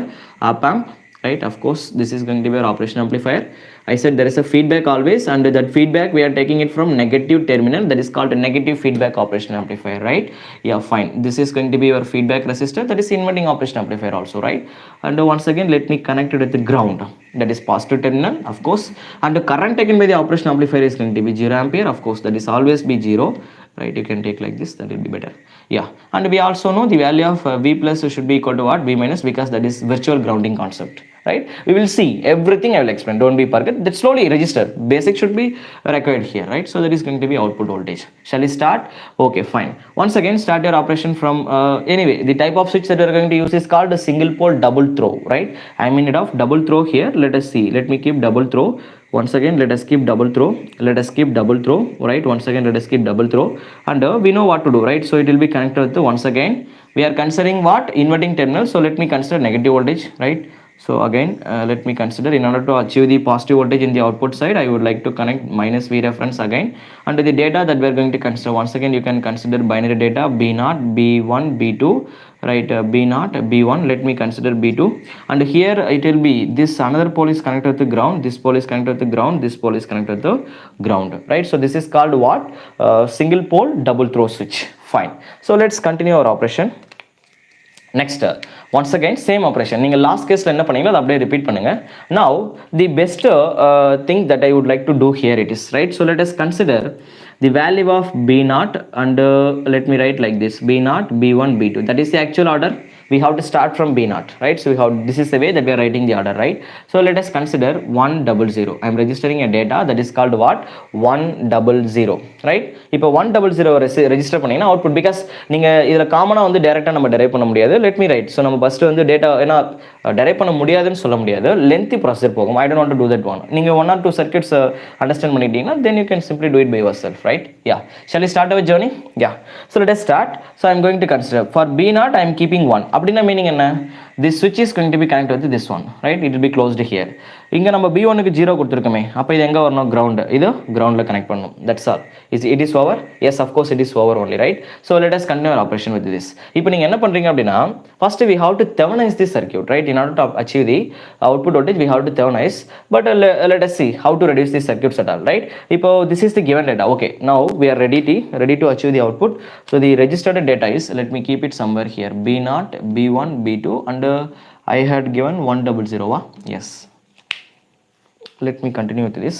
op amp, right? Of course this is going to be our operation amplifier. I said there is a feedback always, and that feedback we are taking it from negative terminal, that is called a negative feedback operation amplifier, right? Yeah, fine. This is going to be your feedback resistor, that is inverting operation amplifier also, right? And once again let me connect it with the ground, that is positive terminal, of course. And the current taken by the operation amplifier is going to be 0 ampere, of course, that is always be 0. right? You can take like this, that will be better. Yeah, and we also know the value of V plus should be equal to what? V minus, because that is virtual grounding concept, right? We will see everything I will explain, don't be forget that. Slowly register, basic should be required here, right? So that is going to be output voltage. Shall we start? Okay, fine. Once again, start your operation from anyway, the type of switch that we are going to use is called a single pole double throw, right? I'm in need of double throw here. Let us see, let me keep double throw. Once again, let us keep double throw, let us keep double throw, right? Once again, let us keep double throw, and we know what to do, right? So it will be connected with the, once again we are considering what? Inverting terminal. So let me consider negative voltage, right? So again, let me consider, in order to achieve the positive voltage in the output side, I would like to connect minus V reference again. And the data that we are going to consider, once again you can consider binary data B0, B1, B2, right? B0, B1, let me consider B2, and here it will be this another pole is connected to the ground, this pole is connected to the ground, this pole is connected to the ground, right? So this is called what? Single pole double throw switch. Fine. So let's continue our operation. Next, once again same operation, நீங்கள் last case என்ன பண்ணீங்களோ அதை அப்படியே repeat பண்ணுங்க. Now the best thing that I would like to do here it is, right? So let us consider the value of B0 and let me write like this, B0, B1, B2, that is the actual order. We have to start from B0, right? So we have, this is the way that we are writing the order, right? So let us consider 100. I am registering a data that is called what? 100, right? இப்போ 100 register பண்ணீங்கன்னா output, because நீங்க இதுல காமனா வந்து டைரக்டா நம்ம derive பண்ண முடியாது. Let me write. So நம்ம ஃபர்ஸ்ட் வந்து டேட்டா ஏனா டெரைவ் பண்ண முடியாதுன்னு சொல்ல முடியாது, lengthy processor போகும். I don't want to do that one. நீங்க 1 or 2 circuits understand பண்ணிட்டீங்கன்னா then you can simply do it by yourself, right? Yeah, shall we start our journey? Yeah, so let us start. So I am going to consider for B0 I am keeping 1. அப்படினா meaning என்ன? This switch is going to be connected with this one, right? It will be closed here. இங்க நம்ம B1 க்கு 0 கொடுத்திருக்கோமே, அப்ப இது எங்க வரணும்? Ground. இது ground ல connect பண்ணனும். That's all. It is over? Yes, of course it is over only, right? So let us continue our operation with this. இப்போ நீங்க என்ன பண்றீங்க அப்படினா, first we have to Theveninize this circuit, right? In order to achieve the output voltage we have to Theveninize, but let us see how to reduce these circuits at all, right? இப்போ this is the given data. Okay, now we are ready to achieve the output. So the registered data is, let me keep it somewhere here, B0, B1, B2, and I had given 100. Yes, let me continue with this.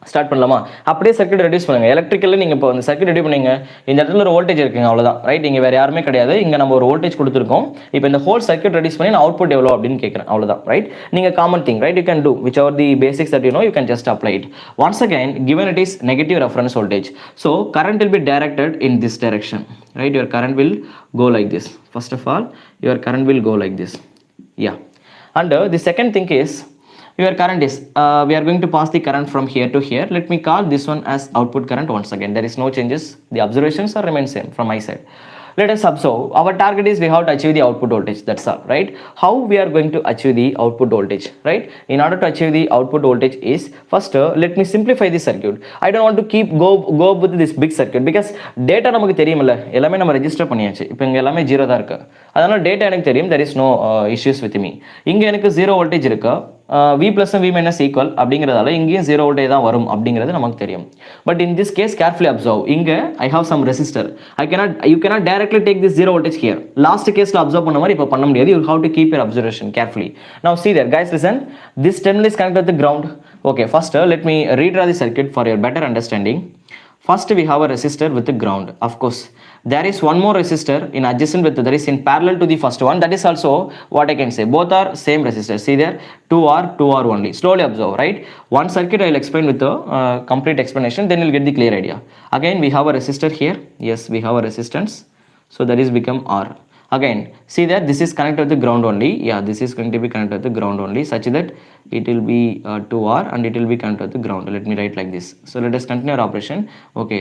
Start பண்ணலாமா? அப்படியே circuit reduce பண்ணுங்க. எலக்ட்ரிக்கல்ல நீங்க இப்போ அந்த circuit ready பண்ணீங்க, இந்த இடத்துல ஒரு வோல்டேஜ் இருக்குங்க, அவ்வளவுதான், ரைட்? இங்க வேற யாருமே கிடையாது, இங்க நம்ம ஒரு வோல்டேஜ் கொடுத்திருக்கோம். இப்போ இந்த ஹோல் சர்க்யூட் ரெடியூஸ் பண்ணி நான் அவுட்புட் எவ்வளவு அப்படினு கேக்குறேன், அவ்வளவுதான், ரைட்? நீங்க common thing, right? You can do whichever the basics that you know, you can just apply it. Once again, given it is negative reference voltage, so current will be directed in this direction, right? Your current will go like this. First of all, your current will go like this. Yeah, and the second thing is, your current is we are going to pass the current from here to here. Let me call this one as output current. Once again, there is no changes, the observations are remain same from my side. Let us observe, our target is we have to achieve the output voltage, that's all, right? How we are going to achieve the output voltage, right? In order to achieve the output voltage is, first let me simplify the circuit. I don't want to keep go with this big circuit, because data நமக்கு தெரியும்ல, எல்லாமே நம்ம register பண்ணியாச்சு. இப்போ இங்க எல்லாமே 0 தான் இருக்கு, அதனால டேட்டா எனக்கு தெரியும், there is no issues with me. இங்க எனக்கு 0 voltage இருக்கு, V plus and V minus equal அப்படிங்கிறதால இங்கேயும் 0 voltage தான் வரும் அப்படிங்கிறது நமக்கு தெரியும். But in this case, carefully observe, இங்க I have some resistor. You cannot directly take this 0 voltage here. Last caseல observe பண்ண மாதிரி இப்போ பண்ண முடியாது. You have to keep your observation carefully. Now see there, guys, listen. This terminal is connected to the ground. Okay, first let me redraw the circuit for your better understanding. First we have a resistor with the ground. Of course, there is one more resistor in adjacent with, that is in parallel to the first one. That is also what I can say, both are same resistors. See there, 2R only. Slowly observe, right? One circuit I will explain with the complete explanation, then you will get the clear idea. Again we have a resistor here. Yes, we have a resistance, so that is become R. Again, see that this is connected to the ground only. Yeah, this is going to be connected to the ground only, such that it will be 2R and it will be connected to the ground. Let me write like this. So let us continue our operation. Okay,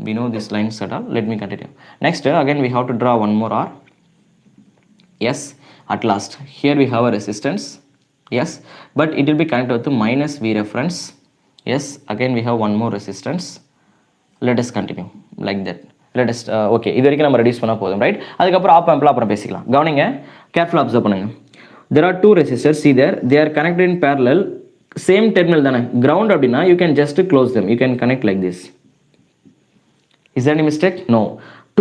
we know this line set up. Let me continue. Next, again we have to draw one more R. Yes, at last here we have a resistance. Yes, but it will be connected to minus V reference. Yes, again we have one more resistance. Let us continue like that. Let us okay, இது வரைக்கும் நம்ம reduce பண்ணா போதும், right? அதுக்கு அப்புறம் app ஆம்ப்ல அப்புறம் பேசிக்கலாம். கவனிங்க, கேர்ஃபுல்லா அப்சர்வ் பண்ணுங்க. There are two resistors, see there, they are connected in parallel, same terminal தானே, ground அப்படினா you can just close them, you can connect like this. Is there any mistake? No.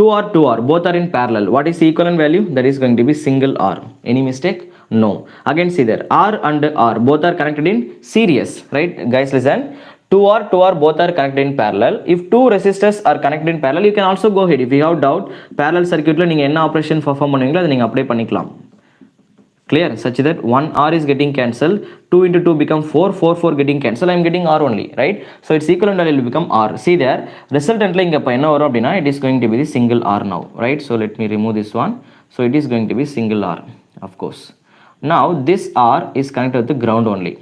2R, both are in parallel. What is the equivalent value? That is going to be single R. Any mistake? No. Again see there, R and R both are connected in series, right? Guys, listen. 2R both are connected in parallel. If two resistors are connected in parallel, you can also go ahead. If you have doubt, parallel circuit la neenga enna operation perform பண்ணுவீங்களோ அதை நீங்க apply பண்ணிக்கலாம். Clear? Such that 1 R is getting cancelled, 2 into 2 become 4, 4, 4 getting cancelled, I am getting R only, right? So its equivalent value will become R. See there, resultantly inga enna varum appadina, it is going to be the single R now, right? So let me remove this one. So it is going to be single R, of course. Now this R is connected with the ground only,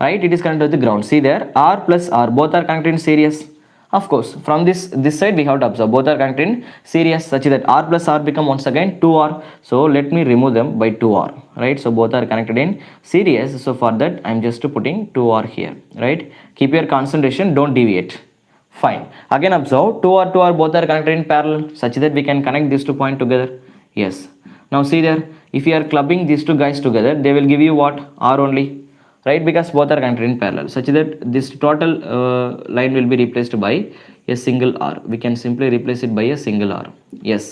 right? It is connected with the ground. See there, R plus R both are connected in series. Of course, from this side we have to observe both are connected in series such that R plus R become once again 2R. So let me remove them by 2R, right? So both are connected in series. So for that I am just putting 2R here, right? Keep your concentration, don't deviate. Fine. Again observe 2R both are connected in parallel such that we can connect these two points together. Yes. Now see there, if you are clubbing these two guys together, they will give you what? R only. Right, because both are connected in parallel such that this total line will be replaced by a single R. We can simply replace it by a single R. Yes.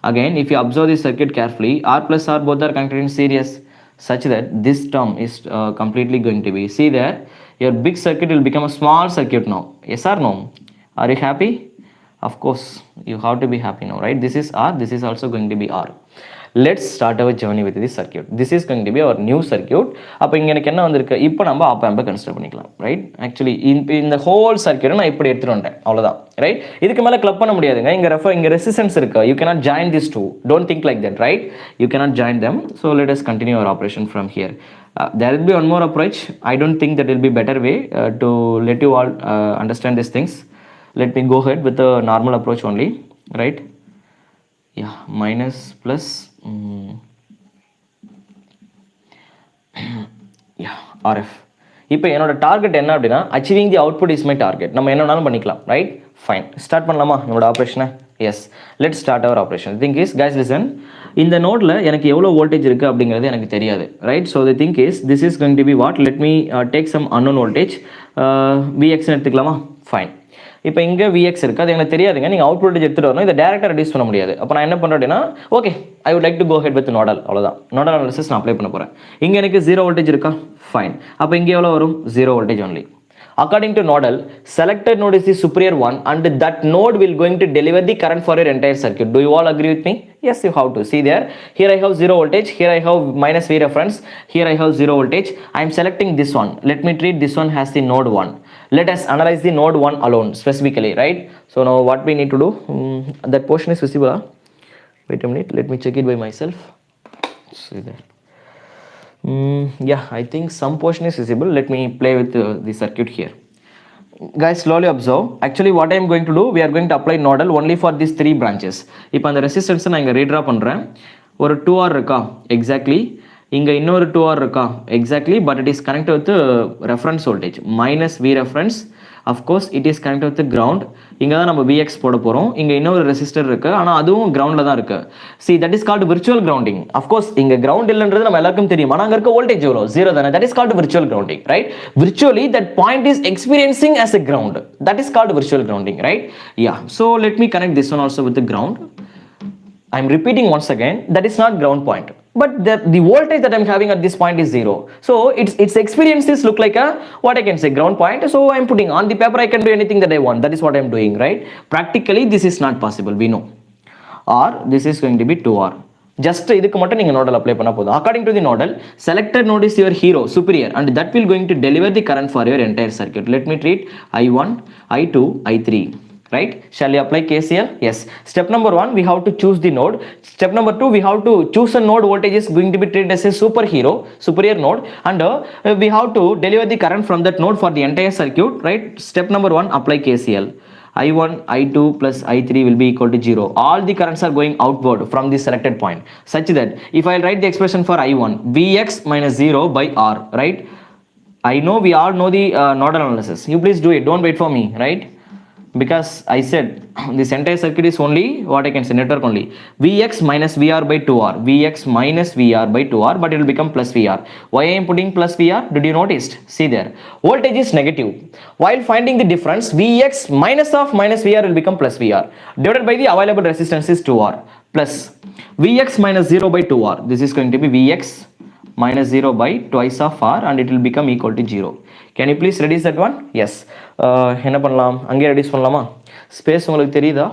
Again, if you observe this circuit carefully, R plus R both are connected in series such that this term is completely going to be. See there, your big circuit will become a small circuit now. Yes or no? Are you happy? Of course, you have to be happy now, right? This is R, this is also going to be R. Let's start our journey with this circuit. This is going to be our new circuit. அப்போ இங்க எனக்கு என்ன வந்திருக்கு? இப்போ நம்ம app ஆம்பை consider பண்ணிக்கலாம், right? Actually இந்த whole circuit நான் இப்படி எடுத்துட்டு வந்தேன், அவ்வளவுதான், ரைட்? இதுக்கு மேல கிளப் பண்ண முடியாதுங்க. இங்க ரெசிஸ்டன்ஸ் இருக்கு. You cannot join these two. Don't think like that, right? You cannot join them. So let us continue our operation from here. There will be one more approach. I don't think that will be better way to let you all understand these things. Let me go ahead with the normal approach only, right? Yeah, minus plus yeah, RF. இப்போ என்னோட target என்ன அப்படின்னா achieving the output is my target. நம்ம என்ன வேணாலும் பண்ணிக்கலாம், ரைட்? Fine. Start பண்ணலாமா நம்மளோட ஆப்ரேஷனை? Yes, let start our operation. Thing is guys listen, இந்த நோடில் எனக்கு எவ்வளோ வோல்டேஜ் இருக்குது அப்படிங்கிறது எனக்கு தெரியாது, right? So the thing is this is going to be what? Let me take some unknown voltage. விஎக்ஸ்ன்னு எடுத்துக்கலாமா? ஃபைன். இப்போ இங்கே விஎக்ஸ் இருக்குது, அது எனக்கு தெரியாதுங்க. நீங்கள் அவுட் வோல்டேஜ் எடுத்துகிட்டு வரணும், இதை டேரெக்டாக ரெடியூஸ் பண்ண முடியாது. அப்போ நான் என்ன பண்ணுறேன் அப்படின்னா, okay, I would like to go head with nodal, அவ்வளோதான். நோடல் அனாலிசிஸ் நான் அப்ளை பண்ண போகிறேன். இங்கே எனக்கு 0 வோல்டேஜ் இருக்கா? ஃபைன். அப்போ இங்கே எவ்வளோ வரும்? 0 voltage only. According to nodal, selected node is the superior one and that node will going to deliver the current for your entire circuit. Do you all agree with me? Yes, you have to. See there, here I have 0 voltage, here I have minus V reference, here I have 0 voltage. I am selecting this one. Let me treat this one as the node 1. Let us analyze the node 1 alone specifically, right? So now what we need to do, that portion is visible, huh? Wait a minute, let me check it by myself. See there. Yeah, I think some portion is visible. Let me play with the circuit here. Guys, slowly observe. Actually, what I am going to do, we are going to apply nodal only for these 3 branches. இப்போ அந்த ரெசிஸ்டன்ஸை நான் இங்கே ரீட்ரா பண்ணுறேன். ஒரு 2R இருக்கா? Exactly. இங்கே இன்னொரு 2R இருக்கா? Exactly. But it is connected with the reference voltage. Minus V reference. Of course, it is connected with the ground. இங்கே தான் நம்ம VX போட போகிறோம். இங்கே இன்னொரு ரெசிஸ்டர் இருக்குது, ஆனால் அதுவும் கிரவுண்டில் தான் இருக்குது. See, that is called virtual grounding. Of course, இங்கே கிரவுண்ட் இல்லைன்றது நம்ம எல்லாருக்கும் தெரியும். ஆனால் அங்கே இருக்க வோல்டேஜ் எவ்வளோ? 0 தானே. That is called virtual grounding, right? Virtually, that point is experiencing as a ground. That is called virtual grounding, right? Yeah. So, let me connect this one also with the ground. I am repeating once again, that is not ground point. But the voltage that I am having at this point is 0. So its experiences look like a, what I can say, ground point. So I am putting on the paper, I can do anything that I want. That is what I am doing, right? Practically this is not possible, we know. Or this is going to be 2R. Just இதுக்கு மட்டும் நீங்க nodal apply பண்ணா போதும். According to the nodal, selected node is your hero, superior, and that will going to deliver the current for your entire circuit. Let me treat I1, I2, I3. Right? Shall we apply KCL? Yes. Step number 1, we have to choose the node. Step number 2, we have to choose a node voltage is going to be treated as a superior node, and we have to deliver the current from that node for the entire circuit. Right? Step number 1, apply KCL. I1, I2 plus I3 will be equal to 0. All the currents are going outward from the selected point, such that if I write the expression for I1, Vx minus 0 by R. Right? I know we all know the nodal analysis. You please do it. Don't wait for me. Right? Because I said this entire circuit is only, what I can say, network only. Vx minus Vr by 2R. Vx minus Vr by 2R, but it will become plus Vr. Why I am putting plus Vr? Did you notice? See there. Voltage is negative. While finding the difference, Vx minus of minus Vr will become plus Vr. Divided by the available resistance is 2R. Plus Vx minus 0 by 2R. This is going to be Vx minus 0 by twice of r and it will become equal to 0. Can you please reduce that one? Yes. என்ன பண்ணலாம், அங்கே reduce பண்ணலாமா? Space உங்களுக்கு தெரியுதா?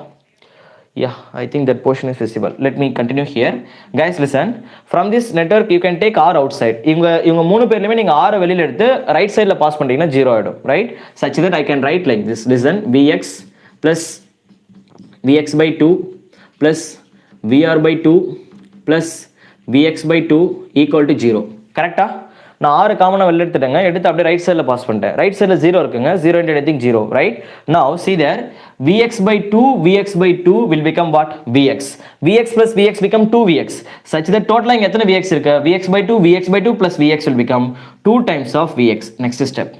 Yeah, I think that portion is visible. Let me continue here. Guys, listen. From this network, you can take R outside. இவங்க மூணு பேர்லையுமே நீங்கள் R வெளியில் எடுத்து ரைட் சைடில் பாஸ் பண்ணிட்டீங்கன்னா 0 ஆகிடும், right? Such that I can write like this. Listen, Vx plus Vx by 2 plus Vr by 2 plus Vx by 2 equal to 0. கரெக்டா? நான் ஆறு காமனாக வெளில எடுத்துட்டேங்க, எடுத்து அப்படியே ரைட் சைடில் பாஸ் பண்ணிட்டேன். ரைட் சைடில் 0 இருக்குங்க, 0 into anything 0, right? Now see there, Vx by 2 will become what? Vx. Vx plus Vx become 2Vx. Such that total இங்கே எத்தனை Vx இருக்கு? Vx by 2 plus Vx will become 2 times of Vx. Next step.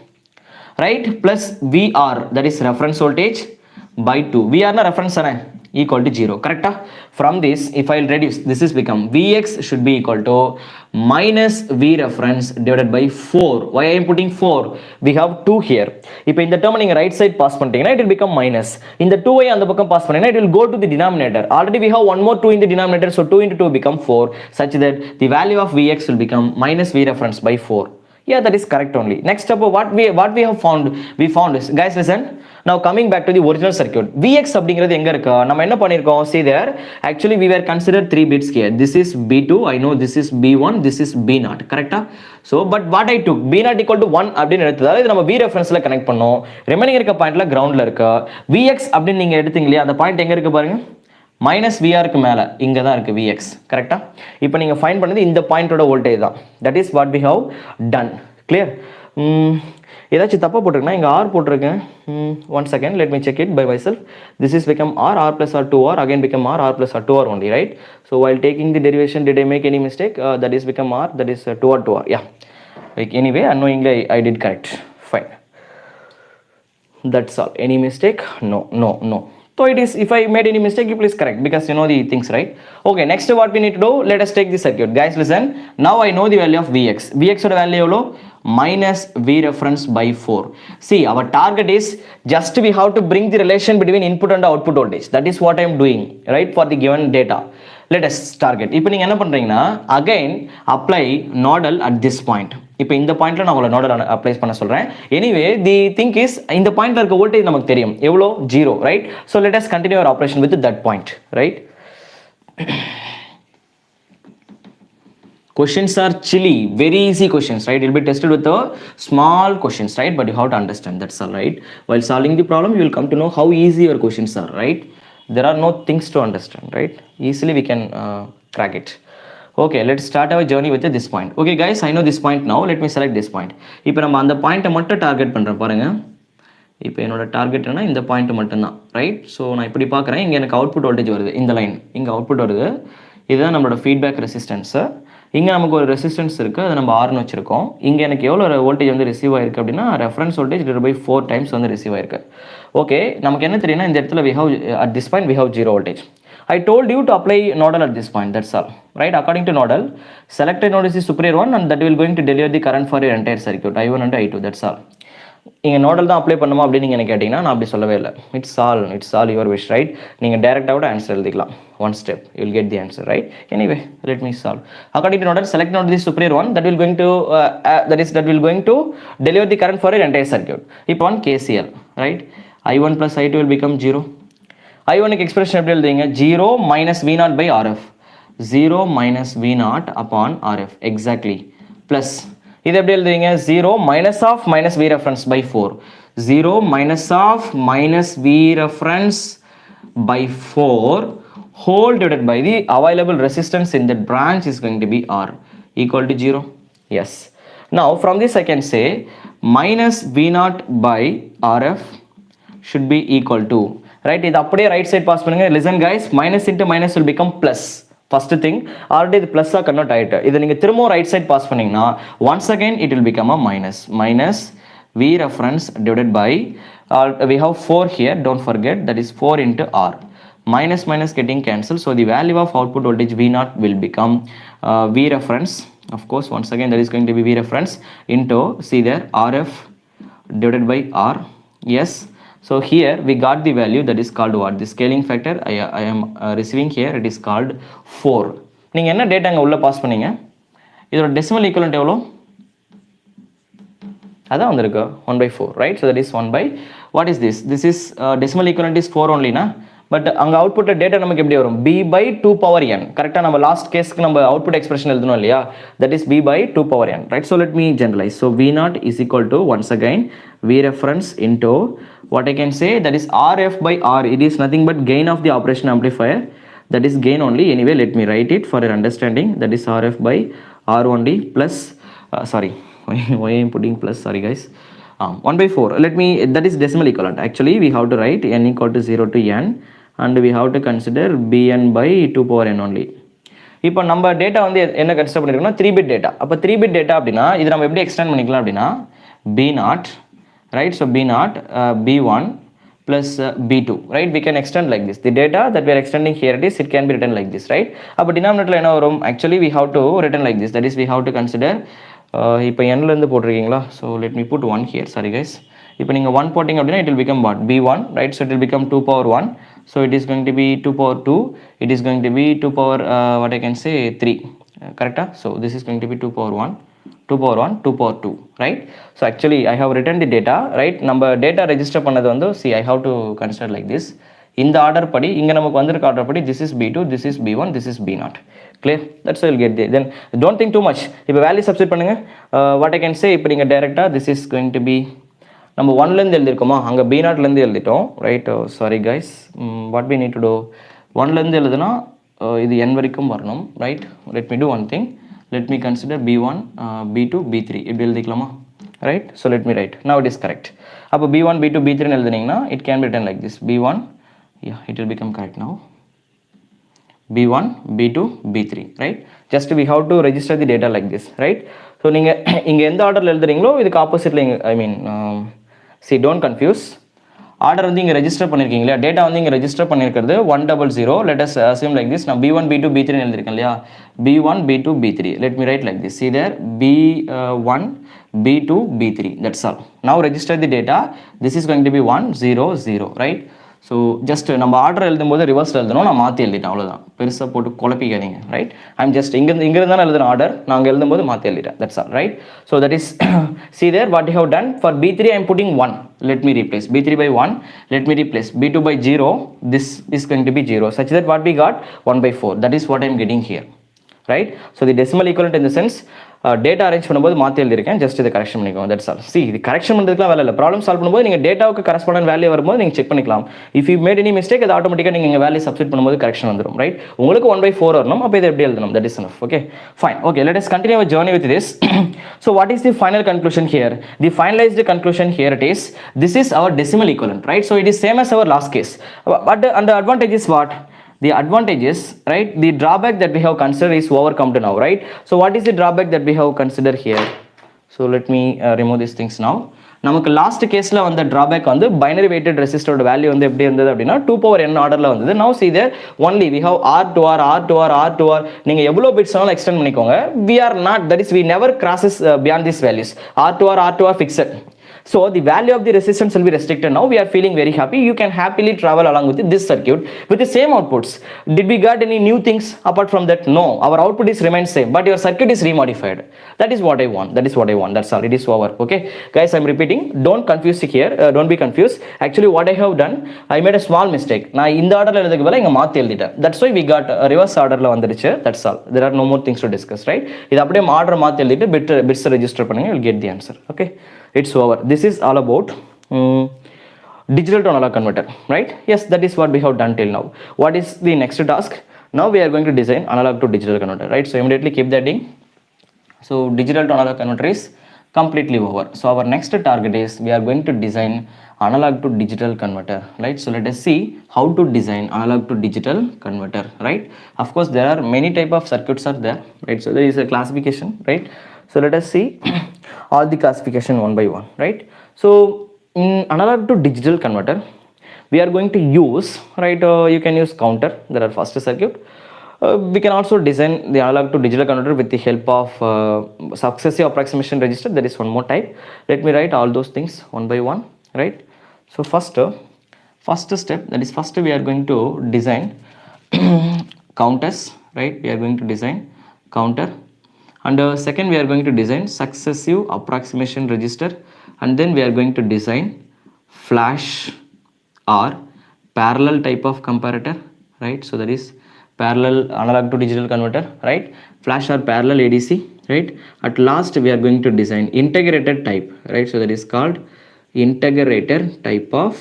Right? Plus Vr, that is reference voltage by 2. Vr na reference தானே? Equal to 0. Correct? From this, if I'll reduce, this is become Vx should be equal to minus V reference divided by 4. Why I am putting 4? We have 2 here. If in the term நீங்க right side pass பண்ணிட்டீங்கன்னா it will become minus. In the 2 அந்த பக்கம் pass பண்ணீங்கன்னா it will go to the denominator. Already we have one more 2 in the denominator, so 2 into 2 become 4, such that the value of Vx will become minus V reference by 4. Yeah, that is correct only. Next up, what we have found, we found is, guys listen, now coming back to the original circuit, Vx அப்படிங்கிறது எங்க இருக்கு? நம்ம என்ன பண்ணிருக்கோம்? See there, actually we were considered 3 bits here. This is B2, I know this is B1, this is B0, correct? So but what I took, B0 equal to 1 அப்படின்னு எடுத்ததால இது நம்ம V referenceல connect பண்ணோம். ரிமைனிங் இருக்க பாயிண்ட்ல கிரவுண்ட்ல இருக்கு. Vx அப்படின்னு நீங்க எடுத்தீங்களே, அந்த பாயிண்ட் எங்க இருக்கு பாருங்க, மைனஸ் விஆருக்கு மேலே இங்கே தான் இருக்குது Vx, கரெக்டாக? இப்போ நீங்கள் ஃபைண்ட் பண்ணது இந்த பாயிண்டோட வோல்டேஜ் தான். That is what we have done. Clear? ஏதாச்சும் தப்பாக போட்டிருக்கேன்னா இங்கே ஆர் போட்டிருக்கேன். One second, let me check it by myself. This is become r plus r 2r, again become r plus r 2r only, right? So while taking the derivation, did I make any mistake? That is become r, that is 2r. Yeah. Like anyway, unknowingly I did correct. Fine. That's all. Any mistake? No. So it is, if I made any mistake, you please correct, because you know the things, right? Okay, next what we need to do, let us take the circuit. Guys listen, now I know the value of Vx. Vx oda value evlo? Minus V reference by 4. See, our target is just we have to bring the relation between input and output voltage. That is what I am doing, right, for the given data. Let us target. இப்போ நீங்க என்ன பண்றீங்கன்னா, again apply nodal at this point. இப்போ இந்த பாயிண்ட்ல நான் உங்களுக்கு nodal apply பண்ண சொல்றேன். எனிவே தி திங்க் இஸ், இந்த பாயிண்ட்ல இருக்க வோல்டேஜ் நமக்கு தெரியும் எவ்வளோ, 0, ரைட்? So let us continue our operation with that point, right? Questions are chilly, very easy questions, right? It will be tested with the small questions, right? But you have to understand, that's all, right? While solving the problem, you will come to know how easy your questions are, right? There are no things to understand, right? Easily we can crack it. Okay, let's start our journey with this point. Okay guys, I know this point now. Let me select this point. இப்போ நம்ம அந்த பாயிண்ட்டை மட்டும் target பண்ணுறேன் பாருங்க. இப்போ என்னோட target என்ன, இந்த பாயிண்ட் மட்டும்தான், ரைட்? ஸோ நான் இப்படி பார்க்குறேன், இங்கே எனக்கு அவுட்புட் வோல்டேஜ் வருது, இந்த லைன் இங்கே அவுட்புட் வருது. இதுதான் நம்மளோட ஃபீட்பேக் ரெசிஸ்டன்ஸு. இங்கே நமக்கு ஒரு ரெசிஸ்டன்ஸ் இருக்குது, அது நம்ம ஆர்னு வச்சுருக்கோம். இங்கே எனக்கு எவ்வளோ வோல்டேஜ் வந்து ரிசீவ் ஆயிருக்கு அப்படின்னா, reference voltage divide by 4 times வந்து ரிசீவ் ஆயிருக்கு. ஓகே, நமக்கு என்ன தெரியும்னா, இந்த இடத்துல we have at this point we have 0 voltage. I told you to apply nodal at this point, that's all, right? According to nodal, selected node is the superior one and that will going to deliver the current for your entire circuit, I1 and I2, that's all. இங்கே nodal தான் apply பண்ணுமா அப்படின்னு நீங்கள் கேட்டிங்கன்னா, நான் அப்படி சொல்லவே இல்லை. It's all your wish, right? நீங்கள் டேரெக்டாக கூட ஆன்சர் எழுதிக்கலாம். One step you will get the answer, right? Anyway let me solve. According to nodal, select node the superior one, that will going to deliver the current for your entire circuit. இப்போ on KCL, right? I1 plus I2 will become 0. I1 க்கு expression எப்படி எழுதுவீங்க? 0 minus V0 by RF. 0 minus V0 upon RF, exactly. Plus இது எப்படி எழுதுவீங்க? 0 minus of minus V reference by 4. 0 minus of minus V reference by 4 whole divided by the available resistance in that branch is going to be R, equal to 0. Yes. Now from this I can say minus V0 by RF should be equal to, right? இது அப்படியே right side pass பண்ணுங்க. Listen guys, minus into minus will become plus. First thing, already the plus ஆ convert ஆயிட்டு. இதை நீங்கள் திரும்ப right side pass பண்ணீங்கன்னா, once again it will become a minus V reference divided by, we have 4 here, don't forget, that is 4 into R. Minus getting cancelled, so the value of output voltage V0 will become V reference, of course, once again that is going to be V reference into, see there, RF divided by R. Yes. So here we got the value that is called what? The scaling factor I am receiving here, it is called 4. நீங்கள் என்ன data அங்கே உள்ளே pass பண்ணீங்க? இதோட decimal equivalent எவ்வளோ? அதான் வந்திருக்கு 1/4, right? So that is 1 by, what is this? This is decimal equivalent is 4 only na, but அங்க output data நமக்கு எப்படி வரும்? b by 2 power n. கரெக்ட்டா நம்ம லாஸ்ட் கேஸ்க்கு நம்ம output expression எழுதணும் இல்லையா? That is b by 2 power n, right? So let me generalize. So v0 is equal to, once again, v reference into what I can say, that is rf by r. It is nothing but gain of the operation amplifier. That is gain only. Anyway, let me write it for your understanding. That is rf by r only plus sorry, why I am putting plus, sorry guys, 1/4. Let me, that is decimal equivalent. Actually we have to write n equal to 0 to n, and we have to consider bn by 2 power n only. இப்போ நம்ம data வந்து என்ன consider பண்ணிருக்கோம்னா 3 bit data. அப்போ 3 bit data அப்படின்னா இது நம்ம எப்படி extend பண்ணிக்கலாம் அப்படின்னா b0, right? So b0 b1 plus b2, right? We can extend like this. The data that we are extending here, it can be written like this, right? அப்போ denominator என்ன வரும்? Actually we have to written like this. That is we have to consider இப்போ nலேருந்து போட்டிருக்கீங்களா? So let me put 1 here, sorry guys. இப்போ நீங்கள் 1 போட்டிங்க அப்படின்னா it will become what? b1, right? So it will become 2 power 1. So it is going to be 2 power 2. It is going to be 2 power what I can say 3. Correcta? So this is going to be 2 power 1. 2 power 1, 2 power 2, right? So actually I have written the data, right? நம்ம data register பண்ணது வந்து, see I have to consider like this. இந்த order படி இங்கே நமக்கு வந்திருக்க order படி this is b2, this is b1, this is b0. Clear? That's how you'll get there. Then don't think too much. இப்போ value substitute பண்ணுங்க. What I can say, இப்போ நீங்கள் டைரெக்டாக this is going to be, நம்ம 1லேருந்து எழுதிருக்கோமா, அங்கே b0லேருந்து எழுதிட்டோம், right? Sorry guys, what we need to do, 1லேருந்து எழுதுனா இது n வரைக்கும் வரணும், right? Let me do one thing. Let me consider b1, b2, b3. இப்படி எழுதிக்கலாமா, right? So let me write. Now it is correct. அப்போ b1, b2, b3 ன்னு எழுதுனீங்கன்னா it can be written like this. b1, yeah, it will become correct now. b1, b2, b3, right? Just we have to register the data like this, right? So நீங்கள் இங்கே எந்த ஆர்டரில் எழுதுறீங்களோ இதுக்கு ஆப்போசிட்டில், I mean, see, don't confuse. Order வந்து இங்கே register பண்ணியிருக்கீங்க இல்லையா, டேட்டா வந்து இங்கே ரெஜிஸ்டர் பண்ணியிருக்கிறது 100. Let us assume like this. நான் b1, b2, b3 எழுதிருக்கேன் இல்லையா, b1, b2, b3. Let me write like this. See there, b1, b2, b3. That's all. Now register the data. This is going to be 1, 0, 0, right? So just நம்ம order எழுதும்போது ரிவர்ஸில் எழுதணும், நான் மாற்றி எழுதிட்டேன், அவ்வளோதான். பெருசாக போட்டு குழப்பிக்காதீங்க, ரைட்? ஐம் ஜஸ்ட் இங்கிருந்து தானே எழுதுன ஆர்டர், நாங்கள் எழுதும்போது மாற்றி எழுதிட்டேன், that's all, right? So that is see there what you have done. For b3 I am putting 1. Let me replace b3 by 1. Let me replace b2 by 0. This is going to be 0, such that what we got 1/4. That is what I am getting here, right? So the decimal equivalent in the sense data arrange பண்ணும்போது மாற்றி எழுதிருக்கேன், just இதை correction பண்ணிக்கோங்க, that's all. C, இது correction பண்ணுறதுக்குலாம் வேலை இல்லை. Problem solve பண்ணும்போது நீங்கள் டேட்டாவுக்கு correspondent value வரும்போது நீங்கள் செக் பண்ணிக்கலாம். If you made any mistake, அது ஆட்டோமேட்டிக்காக நீங்கள் வேல்யூ சப்ஸ்டிட் பண்ணும்போது கரெக்ஷன் வந்துடும், ரைட்? உங்களுக்கு 1/4 வரணும், அப்போ இதை எப்படி எழுதணும், that is enough. Okay, fine. Okay, let us continue our journey with this. So what is the final conclusion here? The finalised conclusion here it is, this is our decimal equivalent, right? So it is same as our last case, but அந்த advantage is what? The advantage is, right, the drawback that we have considered is overcome to now, right? So what is the drawback that we have considered here? So let me remove these things now. நமக்கு last கேஸில் வந்த drawback வந்து binary weighted ரெசிஸ்டரோட value வந்து எப்படி இருந்தது அப்படின்னா 2 power n ஆர்டரில் வந்தது. Now see there only we have r to r, r to r, r to r. நீங்கள் எவ்வளோ பிட்ஸ் வேணாலும் எக்ஸ்டெண்ட் பண்ணிக்கோங்க. We are not, that is we never crosses beyond these values. r to r fixed. So the value of the resistance will be restricted. Now we are feeling very happy. You can happily travel along with this circuit with the same outputs. Did we got any new things apart from that? No, our output is remains same, but your circuit is remodified. That is what I want. That is what I want. That's all. It is over. Okay, guys, I'm repeating. Don't confuse here. Don't be confused. Actually, what I have done, I made a small mistake. Na இந்த ஆர்டர்ல எழுதுக்கு பதிலா இங்க மாத்தி எழுதிட்டேன். That's why we got a reverse orderல வந்துருச்சு. That's all. There are no more things to discuss, right? இது அப்படியே order மாத்தி எழுதிட்டு bits register பண்ணுங்க. You'll get the answer. Okay. It's over. This is all about digital to analog converter, right? Yes, that is what we have done till now. What is the next task? Now we are going to design analog to digital converter, right? So immediately keep that in. So digital to analog converter is completely over. So our next target is we are going to design analog to digital converter, right? So let us see how to design analog to digital converter, right? Of course there are many type of circuits are there, right? So there is a classification, right? So let us see all the classification one by one, right? So in analog to digital converter we are going to use, right, you can use counter, there are first circuit. We can also design the analog to digital converter with the help of successive approximation register. There is one more type. Let me write all those things one by one, right? So first step, that is first we are going to design counters, right? We are going to design counter, And second, we are going to design successive approximation register, and then we are going to design flash or parallel type of comparator, right? So that is parallel analog to digital converter, right? Flash or parallel ADC, right? At last, we are going to design integrated type, right? So that is called integrated type of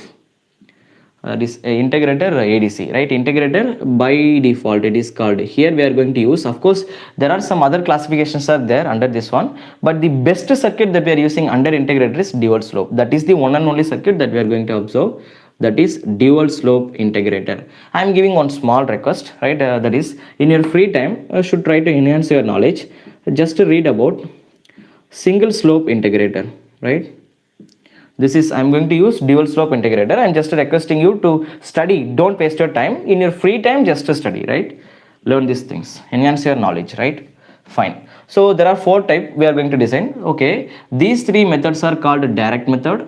this integrator ADC, right? Integrator by default it is called. Here we are going to use, of course there are some other classifications are there under this one, but the best circuit that we are using under integrator is dual slope. That is the one and only circuit that we are going to observe, that is dual slope integrator. I am giving one small request, right? That is, in your free time should try to enhance your knowledge, just to read about single slope integrator, right? This is, I'm going to use dual slope integrator. I'm just requesting you to study. Don't waste your time. In your free time, just to study, right? Learn these things. Enhance your knowledge, right? Fine. So there are 4 types we are going to design. Okay. These 3 methods are called direct method,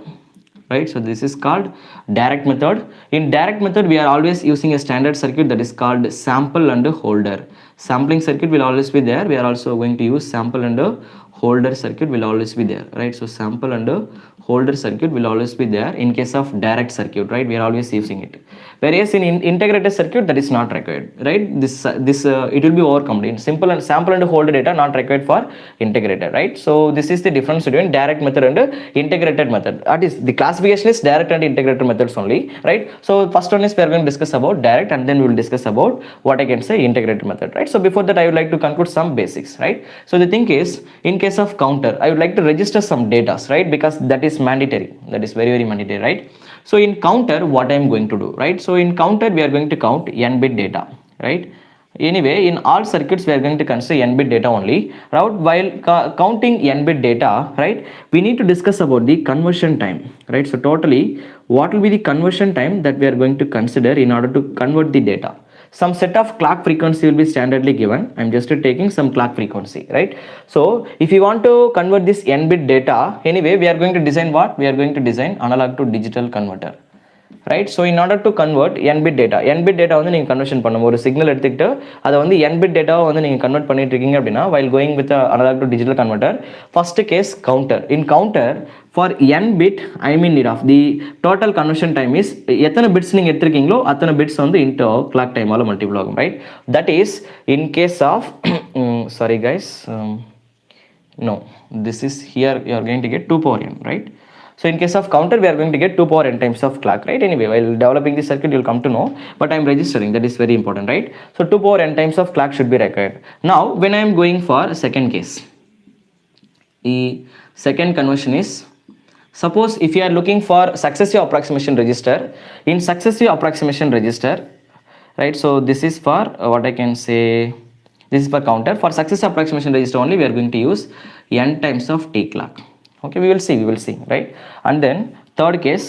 right? So this is called direct method. In direct method, we are always using a standard circuit that is called sample and holder. Sampling circuit will always be there. We are also going to use sample and holder circuit will always be there, right? So sample and holder circuit will always be there in case of direct circuit, right? We are always using it. Whereas in integrated circuit, that is not required, right? This it will be overcome. In simple and sample and holder data not required for integrated, right? So this is the difference between direct method and integrated method. That is, the classification is direct and integrated methods only, right? So first one is we are going to discuss about direct, and then we will discuss about what I can say integrated method, right? So before that, I would like to conclude some basics, right? So the thing is, in case of counter, I would like to register some data, right? Because that is mandatory. That is very, very mandatory, right? So in counter, what I am going to do, right? So in counter, we are going to count n-bit data, right? Anyway, in all circuits, we are going to consider n-bit data only. While counting n-bit data, right, we need to discuss about the conversion time, right? So totally, what will be the conversion time that we are going to consider in order to convert the data? Some set of clock frequency will be standardly given. I'm just taking some clock frequency, right? So if you want to convert this n-bit data, anyway, we are going to design what? We are going to design analog to digital converter, right? So in order to convert n-bit data வந்து நீங்க conversion பண்ணும் ஒரு signal எடுத்துக்கிட்டு அதை வந்து n-bit data வந்து நீங்க convert பண்ணிட்டு இருக்கீங்க அப்படின்னா while going with the analog to digital converter, first case counter. In counter, for n-bit, I mean need of the total conversion time is எத்தனை bits நீங்க எடுத்துருக்கீங்களோ அத்தனை bits வந்து into clock time ஆல multiple ஆகும், right? That is in case of sorry guys, no, this is here you are going to get 2 power n, right? So in case of counter, we are going to get 2 power n times of clock, right? Anyway, while developing the circuit, you will come to know, but I am registering, that is very important, right? So 2 power n times of clock should be required. Now, when I am going for second case, the second conversion is, suppose if you are looking for successive approximation register, in successive approximation register, right? So this is for what I can say, this is for counter. For successive approximation register only, we are going to use n times of t clock. Okay, we will see, right? And then third case,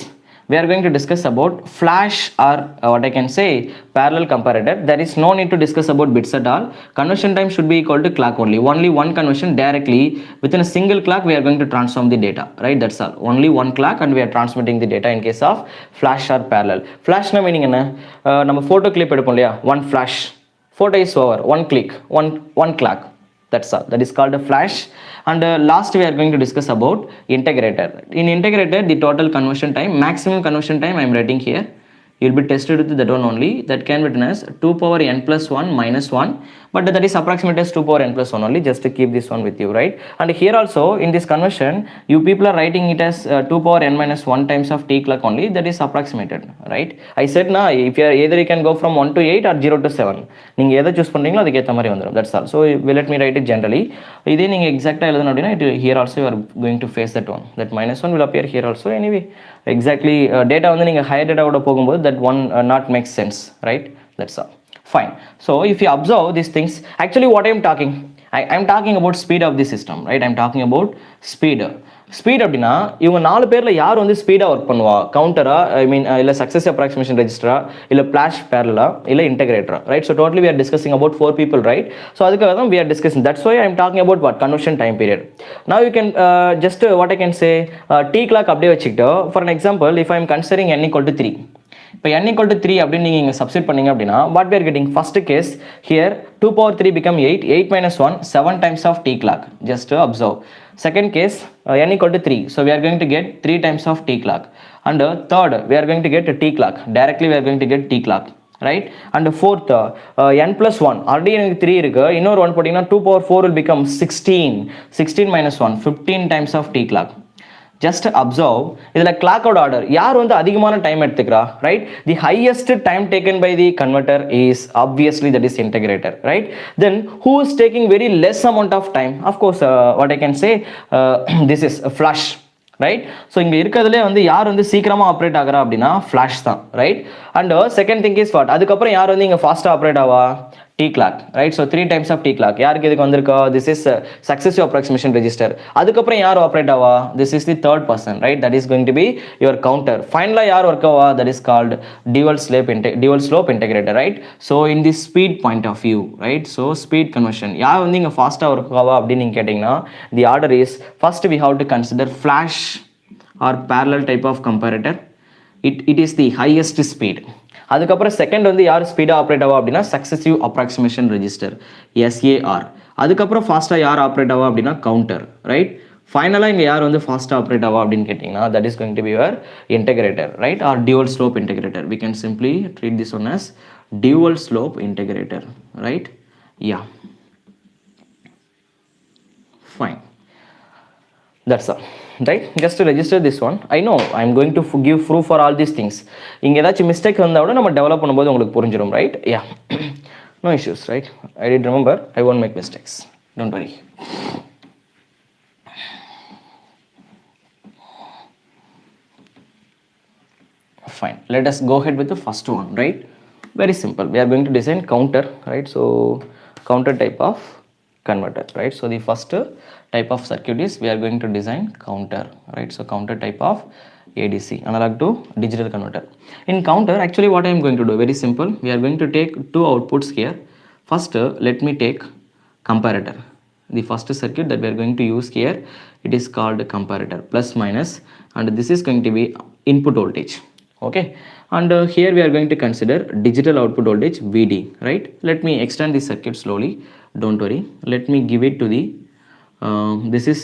we are going to discuss about flash or what I can say parallel comparator. There is no need to discuss about bits at all. Conversion time should be equal to clock only. Only one conversion directly within a single clock we are going to transform the data, right? That's all. Only one clock and we are transmitting the data in case of flash or parallel. Flash na meaning enna? Nama photo clip edupom illaya, one flash. Photo is over, one click, one clock. That's all. That is called a flash. And last we are going to discuss about integrator. In integrator, the total conversion time, maximum conversion time I am writing here. You will be tested with that one only. That can be written as 2 power n plus 1 minus 1. But that is approximately as 2 power n plus 1 only. Just to keep this one with you, right? And here also in this conversion, you people are writing it as 2 power n minus 1 times of t clock only. That is approximated, right? I said na, if you are either you can go from 1 to 8 or 0 to 7. நீங்க எதை choose பண்றீங்களோ அதுக்கு ஏத்த மாதிரி வந்துரும். That's all. So let me write it generally. இதே நீங்க எக்ஸாக்ட்டா எழுதணும் அப்படினா here also you are going to face that one. That minus 1 will appear here also. Anyway, exactly data வந்து நீங்க higher data ஓட போகும்போது that one not makes sense, right? That's all. Fine. So if you observe these things, actually what I am talking, I am talking about speed of the system, right? I am talking about speed. Speed அப்படின்னா இவங்க 4 பேர்ல யார் வந்து speedo work பண்ணுவா? கவுண்டரா, ஐ மீன் இல்ல successive approximation ரெஜிஸ்டரா, இல்ல flash பேரலா, இல்ல இன்டகிரேட்டரா, right? So totally we are discussing about 4 people, right? So அதுக்காக தான் we are discussing. That's why I am talking about what conversion time period. Now you can just what I can say t clock அப்படியே வச்சுக்கிட்டு, for an example, if I am considering n equal to 3, இப்போ n equal to 3 அப்படின்னு நீங்கள் இங்கே substitute பண்ணீங்க அப்படின்னா what we are getting first case here 2 power 3 become 8 8 minus 1 7 times of t clock just to observe. Second case n equal to 3 so we are going to get 3 times of t clock and third we are going to get a t clock directly we are going to get t clock right and fourth n plus 1 already எனக்கு 3 இருக்கு இன்னொரு 1 போட்டிங்கன்னா 2 power 4 will become 16 minus 1 15 times of t clock. Just observe இதுல clock out order யார் வந்து அதிகமான time எடுத்துக்கிறா right the highest time taken by the converter is obviously that is integrator right then who is taking very less amount of time of course what I can say this is a flash right so இங்க இருக்கிறதுலே வந்து யார் வந்து சீக்கிரமா operate ஆகறா அப்படினா flash தான் right and second thing is what அதுக்கு அப்புறம் யார் வந்து இங்க ஃபாஸ்டா operate Aava t clock right so 3 times of t clock யாருக்கு இதுக்கு வந்திருக்கா this is successive approximation register அதுக்கு அப்புறம் யார் operate Aava this is the third person right that is going to be your counter finally யார் work Aava that is called dual slope integrator right so in this speed point of view right so speed conversion யார் வந்து இங்க ஃபாஸ்டா work ஆவா அப்படி நீங்க கேட்டிங்கனா the order is first we have to consider flash or parallel type of comparator it is the highest speed அதுக்கப்புறம் second வந்து யார் ஸ்பீடா ஆப்ரேட் ஆவா அப்படின்னா சக்சசிவ் அப்ராக்சிமேஷன் ரெஜிஸ்டர் SAR அதுக்கப்புறம் ஃபாஸ்டா யார் ஆப்ரேட் ஆவா அப்படின்னா கவுண்டர் ரைட் ஃபைனலா இங்க யார் வந்து ஃபாஸ்டா ஆப்ரேட் ஆவா அப்படின்னு கேட்டிங்கனா that is going to be your integrator right or dual slope integrator we can simply treat this one as dual slope integrator right yeah fine that's all right just to register this one I know I am going to give proof for all these things இங்க ஏதாச்சும் mistake வந்தா கூட நம்ம develop பண்ணும்போது உங்களுக்கு புரிஞ்சிரும் right yeah no issues right I did remember I won't make mistakes don't worry fine let us go ahead with the first one right very simple we are going to design counter right so counter type of converter right so the first type of circuit is we are going to design counter right so counter type of ADC analog to digital converter in counter actually what I am going to do very simple we are going to take two outputs here first let me take comparator the first circuit that we are going to use here it is called comparator plus minus and this is going to be input voltage okay and here we are going to consider digital output voltage VD right let me extend this circuit slowly don't worry let me give it to the this is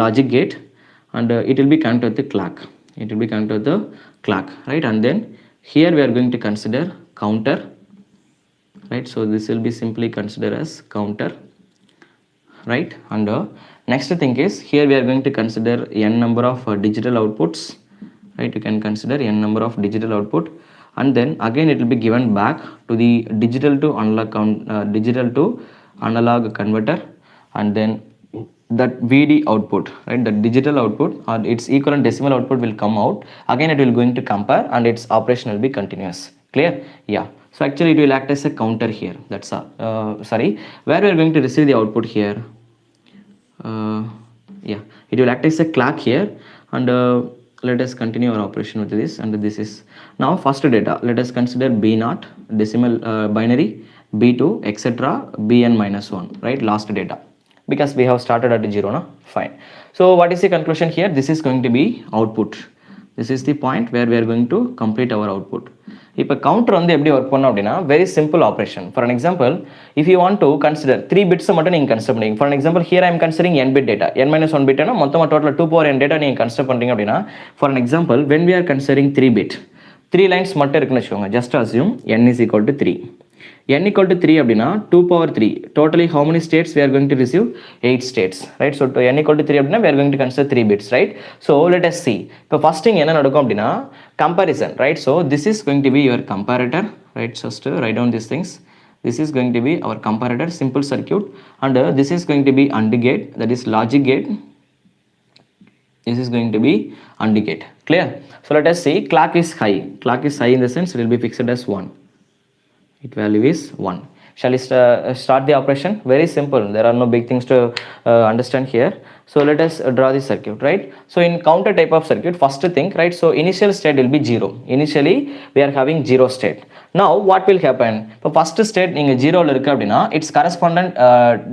logic gate and it will be connected to the clock it will be connected to the clock right and then here we are going to consider counter right so this will be simply considered as counter right and next thing is here we are going to consider n number of digital outputs right you can consider n number of digital output and then again it will be given back to the digital to analog converter and then that VD output right the digital output or its equivalent decimal output will come out again it will going to compare and its operation will be continuous clear yeah so actually it will act as a counter here that's all sorry where we are going to receive the output here yeah it will act as a clock here and let us continue our operation with this and this is now first data let us consider B0 decimal binary B2 etc Bn minus 1 right last data because we have started at 0 na fine so what is the conclusion here this is going to be output this is the point where we are going to complete our output இப்போ counter வந்து எப்படி work பண்ணனும் அப்படினா very simple operation for an example if you want to consider 3 bits மட்டும் நீங்க consider பண்ணீங்க for an example here I am considering n bit data n minus 1 bit னா மொத்தமா டோட்டலா 2 power n data நீங்க கன்சிடர் பண்றீங்க அப்படினா for an example when we are considering 3 bit 3 lines மட்டும் இருக்குன்னு வெச்சுக்கோங்க just assume n is equal to 3 n equal to 3 அப்படினா 2 power 3 totally how many states we are going to receive 8 states right so to n equal to 3 அப்படினா we are going to consider 3 bits right so let us see இப்போ first thing என்ன நடக்கும் அப்படினா comparison right so this is going to be your comparator right just write down these things this is going to be our comparator simple circuit and this is going to be AND gate that is logic gate this is going to be AND gate clear so let us see clock is high in the sense it will be fixed as 1 it value is 1 shall we start the operation very simple there are no big things to understand here So let us draw the circuit, right? So in counter type of circuit, first thing, right? So initial state will be 0. Initially we are having 0 state. Now what will happen? For first state நீங்க 0 ல இருக்கு அப்படினா its correspondent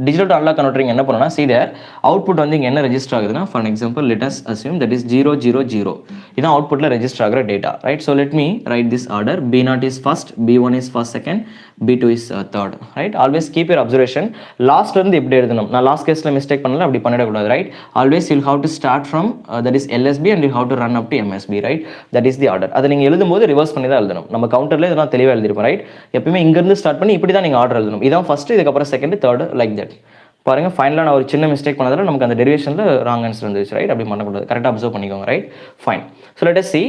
digital to analog converter என்ன பண்ணுனா, see there output வந்து இங்க என்ன register ஆகுதுனா, for an example let us assume that is 0 0 0. இதான் outputல ரெஜிஸ்டர் ஆகுற data, right? So let me write this order. B0 is first, B1 is first second, B2 is third, right? Always keep your observation. Last இருந்து இப்படி எழுதணும். நான் last caseல mistake பண்ணல, அப்படி பண்ணிட கூடாது, right? Always you'll have to start from that is LSB and you have to run up to MSB, right? That is the order. அதை நீங்க எழுதும்போது ரிவர்ஸ் பண்ணி தான் எழுதணும். நம்ம கவுண்டர்ல இதெல்லாம் தெளிவா எழுதிருப்போம், right? எப்பவுமே இங்க இருந்து ஸ்டார்ட் பண்ணி இப்படி தான் நீங்க ஆர்டர் எழுதணும். இதான் ஃபர்ஸ்ட், இதுக்கு அப்புறம் செகண்ட், தேர்ட், லைக் தட். பாருங்க, ஃபைனலாக நான் ஒரு சின்ன மிஸ்டேக் பண்ணதால நமக்கு அந்த டெரிவேஷனில் ராங் ஆன்சர் இருந்துச்சு, ரைட்? அப்படி பண்ணக்கூடாது, கரெக்டாக அப்சர்வ் பண்ணிக்கோங்க, right? Fine. So let as see,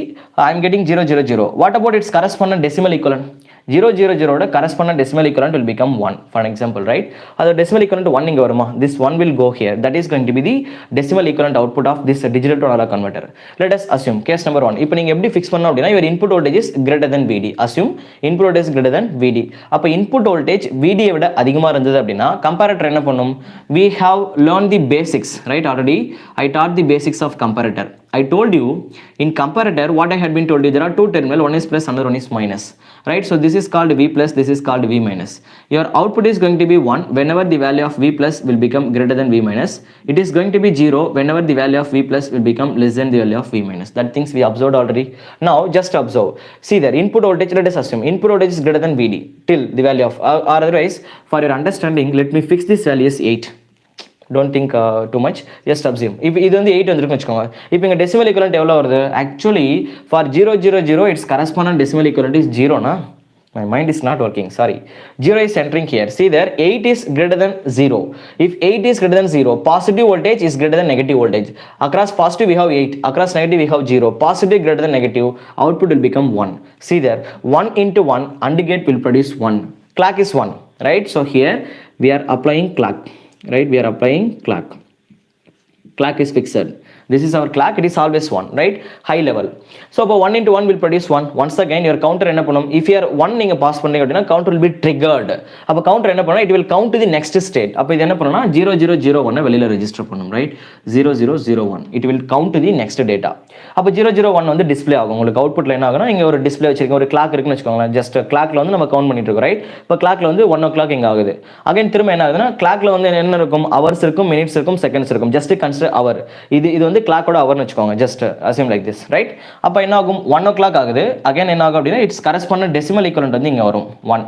I am getting 0 0 0. What about its correspondent decimal equivalent? 0 0 0 ஓட correspondent decimal equivalent will become 1, for an example, right? அது decimal equivalent 1 இங்க வருமா? This 1 will go here. That is going to be the decimal equivalent output of this digital to analog converter. Let us assume case number 1. இப்போ நீங்க எப்படி fix பண்ணணும் அப்படினா, your input voltage is greater than VD. Assume input voltage is greater than VD. அப்ப input voltage VD விட அதிகமா இருந்தது அப்படினா comparator என்ன பண்ணும்? We have learned the basics, right? Already I taught the basics of comparator. I told you in comparator what I had been told you, there are two terminal, one is plus, another one is minus, right? So this is called V plus, this is called V minus. Your output is going to be 1 whenever the value of V plus will become greater than V minus. It is going to be 0 whenever the value of V plus will become less than the value of V minus. That things we observed already. Now just observe. See there, input voltage, let us assume input voltage is greater than VD till the value of, or otherwise for your understanding, let me fix this value as 8. Don't think too much, just assume. If இது வந்து 8 வந்திருக்குன்னு வச்சுக்கோங்க, இப்போ இங்க decimal equivalent எவ்வளவு வருது? Actually for 0 0 0 its correspondent decimal equivalent is 0 na. My mind is not working, sorry. 0 is entering here. See there, 8 is greater than 0. If 8 is greater than 0, positive voltage is greater than negative voltage. Across positive we have 8, across negative we have 0. Positive greater than negative, output will become 1. See there, 1 into 1 AND gate will produce 1. Clock is 1, right? So here we are applying clock, right? We are applying clock. Clock is fixed. This is our clock, it is always 1, right? High level. So about 1 into 1 will produce 1. Once again your counter என்ன பண்ணும்? If you are 1 நீங்க pass பண்ணீங்க அப்படினா counter will be triggered. அப்ப counter என்ன பண்ணும்? It will count to the next state. அப்ப இது என்ன பண்ணும்னா 0001 வெளியில ரெஜிஸ்டர் பண்ணும், right? 0001. It will count to the next data. அப்ப 001 வந்து டிஸ்ப்ளே ஆகும். உங்களுக்கு அவுட்புட்ல என்ன ஆகும்னா, இங்க ஒரு டிஸ்ப்ளே வச்சிருக்கீங்க, ஒரு கிளாக் இருக்குன்னு வெச்சுக்கோங்க. ஜஸ்ட் கிளாக்ல வந்து நம்ம கவுண்ட் பண்ணிட்டு இருக்கோம், ரைட்? இப்ப கிளாக்ல வந்து 1 o'clock இங்க ஆகுது. அகைன் திரும்ப என்ன ஆகுதுன்னா, கிளாக்ல வந்து என்ன இருக்கும்? ஹவர்ஸ் இருக்கும், மினிட்ஸ் இருக்கும், செகண்ட்ஸ் இருக்கும். Just consider hour. இது வந்து கிளாக்கோட ஹவர்னு வெச்சுக்கோங்க. Just assume like this, right? அப்ப என்ன ஆகும்? 1 o'clock ஆகுது. அகைன் என்ன ஆகும் அப்படினா, இட்ஸ் கரஸ்பாண்டன்ட் டெசிமல் ஈக்குவலன்ட் வந்து இங்க வரும் 1.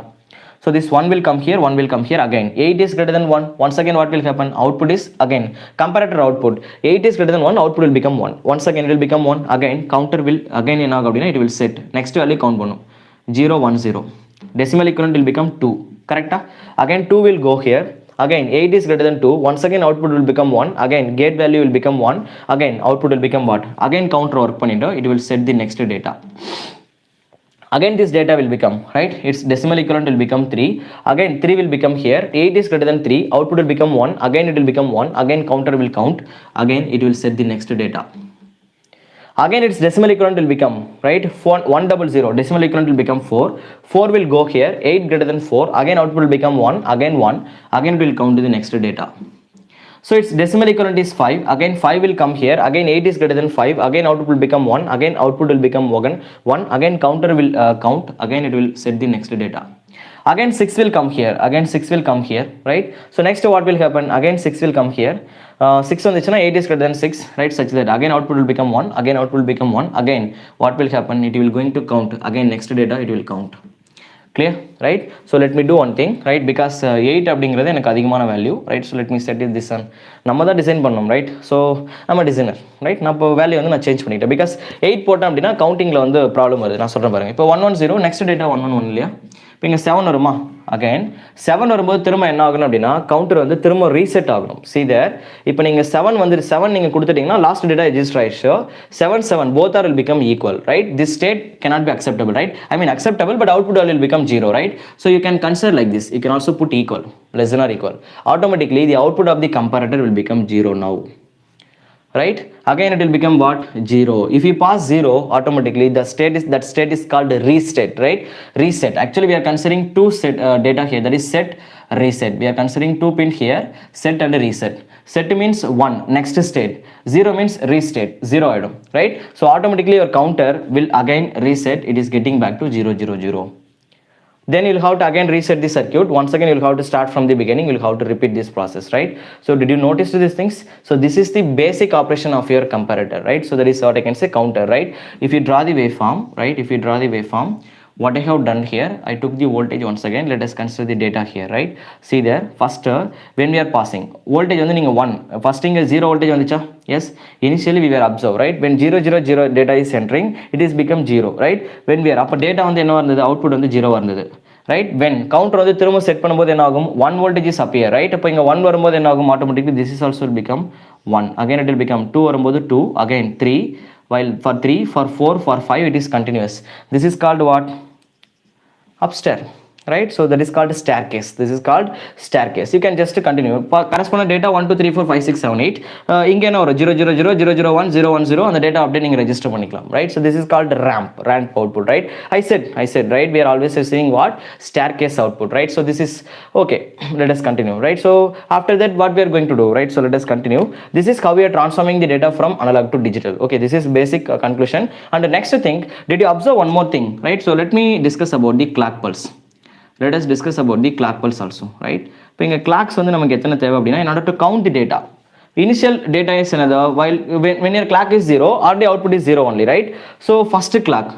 So this 1 will come here, 1 will come here again. 8 is greater than 1. Once again what will happen? Output is again comparator output. 8 is greater than 1, output will become 1. Once again it will become 1. Again counter will again என்ன ஆகும் அப்படினா, it will set next value count பண்ணும் 0 1 0. Decimal equivalent will become 2. Correct? Again 2 will go here. Again 8 is greater than 2. Once again output will become 1. Again gate value will become 1. Again output will become what? Again counter work பண்ணிட்டு it will set the next data. Again this data will become, right? Its decimal equivalent will become 3. Again 3 will become here. 8 is greater than 3. Output will become 1. Again it will become 1. Again counter will count. Again it will set the next data. Again its decimal equivalent will become, right? 100. Decimal equivalent will become 4. 4 will go here. 8 greater than 4. Again output will become 1. Again 1. Again it will count to the next data. So its decimal equivalent is 5. Again 5 will come here. Again 8 is greater than 5. Again output will become 1. Again output will become 1. Again counter will count. Again it will set the next data. Again 6 will come here. Again 6 will come here, right? So next what will happen? Again 6 will come here. 6 வந்துச்சுனா 8 is greater than 6, right? Such that again output will become 1. Again output will become 1. Again what will happen? It will going to count. Again next data it will count. Clear, right? So let me do one thing, right? Because 8 அப்படிங்கிறது எனக்கு அதிகமான value, right? So let me set it this one. நம்ம தான் design பண்ணோம், right? So I'm a designer, right? நான் இப்போ value வந்து நான் சேஞ்ச் பண்ணிட்டேன். because 8 போட்டேன் அப்படின்னா கவுண்டிங்ல வந்து ப்ராப்ளம் வருது. நான் சொல்றேன் பாருங்க. இப்போ 110 நெக்ஸ்ட் டேட்டா 111 இல்லையா? இப்போ இங்க 7 வருமா? அகைன் 7 வரும்போது திரும்ப என்ன ஆகணும் அப்படின்னா, கவுண்டர் வந்து திரும்ப ரீசெட் ஆகணும். see there, இப்போ நீங்க 7 வந்து 7 நீங்க கொடுத்துட்டீங்கன்னா லாஸ்ட் டேட்டா ரெஜிஸ்டர் ஆயிடுச்சு. 7 7 both are will become equal, right? This state cannot be acceptable, right? I mean acceptable, but output will become 0, right? So you can consider like this. You can also put equal, less than or equal. Automatically the output of the comparator will become 0 now, right? Again it will become what? 0. If you pass 0, automatically that state is called reset, right? Reset. Actually we are considering two set data here, that is set, reset. We are considering two pin here, set and reset. Set means 1, next state. 0 means restate, 0 item, right? So automatically your counter will again reset, it is getting back to 0 0 0. Then you'll have to again reset the circuit. Once again you'll have to start from the beginning, you'll have to repeat this process, right? So did you notice these things? So this is the basic operation of your comparator, right? So that is what I can say, counter, right? If you draw the waveform, right, if you draw the waveform, what I have done here, I took the voltage once again. Let us consider the data here, right? See there, first when we are passing voltage வந்து நீங்க 1, first இங்க 0 voltage வந்துச்சா? Yes, initially we were observed, right? When 0 0 0 data is entering, it is become 0, right? When we are அப்ப data வந்து என்ன வந்தது, output வந்து 0 வந்தது, right? When counter வந்து திரும்ப செட் பண்ணும்போது என்ன ஆகும், 1 voltage is appear, right? அப்ப இங்க 1 வரும்போது என்ன ஆகும், automatically this is also will become 1. Again it will become 2 வரும்போது 2, again 3, while for 3, for 4, for 5 it is continuous. This is called what? Upstairs, right? So that is called staircase. This is called staircase. You can just continue. Corresponding data 1 2 3 4 5 6 7 8. இங்க என்ன வரும், 0 0 0 0 0 1 0 1 0. அந்த data அப்படியே நீங்க register பண்ணிக்கலாம், right? So this is called ramp output, right? I said, right? We are always seeing what? Staircase output, right? So this is okay. Let us continue, right? So after that, what we are going to do, right? So let us continue. This is how we are transforming the data from analog to digital. Okay, this is basic conclusion. And the next thing, did you observe one more thing, right? So let me discuss about the clock pulse. Let us discuss about the clock pulse also, right? இப்போ இங்க clocks வந்து நமக்கு எத்தனை தேவை அப்படின்னா, in order to count the data, initial data is another, while when your clock is 0, already output is 0 only, right? So first clock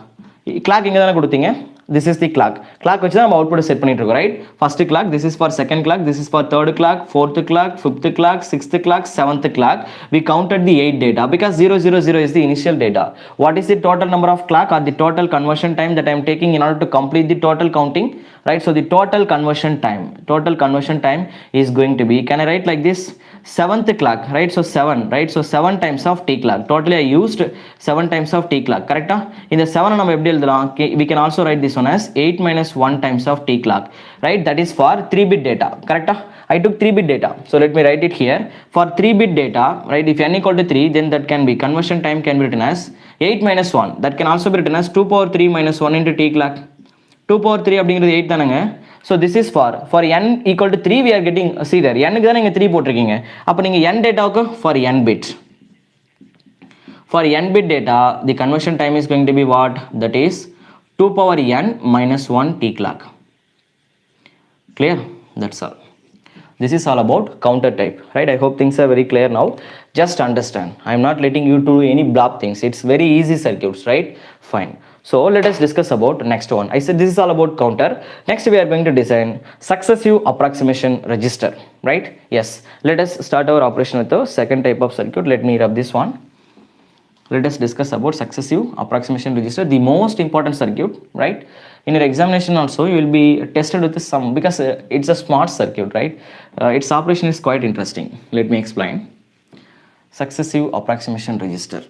இங்க தானே கொடுத்தீங்க, this is the clock வச்சு தான் நம்ம output set பண்ணிட்டு இருக்கோம், right? First clock, this is for second clock, this is for third clock, fourth clock, fifth clock, sixth clock, seventh clock. We counted the 8 data because 0 0 0 is the initial data. What is the total number of clock or the total conversion time that I am taking in order to complete the total counting, right? So the total conversion time is going to be, can I write like this, 7th clock, right? So 7, right? So 7 times of t clock. Totally I used 7 times of t clock, correct? In the 7 நம்ம எப்படி எழுதலாம், we can also write this one as 8 minus 1 times of t clock, right? That is for 3-bit data, correct? I took 3-bit data, so let me write it here. For 3-bit data, right, if n equal to 3, then that can be, conversion time can be written as 8 minus 1. That can also be written as 2 power 3 minus 1 into t clock. 2 power 3 அப்படிங்கிறது 8 தானங்க. So this is for n equal to 3, we are getting, see there, n க்கு தான் நீங்க 3 போட்டிருக்கீங்க. அப்ப நீங்க n டேட்டாவுக்கு for n bit. For n bit data, the conversion time is going to be what? That is 2 power n minus 1 t clock. Clear? That's all. This is all about counter type, right? I hope things are very clear now. Just understand, I am not letting you do any blob things. It's very easy circuits, right? Fine. So let us discuss about next one. I said this is all about counter. Next we are going to design successive approximation register, right? Yes. Let us start our operation with the second type of circuit. Let me rub this one. Let us discuss about successive approximation register, the most important circuit, right? In your examination also you will be tested with some, because it's a smart circuit, right? Its operation is quite interesting. Let me explain. Successive approximation register.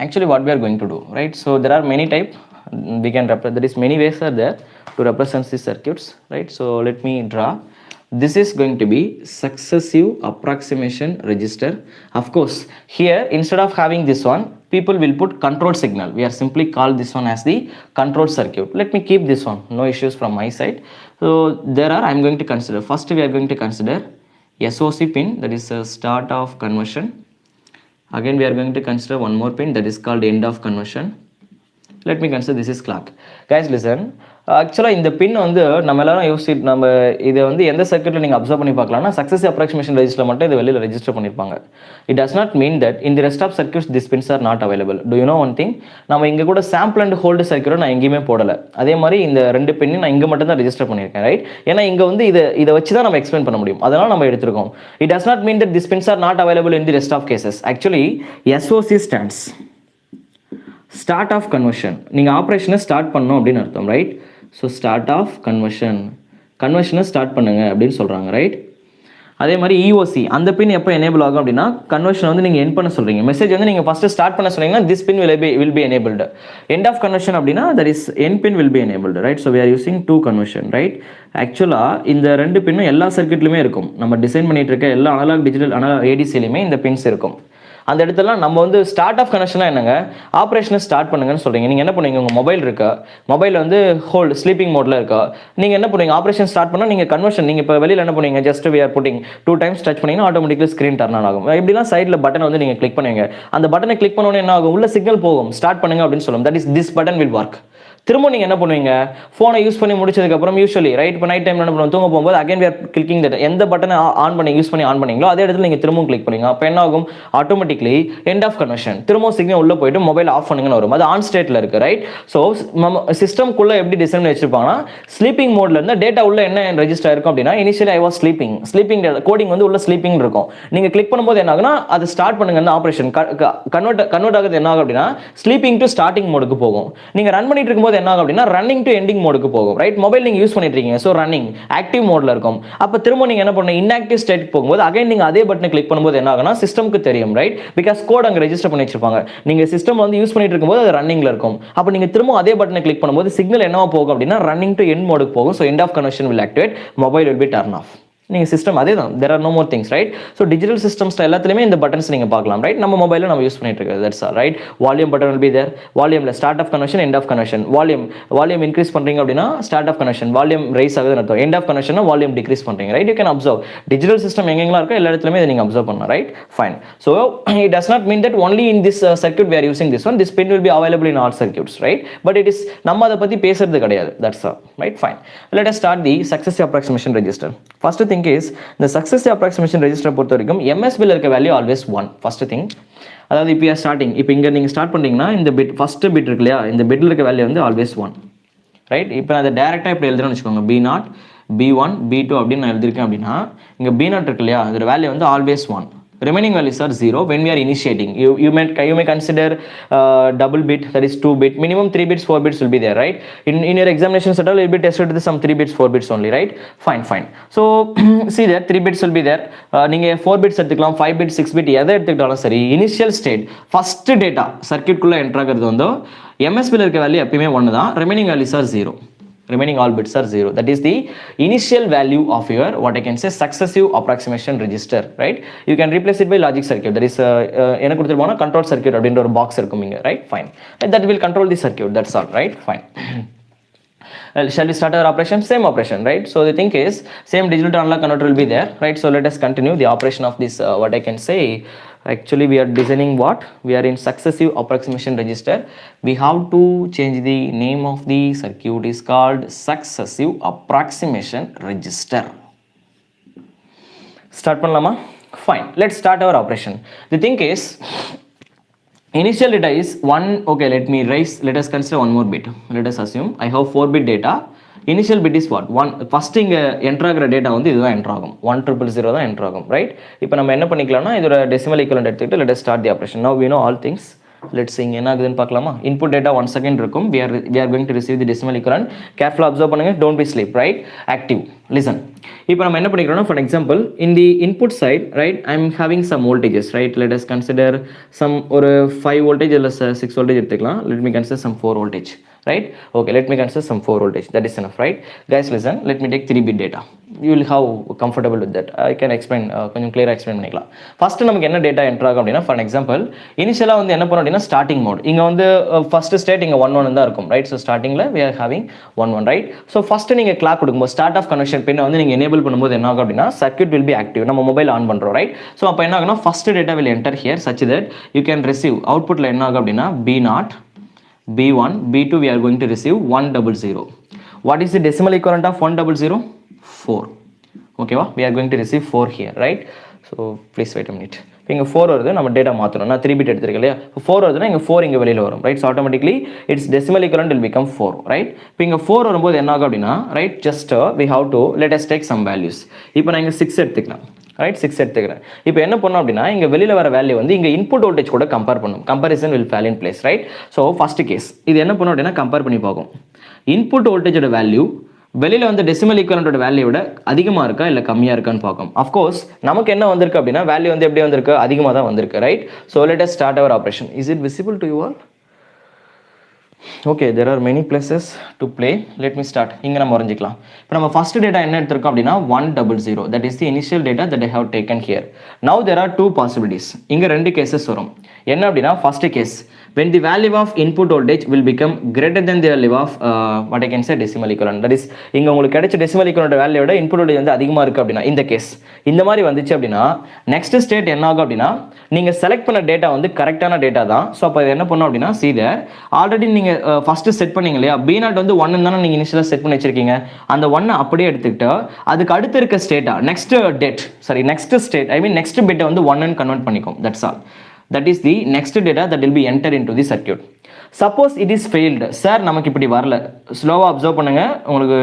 Actually what we are going to do, right? So there are many type, we can represent, there is many ways are there to represent these circuits, right? So let me draw. This is going to be successive approximation register. Of course here instead of having this one, people will put control signal. We are simply call this one as the control circuit. Let me keep this one, no issues from my side. So there are, I am going to consider, first we are going to consider SOC pin, that is a start of conversion. Again we are going to consider one more pin, that is called end of conversion. Let me consider this is clock. Guys listen, ஆக்சுவலாக இந்த பின் வந்து நம்ம எல்லாரும் யோசிச்சு, நம்ம இதை வந்து எந்த சர்க்கியூட்டில் நீங்கள் அப்சர்வ் பண்ணி பார்க்கலாம்னா, சக்ஸஸிவ் அப்ராக்சிமேஷன் ரெஜிஸ்டரில் மட்டும் இது வெளியில் ரெஜிஸ்டர் பண்ணியிருப்பாங்க. It does not mean that in the rest of circuits this pins are not available. Do you know one thing, நம்ம இங்கே கூட சாம்பிள் அண்ட் ஹோல்டு சர்க்கியூட்டை நான் எங்கேயுமே போடலை. அதே மாதிரி இந்த 2 பின்னையும் நான் இங்கே மட்டும் தான் ரெஜிஸ்டர் பண்ணியிருக்கேன், ரைட்? ஏன்னா இங்கே வந்து இதை வச்சு தான் நம்ம எக்ஸ்பிளைன் பண்ண முடியும், அதனால் நம்ம எடுத்திருக்கோம். It does not mean that this pins are not available in the rest of cases. Actually SOC stands start of conversion. நீங்கள் ஆப்ரேஷனை ஸ்டார்ட் பண்ணணும் அப்படின்னு அர்த்தம், ரைட்? ஸோ ஸ்டார்ட் ஆஃப் கன்வர்ஷனை ஸ்டார்ட் பண்ணுங்க அப்படின்னு சொல்கிறாங்க, ரைட்? அதே மாதிரி EOC அந்த பின் எப்போ எனேபிள் ஆகும் அப்படின்னா கன்வர்ஷன் வந்து நீங்கள் எண்ட் பண்ண சொல்றீங்க. மெசேஜ் வந்து நீங்கள் ஃபர்ஸ்ட் ஸ்டார்ட் பண்ண சொன்னீங்கன்னா this pin will be enabled. End of conversion அப்படின்னா that is end pin will be enabled, right? So we are using two conversion, right? ஆக்சுவலாக இந்த ரெண்டு பின்னும் எல்லா சர்க்கியூட்லையுமே இருக்கும். நம்ம டிசைன் பண்ணிட்டு இருக்க எல்லா அனலாக் டிஜிட்டல் ADCலையுமே இந்த பின்ஸ் இருக்கும். அந்த இடத்துல நம்ம வந்து ஸ்டார்ட் ஆஃப் கனெக்ஷனாக என்னங்க ஆப்ரேஷனை ஸ்டார்ட் பண்ணுங்கன்னு சொல்கிறீங்க. நீங்கள் என்ன பண்ணுவீங்க, உங்கள் மொபைல் இருக்கா, மொபைல் வந்து ஸ்லீப்பிங் மோடில் இருக்கா, நீங்கள் என்ன பண்ணுவீங்க ஆப்ரேஷன் ஸ்டார்ட் பண்ணால் நீங்கள் கன்வர்ஷன் நீங்கள் இப்போ வெளியில் என்ன பண்ணுவீங்க, just we are putting 2 times touch பண்ணிங்கன்னா ஆட்டோமேட்டிக்கலி ஸ்க்ரீன் டர்ன் ஆன் ஆகும். இப்படிலாம் சைடில் பட்டனை வந்து நீங்கள் கிளிக் பண்ணுவீங்க. அந்த பட்டனை கிளிக் பண்ணோன்னே என்ன ஆகும், உள்ள சிக்னல் போகும், ஸ்டார்ட் பண்ணுங்க அப்படின்னு சொல்லும். That is this button will work. திரும்ப நீங்கள் என்ன பண்ணுவீங்க, ஃபோனை யூஸ் பண்ணி முடிச்சதுக்கப்புறம் யூஸ்வலி ரைட் இப்போ நைட் டைம் என்ன பண்ணுவோம், தூங்க போகும்போது again we are clicking that எந்த பட்டனை ஆன் பண்ணி யூஸ் பண்ணி ஆன் பண்ணீங்களோ அதே இடத்துல நீங்கள் திரும்பவும் கிளிக் பண்ணுவீங்க. அப்போ என்ன ஆகும், ஆட்டோமேட்டிக்லி எண்ட் ஆஃப் கன்வர்ஷன், திரும்பவும் சிக்னல் உள்ள போயிட்டு மொபைல் ஆஃப் பண்ணுங்கன்னு வரும். அது ஆன் ஸ்டேட்டில் இருக்குது, ரைட்? ஸோ நம்ம சிஸ்டம்குள்ளே எப்படி டிசைன் பண்ணி வச்சிருப்பாங்கன்னா ஸ்லீப்பிங் மோட்ல இருந்து டேட்டா உள்ள என்ன ரெஜிஸ்டர் ஆயிருக்கும் அப்படின்னா initially I was sleeping coding வந்து உள்ள ஸ்லீப்பிங் இருக்கும். நீங்கள் கிளிக் பண்ணும்போது என்ன ஆகுனா அது ஸ்டார்ட் பண்ணுங்க ஆப்ரேஷன் கன்வெர்ட் ஆகுது என்ன ஆகும் அப்படின்னா ஸ்லீப்பிங் டு ஸ்டார்டிங் மோடுக்கு போகும். நீங்கள் ரன் பண்ணிட்டு இருக்கும்போது என்ன ஆகும் அப்படின்னா ரன்னிங் டு எண்டிங் மோடுக்கு போகும், ரைட்? மொபைல் நீங்க யூஸ் பண்ணிட்டு இருக்கீங்க, சோ ரன்னிங் ஆக்டிவ் மோட்ல இருக்கும். அப்ப திரும்ப நீங்க என்ன பண்ணணும், இன்ஆக்டிவ் ஸ்டேட்க்கு போகும்போது அகைன் நீங்க அதே பட்டனை கிளிக் பண்ணும்போது என்ன ஆகும்னா சிஸ்டம்க்கு தெரியும், ரைட்? பிகாஸ் கோட் அங்க ரெஜிஸ்டர் பண்ணி வச்சிருப்பாங்க. நீங்க சிஸ்டம் வந்து யூஸ் பண்ணிட்டு இருக்கும்போது அது ரன்னிங்ல இருக்கும். அப்ப நீங்க திரும்ப அதே பட்டனை கிளிக் பண்ணும்போது சிக்னல் என்னவா போகும் அப்படின்னா ரன்னிங் டு எண்ட் மோடுக்கு போகும். So end of conversion will activate, mobile will be turn off. நீங்கள் சிஸ்டம் அதே தான், there are no more things, right? So digital systems எல்லாத்துலேயுமே இந்த பட்டன்ஸ் நீங்கள் பார்க்கலாம், ரைட்? நம்ம மொபைலில் நம்ம யூஸ் பண்ணிட்டு இருக்கிறது, that's all, right? Volume button will be there. வால்யூமில் start of conversion, end of conversion. Volume increase பண்ணுறீங்க அப்படின்னா start of conversion, volume rise ஆகுதுன்னு அர்த்தம். End of conversion volume decrease பண்ணுறீங்க, right? You can observe digital system எங்கெங்கெல்லாம் இருக்கோ எல்லா இடத்துலையுமே இதை நீங்கள் அப்சர்வ் பண்ணலாம், right? Fine. So it does not mean that only in this circuit we are using this one. This pin will be available in all circuits, right? But it is நம்ம அதை பற்றி பேசுறது கிடையாது, that's all, right? Fine. Let us start the successive approximation register. First thing is the successive approximation register பொறுத்த வரைக்கும் MSB இருக்க value always 1. First thing, அதாவது இப்போ ஸ்டார்டிங், இப்போ இங்கே நீங்கள் ஸ்டார்ட் பண்ணுறீங்கன்னா இந்த பிட் ஃபர்ஸ்ட் பிட் இருக்கு இல்லையா, இந்த பிட்டில் இருக்க வேல்யூ வந்து ஆல்வேஸ் 1, ரைட்? இப்போ நான் அதை டேரெக்டாக இப்படி எழுதுறேன்னு வச்சுக்கோங்க, B0 B1 B2 அப்படின்னு நான் எழுதிருக்கேன் அப்படின்னா இங்கே B0 இருக்கு இல்லையா, அதோட வேல்யூ வந்து always 1. Remaining values are 0 when we are initiating. You may consider double bit, that is 2 bit, minimum 3 bits 4 bits will be there, right? In your examination set all will be tested with some 3 bits 4 bits only, right? Fine. So see there 3 bits will be there. நீங்க 4 bits எடுத்துக்கலாம், 5 bits 6 bit எதை எடுத்துக்கிட்டாலும் சரி, initial state first data circuit குள்ள enter ஆகிறது வந்து MSB ல இருக்க வேல்யூ எப்பவுமே 1 தான். Remaining values are 0. Remaining all bits are 0. That is the initial value of your what I can say successive approximation register, right? You can replace it by logic circuit. That is என்ன கொடுத்திருப்பாங்கன்னா control circuit அப்படின்ற ஒரு box இருக்கும் இங்க, right? Fine. That will control the circuit. That's all, right? Fine. Shall we start our operation? Same operation, right? So the thing is same digital to analog converter will be there, right? So let us continue the operation of this what I can say. Actually we are designing what? We are in successive approximation register. We have to change the name of the circuit is called successive approximation register. Start பண்ணலாமா? Fine. Let's start our operation. The thing is initial data is 1. Okay, let us consider one more bit. Let us assume I have 4 bit data. Initial bit is what? 1. First இங்க enter ஆகிற data வந்து இதுதான் enter ஆகும், 1000 தான் enter ஆகும், right? இப்போ நம்ம என்ன பண்ணிக்கலாம்னா இதோட டெசிமல் ஈக்குவலன்ட் எடுத்துக்கிட்டு let us start the operation. Now we know all things. Let's see இங்க என்ன ஆகுதுன்னு பார்க்கலாமா? Input data 1 second இருக்கும். We are going to receive the decimal equivalent. Careful observe பண்ணுங்க, don't be sleep, right? Active. Listen. இப்போ நம்ம என்ன பண்ணிக்கிறோம்னா for example in the input side, right, I am having some voltages, right? Let us consider some ஒரு 5 voltage இல்ல 6 voltage எடுத்துக்கலாம். Let me consider some 4 voltage, right? Okay, let me consider some 4 voltage. That is enough, right? Guys listen, let me take 3 bit data. You will have comfortable with that. I can explain கொஞ்சம் clear explain பண்ணிக்கலாம். First நமக்கு என்ன data enter ஆகும் அப்படின்னா for example இனிஷியலா வந்து என்ன பண்ணோம் அப்படின்னா ஸ்டார்டிங் மோட் இங்க வந்து ஃபர்ஸ்ட் ஸ்டேட் இங்க 1 தான் இருக்கும், ரைட்? ஸோ ஸ்டார்டிங்ல we are having 1 right? So first நீங்க கிளாக் கொடுக்கும்போது ஸ்டார்ட் ஆஃப் கனெக்ஷன் பின்னை வந்து நீங்க எனேபிள் பண்ணும்போது என்ன ஆகும் அப்படின்னா சர்க்யூட் will be active. நம்ம மொபைல் ஆன் பண்றோம், ரைட்? ஸோ அப்போ என்ன ஆகும்னா first data will enter here such that you can receive அவுட்புட்ல என்ன ஆகும் அப்படின்னா B0 B1 B2 we are going to receive 100. What is the decimal equivalent of 100? 4. Okay, we are going to receive 4 here, right? So please wait a minute. இப்போ இங்கே 4 வருது, நம்ம data மாற்றணும். நான் 3 bit எடுத்துருக்கேன் இல்லையா, 4 வருதுன்னா இங்கே 4 இங்கே வெளியில் வரும், right? So automatically it's decimal equivalent will become 4, right? இப்போ இங்கே 4 வரும்போது என்ன ஆகும் அப்படின்னா, right, just we have to let us take some values. இப்போ நான் இங்கே 6 எடுத்துக்கலாம், ரைட்? 6 எடுத்துக்கிறேன். இப்போ என்ன பண்ணோம் அப்படின்னா இங்கே வெளியில் வர வேல்யூ வந்து இங்கே இன்புட் வோல்டேஜ் கூட கம்பேர் பண்ணும். Comparison will fall in place, right? So first case இது என்ன பண்ணோம் அப்படின்னா கம்பேர் பண்ணி பார்க்கும். இன்புட் வோல்டேஜோட வேல்யூ வெளியில் வந்து டெசிமல் ஈக்குவலண்டோட வேல்யூ விட அதிகமாக இருக்கா இல்லை கம்மியாக இருக்கான்னு பார்க்கும். அஃப்கோர்ஸ் நமக்கு என்ன வந்திருக்கு அப்படின்னா வேல்யூ வந்து எப்படி வந்திருக்கு, அதிகமாக தான் வந்திருக்கு, right? So let us start our operation. Is it visible to you all? Okay, there are many places to play. Let me start. இங்கே நம்ம வரைஞ்சிக்கலாம். இப்போ நம்ம ஃபர்ஸ்ட் டேட்டா என்ன எடுத்திருக்கோம் அப்படின்னா 100. that is the initial data that I have taken here. Now there are two possibilities. இங்கே ரெண்டு cases வரும். என்ன அப்படின்னா first case, when the value of input voltage will become greater than the value of what I can say decimal equivalent. That is, இங்கே உங்களுக்கு கிடைச்ச decimal equivalent value விட input voltage வந்து அதிகமாக இருக்குது அப்படின்னா இந்த கேஸ் இந்த மாதிரி வந்துச்சு அப்படின்னா நெக்ஸ்ட் ஸ்டேட் என்ன ஆகும் அப்படின்னா நீங்கள் செலக்ட் பண்ண டேட்டா வந்து கரெக்டான டேட்டா தான். ஸோ அப்போ என்ன பண்ணோம் அப்படின்னா சீதர் ஆல்ரெடி நீங்கள் ஃபர்ஸ்ட் செட் பண்ணீங்க இல்லையா, B0 வந்து 1 தானே நீங்கள் இனிஷியலாக செட் பண்ணி வச்சிருக்கீங்க. அந்த 1 அப்படியே எடுத்துக்கிட்டு அதுக்கு அடுத்து இருக்க ஸ்டேட்டா நெக்ஸ்ட் ஸ்டேட் நெக்ஸ்ட் பிட்டை வந்து 1 கன்வெர்ட் பண்ணிக்கும். That's all. That is the next data that will be entered into the circuit. Suppose it is failed. Sir நமக்கு இப்படி வரல, ஸ்லோவாக அப்சர்வ் பண்ணுங்க, உங்களுக்கு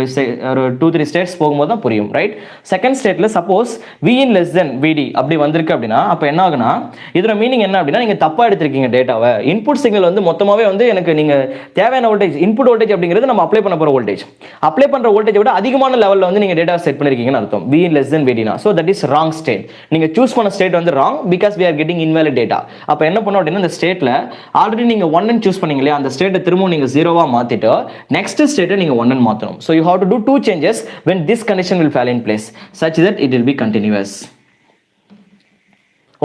ஒரு 2-3 ஸ்டேட்ஸ் போகும்போது தான் புரியும், ரைட்? செகண்ட் ஸ்டேட்டில் suppose Vin less than Vd அப்படி வந்திருக்கு அப்படின்னா அப்போ என்ன ஆகுனா இதோட மீனிங் என்ன அப்படின்னா நீங்கள் தப்பாக எடுத்திருக்கீங்க டேட்டாவை. இன்புட் சிக்னல் வந்து மொத்தமாகவே வந்து எனக்கு நீங்கள் தேவையான வோல்டேஜ் இன்புட் வோல்டேஜ் அப்படிங்கிறது நம்ம அப்ளை பண்ண போகிற வோல்டேஜ், அப்ளை பண்ணுற வோல்டேஜ் விட அதிகமான லெவலில் வந்து நீங்கள் டேட்டா செட் பண்ணிருக்கீங்கன்னு அர்த்தம். Vin less than Vdனா so that is wrong state. நீங்கள் சூஸ் பண்ண ஸ்டேட் வந்து wrong because we are getting invalid data. அப்போ என்ன பண்ணோம் அப்படின்னா இந்த ஸ்டேட்டில் ஆல்ரெடி நீங்கள் 1 சூஸ் பண்ணீங்க இல்லையா, அந்த ஸ்டேட்டை திரும்ப நீங்க 0வா மாத்திட்டு நெக்ஸ்ட் ஸ்டேட்டை நீங்க 1 மாத்தணும். So you have to do two changes when this condition will fall in place such that it will be continuous.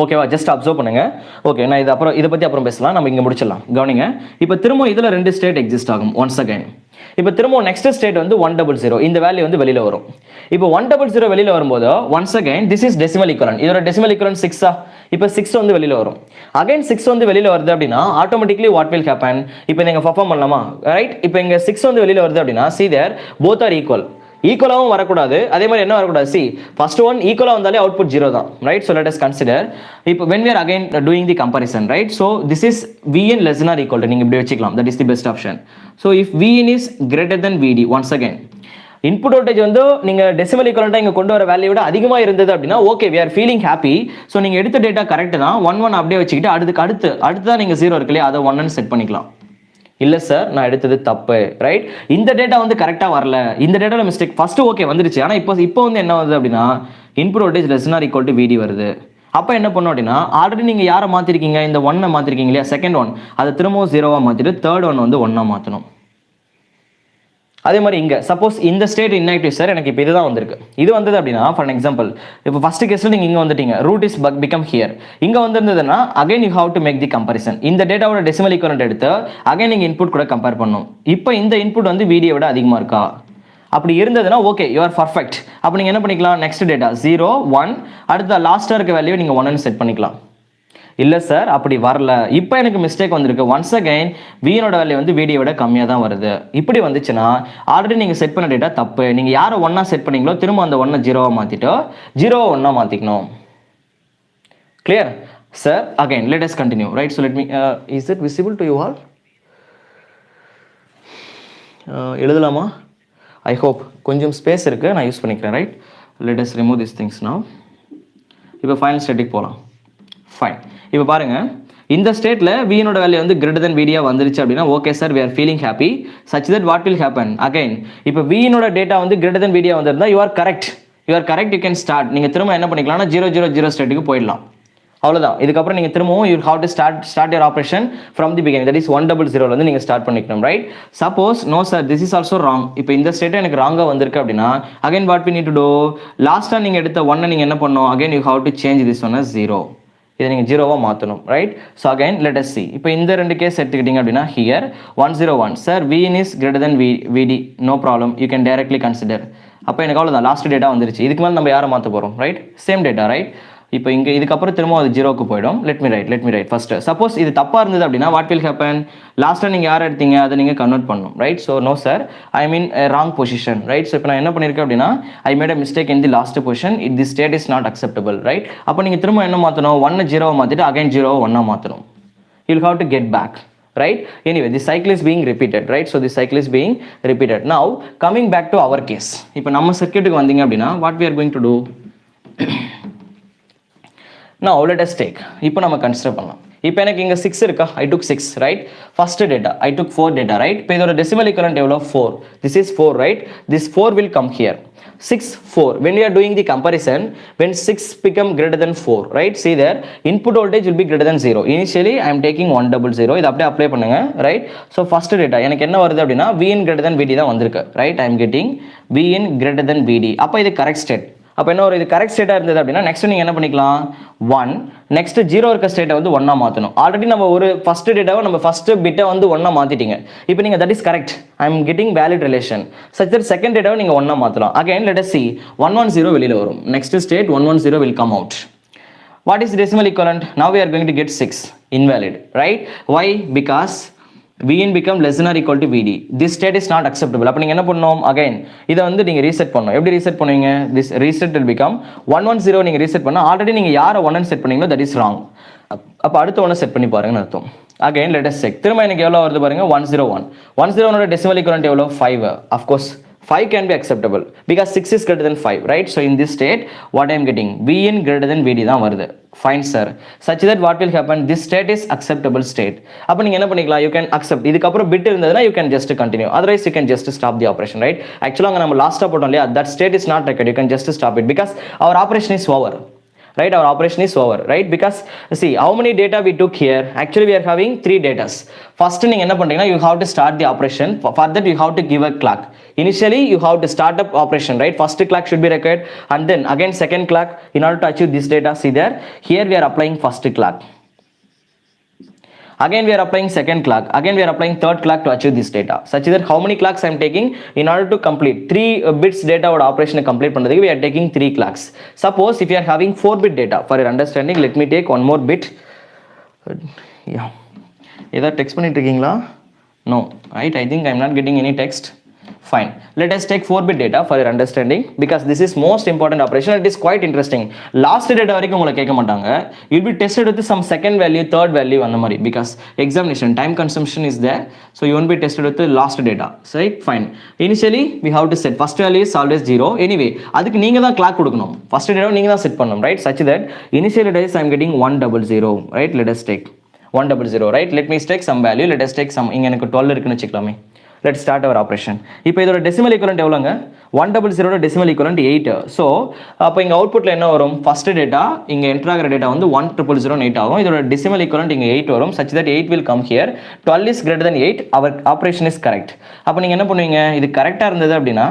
ஓகேவா? ஜஸ்ட் அப்சர்வ் பண்ணுங்க. ஓகே, நான் இதை பத்தி அப்புறம் பேசலாம், நம்ம இங்க முடிச்சிடலாம். கவனிங்க, இப்போ திரும்ப இதுல ரெண்டு ஸ்டேட் எக்ஸிஸ்ட் ஆகும் ஒன்ஸ் அகைன். இப்போ திரும்ப நெக்ஸ்ட் ஸ்டேட் வந்து 100, இந்த வேல்யூ வந்து வெளியில வரும். இப்போ 100 வெளியில வரும்போது once again this is decimal equivalent. இதோட டெசிமல் ஈக்குவலன்ட் 6. இப்போ 6 வந்து வெளியில வரும். அகைன் 6 வந்து வெளியில வருது அப்படின்னா ஆட்டோமேட்டிக்கலி வாட் வில் ஹேப்பன், இப்போ நீங்க பெர்ஃபார்ம் பண்ணலாமா, ரைட்? இப்போ இங்க 6 வந்து வெளியில வருது அப்படின்னா see there both are equal. ஈக்குவலாகவும் வரக்கூடாது, அதே மாதிரி என்ன வரக்கூடாது, சி ஃபர்ஸ்ட் ஒன் ஈக்குவலாக வந்தாலே அவுட்புட் 0 தான், right? So let as consider இப்போ when we are again doing the comparison, right? So this is Vn less than or equal to, நீங்கள் இப்படி வச்சுக்கலாம், that is the best option. So if Vn is greater than Vd, once again input voltage வந்து நீங்க decimal ஈக்குவலண்டா இங்க கொண்டு வர value விட அதிகமா இருந்தது அப்படின்னா okay we are feeling happy. So நீங்க எடுத்த டேட்டா கரெக்ட் தான், 1 அப்படியே வச்சுக்கிட்டு அடுத்து நீங்க 0 இருக்கு இல்லையா, அதை 1 செட் பண்ணிக்கலாம். இல்லை சார் நான் எடுத்தது தப்பு, ரைட்? இந்த டேட்டா வந்து கரெக்டாக வரல, இந்த டேட்டாவில் மிஸ்டேக். ஃபர்ஸ்ட் ஓகே வந்துருச்சு, ஆனால் இப்போ வந்து என்ன வருது அப்படின்னா input voltage less or equal to Vd வருது. அப்போ என்ன பண்ணும் அப்படின்னா ஆல்ரெடி நீங்கள் யாரை மாற்றிருக்கீங்க, இந்த 1 மாற்றிருக்கீங்க இல்லையா, செகண்ட் ஒன் அதை திரும்பவும் 0வா மாற்றிட்டு தேர்ட் ஒன் வந்து 1 மாற்றணும். அதே மாதிரி இங்கே சப்போஸ் இந்த ஸ்டேட் இன்ஆக்டிவ் சார், எனக்கு இப்போ இதுதான் வந்திருக்கு. இது வந்தது அப்படின்னா ஃபார் எக்ஸாம்பிள் இப்போ ஃபர்ஸ்ட் கேஸில் நீங்கள் இங்கே வந்துட்டீங்க, ரூட் இஸ் பிகம் ஹியர். இங்கே வந்திருந்ததுன்னா again you have to make the comparison. இந்த டேட்டாவோட டெசிமல் ஈக்குவலன்ட் எடுத்து அகைன் நீங்கள் இன்புட் கூட கம்பேர் பண்ணணும். இப்போ இந்த இன்புட் வந்து வீடியோ விட அதிகமாக இருக்கா, அப்படி இருந்ததுன்னா ஓகே யூ ஆர் பர்ஃபெக்ட். அப்போ நீங்கள் என்ன பண்ணிக்கலாம், நெக்ஸ்ட் டேட்டா 0 1 அடுத்த லாஸ்ட்டாக இருக்க வேல்யூ நீங்கள் 1 செட் பண்ணிக்கலாம். இல்லை சார் அப்படி வரல, இப்போ எனக்கு மிஸ்டேக் வந்திருக்கு, ஒன்ஸ் அகைன் வீனோட வேல்யூ வந்து வீடியோ விட கம்மியாக தான் வருது. இப்படி வந்துச்சுன்னா ஆல்ரெடி நீங்கள் செட் பண்ண டேட்டா தப்பு. நீங்கள் யாரை 1 செட் பண்ணீங்களோ திரும்ப அந்த 1 0வா மாற்றிட்டு 0வா 1 மாற்றிக்கணும். Clear sir? Again let us continue, right? So let me is it visible to you all? எழுதலாமா? ஐ ஹோப் கொஞ்சம் ஸ்பேஸ் இருக்குது, நான் யூஸ் பண்ணிக்கிறேன், right? Let us remove this things now. இப்போ ஃபைனல் ஸ்டேட்டுக்கு போகலாம். ஃபைன், இப்போ பாருங்க இந்த ஸ்டேட்ல Vனோட வேல்யூ வந்து கிரேட்டர் தென் Vd வந்துருச்சு அப்படின்னா okay sir we are feeling happy such that what will happen again இப்போ Vனோட டேட்டா வந்து கிரேட்டர் தென் Vd வந்திருந்தா you are correct you can start. நீங்க திரும்ப என்ன பண்ணிக்கலாம்னா 000 ஸ்டேட்டுக்கு போயிடலாம். அவ்வளவுதான். இதுக்கப்புறம் நீங்க திரும்பவும் you have to start your operation from the beginning, that is 100 வந்து நீங்க ஸ்டார்ட் பண்ணிக்கணும், right? Suppose no sir this is also wrong, இப்போ இந்த ஸ்டேட் எனக்கு ராங்கா வந்திருக்கு அப்படின்னா again what we need to do, லாஸ்டா நீங்க எடுத்த 1 நீங்க என்ன பண்ணணும், again you have to change this one as 0. இதை நீங்கள் 0வா மாற்றணும், right? So again let us see. இப்போ இந்த ரெண்டு கேஸ் எடுத்துக்கிட்டீங்க அப்படின்னா here 101 sir Vn is greater then Vd, no problem, you can directly consider. அப்போ எனக்கு அவ்வளோதான், லாஸ்ட் டேட்டா வந்துருச்சு. இதுக்கு மேலே நம்ம யாரை மாற்ற போகிறோம், ரைட்? Same data, right? இப்போ இங்கே இதுக்கப்புறம் திரும்ப அது 0க்கு போயிடும். Let me right first. Suppose இது தப்பாக இருந்தது அப்படின்னா வாட் வில் ஹேப்பன், லாஸ்ட்டாக நீங்கள் யாரை எடுத்தீங்க அதை நீங்கள் கன்வெர்ட் பண்ணணும், right? So no sir I mean wrong position, right? ஸோ இப்போ நான் என்ன பண்ணியிருக்கேன் அப்படின்னா I made a mistake in the last position, the state is not acceptable, right? அப்போ நீங்கள் திரும்ப என்ன மாற்றணும், 1 0வா மாற்றிட்டு அகைன் 0வா 1 மாற்றணும். You will have to get back, right? Anyway this cycle is being repeated, right? So this cycle is being repeated. Now coming back to our case, இப்போ நம்ம சர்க்யூட்டுக்கு வந்தீங்க அப்படின்னா what we are going to do now let us take, இப்போ நம்ம consider பண்ணலாம். இப்போ எனக்கு இங்கே 6 இருக்கா, I took 6, right? First data, I took 4 data, right? இப்போ இதோட decimal equivalent எவ்வளோ 4. This is 4, right? This 4 will come here. 6, 4. When we are doing the comparison, when 6 become greater than 4, right? See there, input voltage will be greater than 0. Initially, I am taking 100. இதை அப்படியே apply பண்ணுங்க, right? So first data, எனக்கு என்ன வருது அப்படின்னா Vin greater than VD தான் வந்திருக்கு, right? I am getting Vin greater than VD. அப்போ இது correct state. அப்போ என்ன ஒரு இது கரெக்ட் ஸ்டேட்டாக இருந்தது அப்படின்னா நெக்ஸ்ட் நீங்கள் என்ன பண்ணிக்கலாம் 1 நெக்ஸ்ட் 0 இருக்க ஸ்டேட்டை வந்து 1 மாற்றணும். ஆல்ரெடி நம்ம ஒரு ஃபர்ஸ்ட் டேட்டாவை நம்ம ஃபர்ஸ்ட் பிட்டை வந்து 1 மாற்றிட்டீங்க. இப்போ நீங்கள் that is correct, I am getting valid relation such that second டேட்டாவை நீங்கள் 1 மாற்றலாம். அகைன் லெட் அஸ் see 110 வெளியில் வரும். Next state 110 will come out. What is decimal equivalent? Now we are going to get 6 invalid, right? Why? Because Vn become less than or equal to Vd. This state is not acceptable. அப்போ நீங்கள் என்ன பண்ணணும், again இதை வந்து நீங்கள் reset பண்ணணும். எப்படி reset பண்ணுவீங்க, this reset will become 110 நீங்கள் ரீசெட் பண்ணால் ஆல்ரெடி நீங்கள் யாரை 1 செட் பண்ணீங்களோ தட் இஸ் ராங். அப்போ அடுத்த 1 செட் பண்ணி பாருங்கன்னு அர்த்தம். Again let as check. திரும்ப எனக்கு எவ்வளோ வருது பாருங்க 101. 101 decimal equivalent எவ்வளோ 5. Of course 5 can be acceptable because 6 is greater than 5, right? So in this state what I am getting Vn greater than Vd தான் வருது. Fine sir, such that what will happen, this state is acceptable state. அப்போ நீங்கள் என்ன பண்ணிக்கலாம், you can accept. இதுக்கப்புறம் bit இருந்ததுன்னா you can just continue, otherwise you can just stop the operation, right? Actually அங்கே நம்ம லாஸ்ட்டாக போட்டோம் இல்லையா, that state is not required, you can just stop it because our operation is over. Right, our operation is over, right? Because see how many data we took here. Actually we are having 3 datas. First நீங்க என்ன பண்றீங்கன்னா you have to start the operation. For that you have to give a clock. Initially you have to start up operation, right? First clock should be required and then again second clock in order to achieve this data. See there, here we are applying first clock. Again we are applying second clock. Again we are applying third clock to achieve this data. Such that how many clocks I am taking in order to complete 3 bits data or operation complete பண்றதுக்கு we are taking 3 clocks. Suppose if you are having 4 bit data, for your understanding let me take one more bit. Yeah, ஏதா text பண்ணிட்டு இருக்கீங்களா? No, right? I think I am not getting any text. Fine, let us take 4 bit data for your understanding because this is most important operation. It is quite interesting. Last data வரைக்கும் உங்களை கேட்க மாட்டாங்க. You will be tested with some second value, third value அந்த மாதிரி because examination time consumption is there, so you won't be tested with the last data, right? Fine, initially we have to set first value is always 0. Anyway அதுக்கு நீங்க தான் clock கொடுக்கணும். First data நீங்க தான் set பண்ணணும், right? Such that initially data is I am getting 100, right? Let us take 100, right? Let me take some value. Let us take some, இங்க எனக்கு 12 இருக்குன்னு வச்சுக்கலாமே. Let's start our operation. இப்போ இதோட decimal equivalent எவ்வளோங்க 100 decimal equivalent 8. ஸோ அப்போ இங்கே அவுட்புட்டில் என்ன வரும், ஃபர்ஸ்ட் டேட்டா இங்கே என்ட்ரு ஆகிற டேட்டா வந்து 10008 ஆகும். இதோட decimal equivalent இங்கே 8 வரும். such that 8 will come here. 12 is greater than 8. our operation is correct. அப்போ நீங்கள் என்ன பண்ணுவீங்க, இது கரெக்டாக இருந்தது அப்படின்னா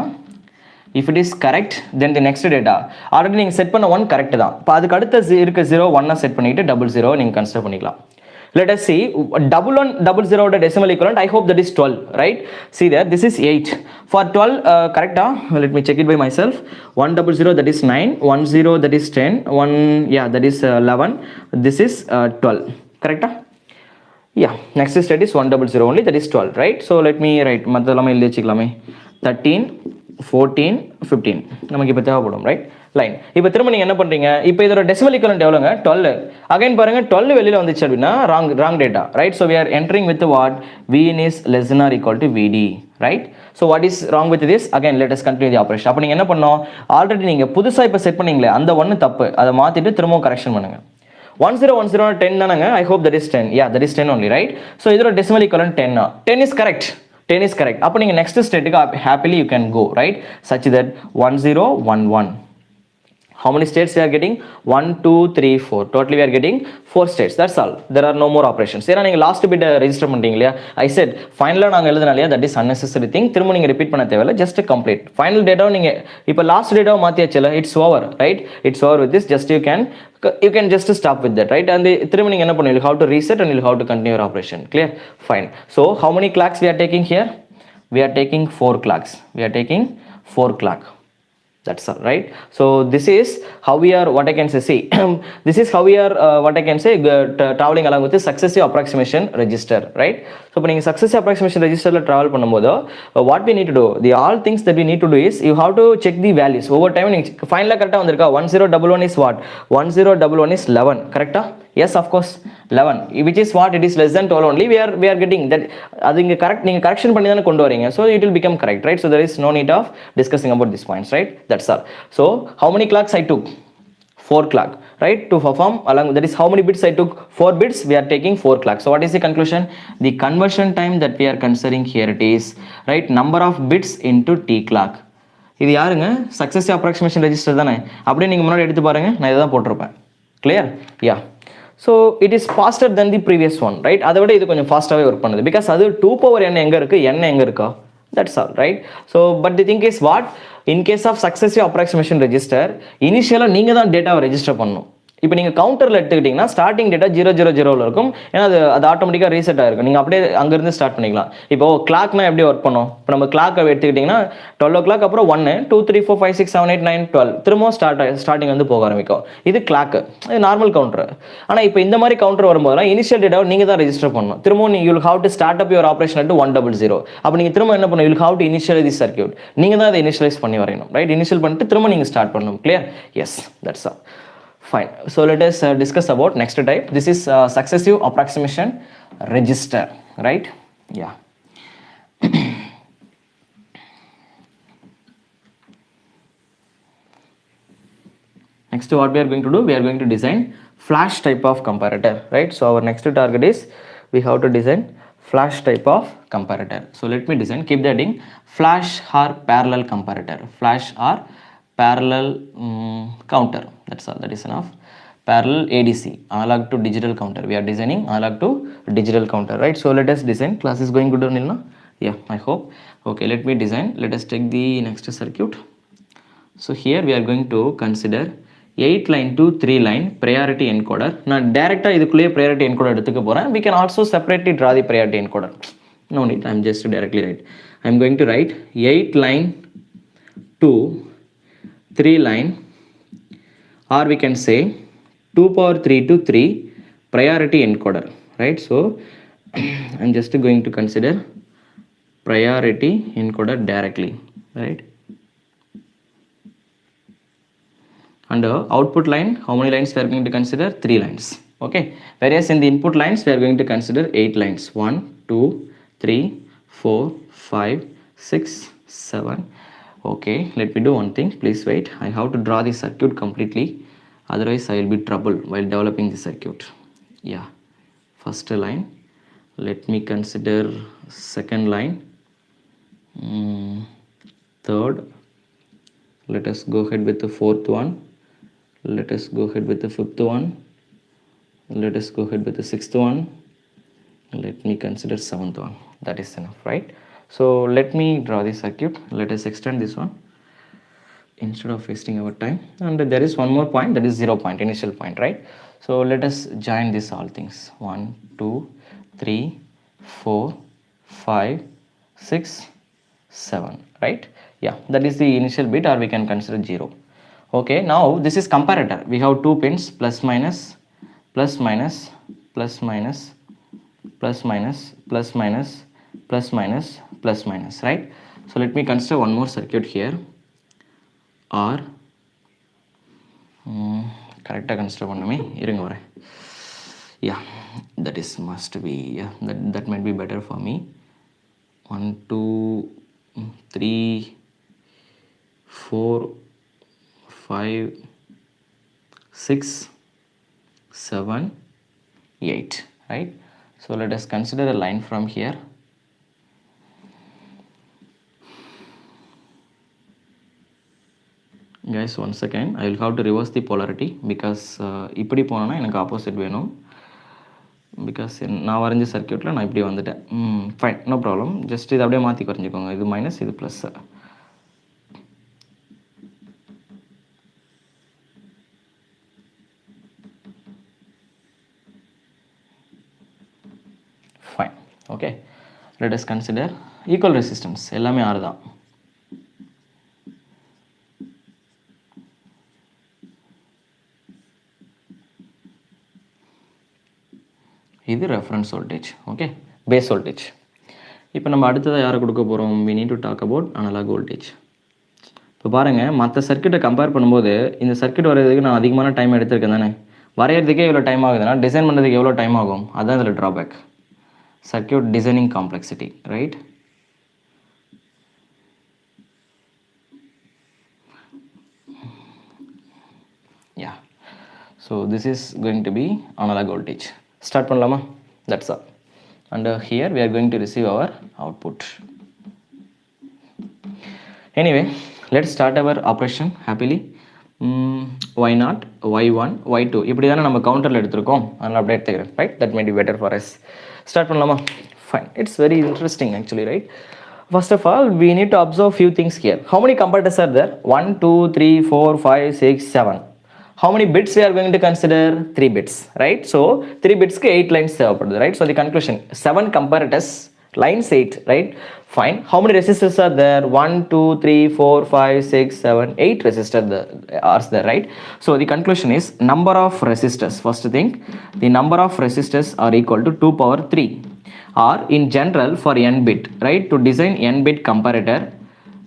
if it is correct then the next data already நீங்கள் செட் பண்ண 1 கரெக்ட் தான். இப்போ அதுக்கு அடுத்த இருக்க 0 1 செட் பண்ணிட்டு 00 நீங்கள் கன்சிடர் பண்ணிக்கலாம். Let us see 1100 decimal equivalent. I hope that is 12, right? See there, this is 8. For 12, correct? Let me check it by myself. 100 that is 9, 10 that is 10, 1 yeah that is 11. This is 12, correct? Yeah, next state is 100 only, that is 12, right? So let me write. மத்தெல்லாம் எழுதி வச்சுக்கலாமே. 13, 14, 15. நமக்கு இப்போ தேவைப்படும், right? Line. இப்போ திரும்ப நீங்கள் என்ன பண்ணுறீங்க, இப்போ இதோட decimal equivalent எவ்வளோங்க 12. அகைன் பாருங்க 12 வெளியில் வந்துச்சு அப்படின்னா wrong data, right? So we are entering with what Vn is less than or equal to Vd, right? So what is wrong with this? Again let us continue the operation. அப்போ நீங்கள் என்ன பண்ணோம், already நீங்கள் புதுசாக இப்போ set பண்ணீங்களே அந்த ஒன்று தப்பு, அதை மாற்றிட்டு திரும்பவும் கரெக்ஷன் பண்ணுங்க. 1010 10 தானங்க, I hope that is 10. Yeah, that is 10 only, right? So இதோட decimal equivalent 10. 10 is correct. 10 is correct. அப்போ நீங்கள் next ஸ்டேட்டுக்கு happily you can go, right? Such that 1011. How many states we are getting? 1 2 3 4. Totally we are getting 4 states. That's all. There are no more operations. ஏன்னா நீங்கள் last bit register பண்ணிட்டீங்க இல்லையா, I said ஃபைனலாக நாங்கள் எழுதுனா இல்லையா, that is unnecessary thing. திரும்ப நீங்கள் ரிப்பீட் பண்ண தேவையில்ல, just complete. ஃபைனல் டேட்டாவை நீங்கள் இப்போ லாஸ்ட் டேட்டாவை மாற்றியாச்சுல, it's over, right? It's over with this. Just you can just stop with that, right? And திரும்ப நீங்கள் என்ன பண்ணுவீங்க, how to reset and you have to continue your operation. Clear? Fine. So how many clocks we are taking here? We are taking 4 clocks. We are taking 4 clock. That's all, right? So this is how we are, what I can say, see this is how we are what I can say traveling along with the successive approximation register, right? So இப்போ நீங்கள் successive approximation registerல travel பண்ணும்போது what we need to do, the all things that we need to do is you have to check the values over time. நீங்கள் ஃபைனலாக கரெக்டாக வந்திருக்கா, 1011 is what, 1011 is 11, கரெக்டா? Yes, of course 11, which is what, it is less than 12 only. We are getting that. அது இங்கே correct, நீங்கள் correction பண்ணி தானே கொண்டு வரீங்க, so it will become correct, right? So there is no need of discussing about these points, right? That's all. So how many clocks I took? 4 clock. right, to perform along. That is how many bits I took? 4 bits. We are taking 4 clocks. So what is the conclusion? The conversion time that we are considering here, it is, right, number of bits into t clock. இது யாருங்க? Successive approximation register தானே. அப்படியே நீங்கள் முன்னாடி எடுத்து பாருங்கள், நான் இதை தான் போட்டிருப்பேன். Clear? Yeah. So it is faster than the previous one, right? அதை விட இது கொஞ்சம் ஃபாஸ்ட்டாகவே ஒர்க் பண்ணுது. பிகாஸ் அது 2 power n எங்கே இருக்குது, n எங்கே இருக்கா, that's all, right? So but the thing is what, in case of successive approximation register, initially நீங்கள் தான் டேட்டாவை ரெஜிஸ்டர் பண்ணணும். இப்போ நீங்கள் கவுண்டரில் எடுத்துக்கிட்டிங்கன்னா ஸ்டார்டிங் டேட்டா 000 இருக்கும். ஏன்னா அது ஆட்டோமேட்டிக்காக ரீசெட் ஆகிருக்கும். நீங்கள் அப்படியே அங்கேருந்து ஸ்டார்ட் பண்ணிக்கலாம். இப்போ கிளாக்னா எப்படி ஒர்க் பண்ணும்? இப்போ நம்ம கிளாக் எடுத்துக்கிட்டிங்கன்னா 12 o'clock அப்புறம் 1 2 3 4 5 6 7 8 9 12 திரும்பவும் ஸ்டார்டிங் வந்து போக ஆரம்பிக்கும். இது கிளாக்கு, இது நார்மல் கவுண்டர். ஆனால் இப்போ இந்த மாதிரி கவுண்டர் வரும்போதுலாம் இனிஷியல் டேட்டாவை நீங்கள் தான் ரெஜிஸ்டர் பண்ணணும். திரும்பவும் நீங்கள் you'll have to start up your operation at 100. அப்போ நீங்கள் திரும்ப என்ன பண்ணணும்? You'll have to initialise the circuit. நீங்கள் தான் அதை இனிஷியலைஸ் பண்ணி வரையணும், ரைட்? இனிஷியல் பண்ணிட்டு திரும்ப நீங்கள் ஸ்டார்ட் பண்ணணும். Clear? Yes, that's all. Fine. So let us discuss about next type. This is successive approximation register, right? Yeah. Next, what we are going to do? We are going to design flash type of comparator, right? So our next target is we have to design flash type of comparator. So let me design. Keep the heading flash or parallel comparator. Flash or parallel counter. That's all. That is enough. Parallel ADC, analog to digital counter. We are designing analog to digital counter, right? So let us design. Class is going good, Nilna? Yeah, I hope. Okay, let me design. Let us take the next circuit. So here we are going to consider 8 line to 3 line priority encoder. Now direct idukulle priority encoder eduthuka poren. We can also separately draw the priority encoder. No need, I am just directly write. I am going to write 8 line to 3 line, or we can say 2 power 3 to 3 priority encoder, right? So I'm just going to consider priority encoder directly, right? And output line, how many lines we are going to consider? 3 lines, okay? Whereas in the input lines we are going to consider 8 lines. 1 2 3 4 5 6 7. Okay, let me do one thing. Please wait. I have to draw the circuit completely. Otherwise I will be trouble while developing the circuit. Yeah, first line, let me consider second line, third, let us go ahead with the fourth one, let us go ahead with the fifth one, let us go ahead with the sixth one, let me consider seventh one. That is enough, right? So let me draw the circuit. Let us extend this one instead of wasting our time. And there is one more point, that is 0 point, initial point, right? So let us join this all things. 1 2 3 4 5 6 7, right? Yeah, that is the initial bit, or we can consider 0. Okay, now this is comparator. We have 2 pins, plus minus plus minus plus minus plus minus plus minus plus minus plus minus, right? So let me consider one more circuit here. Or கரெக்டாக consider பண்ணுமே, இருங்க வரேன். Yeah, that is must be, yeah, that might be better for me. 1 2 3 4 5 6 7 8, right? So let us consider a line from here. Guys, one second, I will have to reverse the polarity because இப்படி போனோன்னா எனக்கு opposite வேணும். Because நான் வரைஞ்ச சர்க்கியூட்டில் நான் இப்படி வந்துட்டேன். Fine, no problem. Just இது அப்படியே மாற்றி குறைஞ்சிக்கோங்க. இது மைனஸ், இது plus. Fine, okay. Let as consider equal resistance. எல்லாமே ஆறு தான். இது reference voltage, okay, phase voltage. இப்போ நம்ம அடுத்ததாக யாரை கொடுக்க போகிறோம்? we need to talk about analog voltage. இப்போ பாருங்கள், மற்ற சர்க்கியூட்டை கம்பேர் பண்ணும்போது இந்த சர்க்கியூட் வரைகிறதுக்கு நான் அதிகமான டைம் எடுத்திருக்கேன் தானே. வரைகிறதுக்கே எவ்வளோ டைம் ஆகுதுன்னா டிசைன் பண்ணுறதுக்கு எவ்வளோ டைம் ஆகும்? அதுதான் இதில் drawback. Circuit designing complexity, right? Yeah, So this is going to be analog voltage. Start பண்ணலாமா? That's all. And here we are going to receive our output. Anyway, let's start our operation happily. Y0, Y1, Y2 இப்படி தானே நம்ம கவுண்டரில் எடுத்திருக்கோம், அதனால் அப்படியே எடுத்துக்கிறேன், right? That may be better for us. Start பண்ணலாமா? Fine. It's very interesting actually, right? First of all, we need to observe few things here. How many comparators are there? 1, 2, 3, 4, 5, 6, 7. How many bits we are going to consider? 3 bits, right? So 3 bits ku 8 lines தேவைப்படுது, right? So the conclusion, 7 comparators, lines 8, right? Fine. How many resistors are there? 1, 2, 3, 4, 5, 6, 7, 8 resistors are there, right? So the conclusion is number of resistors. First thing, the number of resistors are equal to 2 power 3. Or in general for n bit, right? To design n bit comparator,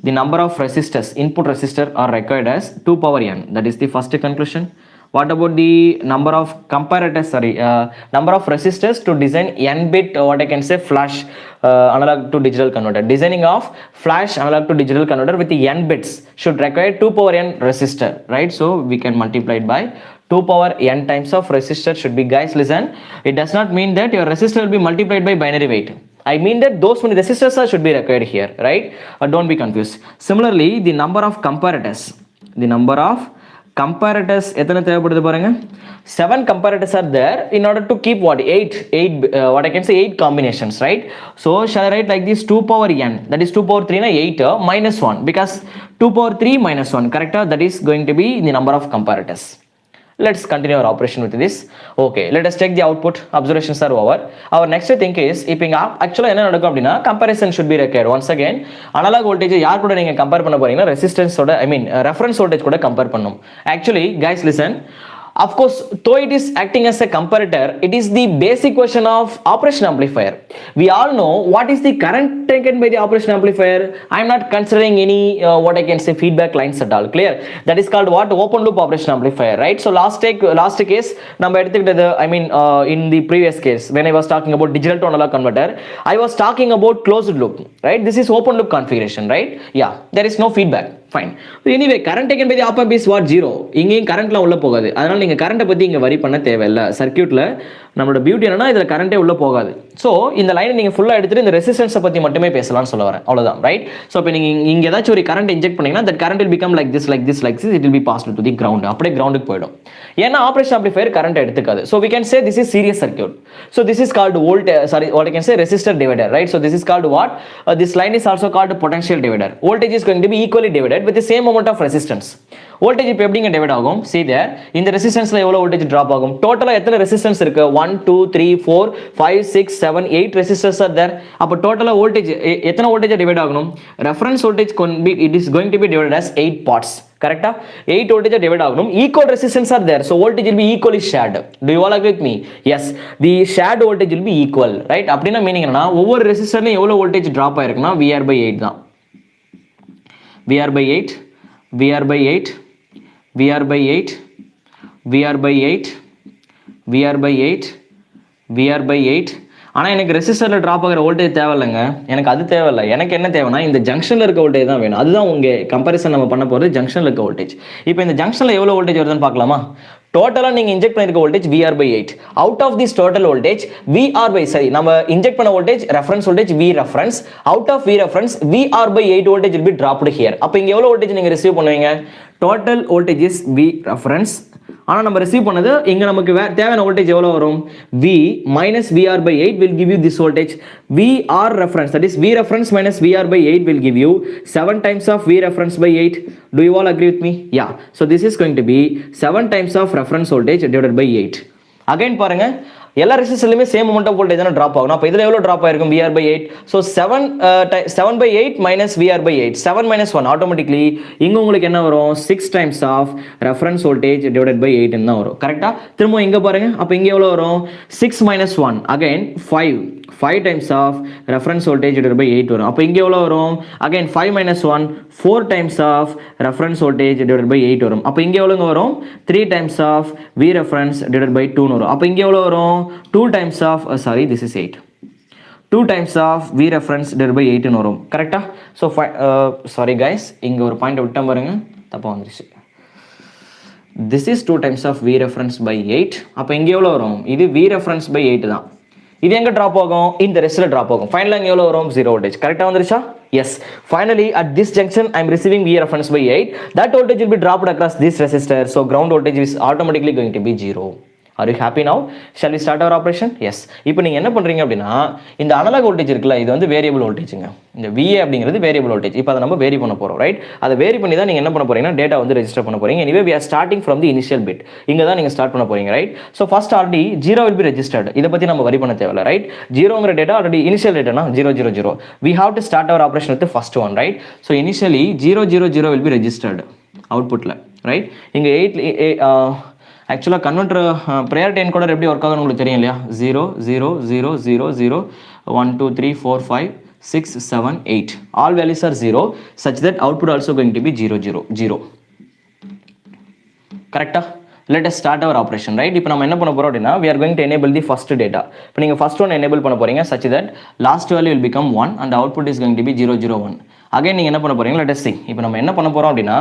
the number of resistors, input resistor are required as 2 power n. That is the first conclusion. What about the number of comparators, number of resistors to design n bit, what I can say, flash analog to digital converter. Designing of flash analog to digital converter with the n bits should require 2 power n resistor, right? So we can multiply it by 2 power n times of resistor should be, guys listen, it does not mean that your resistor will be multiplied by binary weight. I mean that those many resistors should be required here, right? Don't be confused. Similarly, the number of comparators, எத்தனை தேவைப்படுது பாருங்க, 7 comparators are there in order to keep what, 8 what I can say 8 combinations, right? So shall I write like this, 2 power n, that is 2 power 3 na 8 minus 1, because 2 power 3 minus 1, correct? That is going to be the number of comparators. Let's continue our operation with this. Okay, let us take the output. Observations are over. Our next thing is, if actually என்ன நடக்கும் அப்படினா, comparison should be required. Once again, analog voltage யார் கூட நீங்க compare பண்ண போறீங்கன்னா, resistance ஓட, I mean reference voltage கூட compare பண்ணணும். Actually, guys listen. Of course, though it is acting as a comparator, it is the basic question of operation amplifier. We all know what is the current taken by the operation amplifier. I am not considering any what I can say feedback lines at all. Clear? That is called what? Open loop operation amplifier, right? So last case, நம்ம எடுத்துக்கிட்டது, I mean in the previous case when I was talking about digital to analog converter, I was talking about closed loop, right? This is open loop configuration, right? Yeah, there is no feedback. Fine. Anyway, current taken by the op amp is what? 0. இங்கேயும் கரண்ட்லாம் உள்ள போகாது. அதனால நீங்க கரண்ட்டை பத்தி இங்க வரி பண்ண தேவையில்லை. சர்க்யூட்ல நம்மளோட பியூட்டி என்னன்னா, இதுல கரண்டே உள்ள போகாது. ஸோ இந்த லைனை நீங்க ஃபுல்லா எடுத்துட்டு இந்த ரெசிஸ்டன்ஸை பத்தி மட்டுமே பேசலாம்னு சொல்ல வரேன், அவ்வளவுதான், ரைட்? ஸோ இப்போ நீங்க இங்க ஏதாச்சும் ஒரு கரண்ட் இன்ஜெக்ட் பண்ணீங்கன்னா, that current will become like this, it will be passed to the ground. அப்படியே கிரவுண்டுக்கு போயிடும். ஏன்னா ஆபரேஷன் ஆம்பிளிஃபையர் கரண்ட் எடுத்துக்காது. So we can say this is series circuit. So this is called what I can say resistor divider, right? So this is called what? This line is also called potential divider. Voltage is going to be equally divided with the same amount of resistance. Voltage இப்போ எப்படிங்க divide ஆகும்? See there, இந்த ரெசிஸ்டன்ஸ்ல எவ்வளவு voltage drop ஆகும்? டோட்டலா எத்தனை resistance இருக்கு? 1 2 3 4 5 6 7 8 resistors R தேர். அப்ப டோட்டலா வோல்டேஜ் எத்தனை வோல்டேஜ் டிவைட் ஆகணும்? Reference voltage it is going to be divided as 8 parts. Correcta? 8 voltage divided ஆகணும். Equal resistance are there, so voltage will be equally shared. Do you all agree with me? Yes, the shared voltage will be equal, right? அப்படினா meaning என்னன்னா, ஒவ்வொரு ரெசிஸ்டர்லயும் எவ்வளவு voltage drop ஆயிருக்குன்னா VR/8 தான். VR/8 VR/8 VR/8 VR/8 VR/8 VR/8. ஆனால் எனக்கு ரெசிஸ்டரில் drop ஆகிற voltage தேவையில்லைங்க, எனக்கு அது தேவையில்லை. எனக்கு என்ன தேவைன்னா, இந்த ஜங்ஷனில் இருக்க வோல்டேஜ் தான் வேணும். அதுதான் உங்கள் கம்பேரிசன் நம்ம பண்ண போகிறது ஜங்ஷனில் இருக்க வோல்டேஜ். இப்போ இந்த ஜங்ஷனில் எவ்வளோ வோல்டேஜ் வருதுன்னு பார்க்கலாமா? டோட்டலாக நீங்கள் இன்ஜெக்ட் பண்ணிருக்க voltage VR/8. Out of this total voltage நம்ம இன்ஜெக்ட் பண்ண voltage reference voltage V reference. Out of V reference VR/8 voltage will be dropped here. அப்போ இங்கே எவ்வளோ வோல்டேஜ் நீங்கள் ரிசீவ் பண்ணுவீங்க? Total voltage is V reference. ஆனால் நம்ம ரிசீவ் பண்ணது இங்கே நமக்கு தேவையான வோல்டேஜ் எவ்வளோ வரும்? V minus VR/8 will give you this voltage. VR reference, that is V reference minus VR/8 will give you 7 times of V reference by 8. Do you all agree with me? Yeah. So this is going to be 7 times of reference voltage divided by 8. Again பாருங்க, எல்லா ரெசிஸ்டர்லயுமே same amount of voltage தான் drop ஆகும். அப்ப இதுல எவ்வளவு drop ஆயிருக்கும்? VR/8. So 7/8 minus VR/8. 7 minus 1 automatically இங்க உங்களுக்கு என்ன வரும்? 6 times of reference voltage divided by 8 தான் வரும். கரெக்ட்டா? திரும்ப இங்க பாருங்க, அப்ப இங்க எவ்வளவு வரும்? 6 minus 1 again 5 times of reference voltage divided by 8 வரும். அப்ப இங்க எவ்வளவு வரும்? again 5 minus 1 4 times of reference voltage divided by 8 வரும். அப்ப இங்க எவ்வளவு வரும்? 3 times of V reference divided by 2 வரும். அப்ப இங்க எவ்வளவு வரும்? 2 times of this is 8. 2 times of V reference divided by 8 ன்னு வரும். கரெக்ட்டா? So sorry guys, இங்க ஒரு பாயிண்ட் விட்டேன் பாருங்க, தப்பா வந்துருச்சு. this is 2 times of V reference by 8. அப்போ இங்கே எவ்வளோ வரும்? இது V reference by 8 தான். இது எங்கே ட்ராப் ஆகும்? இந்த ரெஸ்ட்டில் ட்ராப் ஆகும். ஃபைனலாக இங்கே எவ்வளோ வரும்? 0 voltage. கரெக்டாக வந்துருச்சா? Yes. Finally, at this junction, I am receiving V reference by 8. That voltage will be dropped across this resistor. So ground voltage is automatically going to be 0. Are you happy now? Shall we start our operation? Yes. இப்போ நீங்கள் என்ன பண்ணுறீங்க அப்படின்னா இந்த analogue voltage இருக்குல்ல, இது வந்து variable வோல்டேஜுங்க. இந்த VA அப்படிங்கிறது வேரியபிள் வோல்டேஜ். இப்போ அதை நம்ம வேரி பண்ண போகிறோம், ரைட்? அதை வேரி பண்ணி தான் நீங்கள் என்ன பண்ண போறீங்கன்னா டேட்டா வந்து ரெஜிஸ்டர் பண்ண போறீங்க. Anyway we are starting from the initial bit. இங்கே தான் நீங்கள் ஸ்டார்ட் பண்ண போறீங்க, right? So first already 0 will be registered. இதை பற்றி நம்ம வரி பண்ண தேவையில்ல, ரைட்? 0ங்கிற டேட்டா ஆல்ரெடி இனிஷியல் டேட்டானா 0 0 0. We have to start our operation with the first one, right? So initially 0 0 0 will be registered outputல, right? இங்கே 8 ஆக்சுவலாக கன்வெர்ட்டர் ப்ரையாரிட்டி என்கோடர் எப்படி ஒர்க் ஆகும்னு உங்களுக்கு தெரியும் இல்லையா? 0 0 0 0 0 1 2 3 4 5 6 7 8. All values are 0 such that output also going to be 0 0 0. கரெக்டா? Let us start our operation, right? இப்போ நம்ம என்ன பண்ண போறோம் அப்படின்னா we are going to enable the first data. இப்போ நீங்கள் first one enable பண்ண போறீங்க such that last value will become 1 and the output is going to be 0 0 1. Again நீங்கள் என்ன பண்ண போறீங்க? Let us see. இப்போ நம்ம என்ன பண்ண போறோம் அப்படின்னா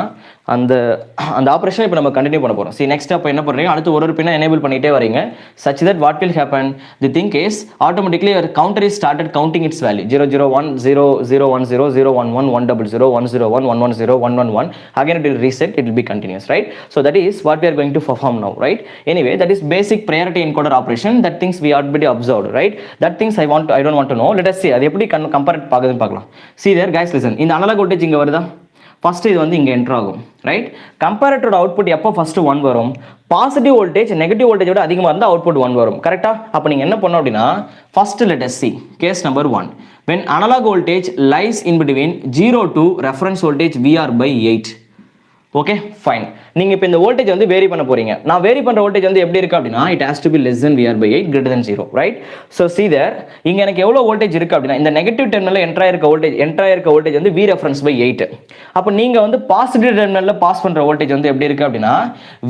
அந்த ஆப்ரேஷன் இப்போ நம்ம கண்டினியூ பண்ண போறோம். See next அப்போ என்ன பண்றீங்க? அடுத்து ஒரு பின்ன enable பண்ணிட்டே வரீங்க such that what will happen? The thing is automatically your counter is started counting its value 0 0 1 0 0 1 0 0 1 1 1 0 0 1 0 1 1 1 0 1 1 1. Again it will reset. It will be continuous, right? So that is what we are going to perform now, right? Anyway, that is basic priority encoder operation. That things we already observed, right? That things I don't want to know. Let us see. அது எப்படி compare பார்க்குதுன்னு பார்க்கலாம். See there guys, listen. இந்த analogue voltage இங்கே வருதா? First இது வந்து இங்கே enter ஆகும், ரைட்? கம்பேரட்டரோட அவுட்புட் எப்போ ஃபர்ஸ்ட் 1 வரும்? பாசிட்டிவ் வோல்டேஜ் நெகட்டிவ் வோல்டேஜ் விட அதிகமாக இருந்தால் அவுட்புட் 1 வரும், கரெக்டா? அப்போ நீங்கள் என்ன பண்ணணும் அப்படின்னா first let us see case number 1. when analog voltage lies in between 0 to reference voltage VR by 8. Okay fine. நீங்கள் இப்போ இந்த வோல்டேஜ் வந்து வேரி பண்ண போறீங்க. நான் வேரி பண்ணுற வோல்டேஜ் வந்து எப்படி இருக்கு அப்படின்னா it has to be less than VR by 8 greater than 0, right? So see there, இங்கே எனக்கு எவ்வளோ வோல்டேஜ் இருக்கு அப்படின்னா இந்த நெகட்டிவ் டெர்மினலில் என்ட்ரா இருக்க வோல்டேஜ் வந்து V reference by 8. அப்போ நீங்கள் வந்து பாசிட்டிவ் டெர்மினலில் பாஸ் பண்ணுற வோல்டேஜ் வந்து எப்படி இருக்கு அப்படின்னா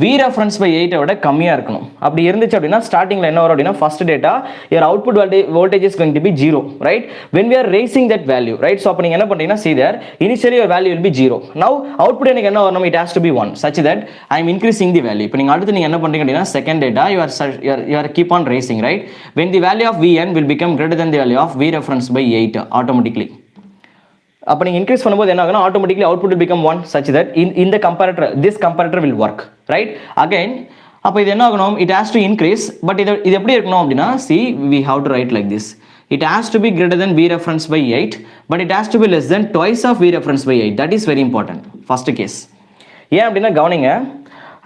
V reference by 8 விட கம்மியாக இருக்கணும். அப்படி இருந்துச்சு அப்படின்னா ஸ்டார்டிங்கில் என்ன வரும் அப்படின்னா first data your output voltage is going to be 0, right? when we are raising that value, right? So அப்போ நீங்கள் என்ன பண்ணுறீங்கன்னா see there, initially your value will be 0. now output எனக்கு என்ன வரணும்? it has to be 1 such that I am increasing the value. இப்போ நீங்க அடுத்து நீங்க என்ன பண்றீங்க அப்படினா second data you are keep on raising, right? when the value of Vn will become greater than the value of V reference by 8 automatically. அப்ப நீங்க increase பண்ணும்போது என்ன ஆகும்னா automatically output will become 1 such that in the comparator this comparator will work, right? again அப்ப இது என்ன ஆகணும்? it has to increase, but இது எப்படி இருக்கணும் அப்படினா see we have to write like this. it has to be greater than V reference by 8 but it has to be less than twice of V reference by 8. that is very important. first case ஏன் அப்படின்னா கவனிங்க,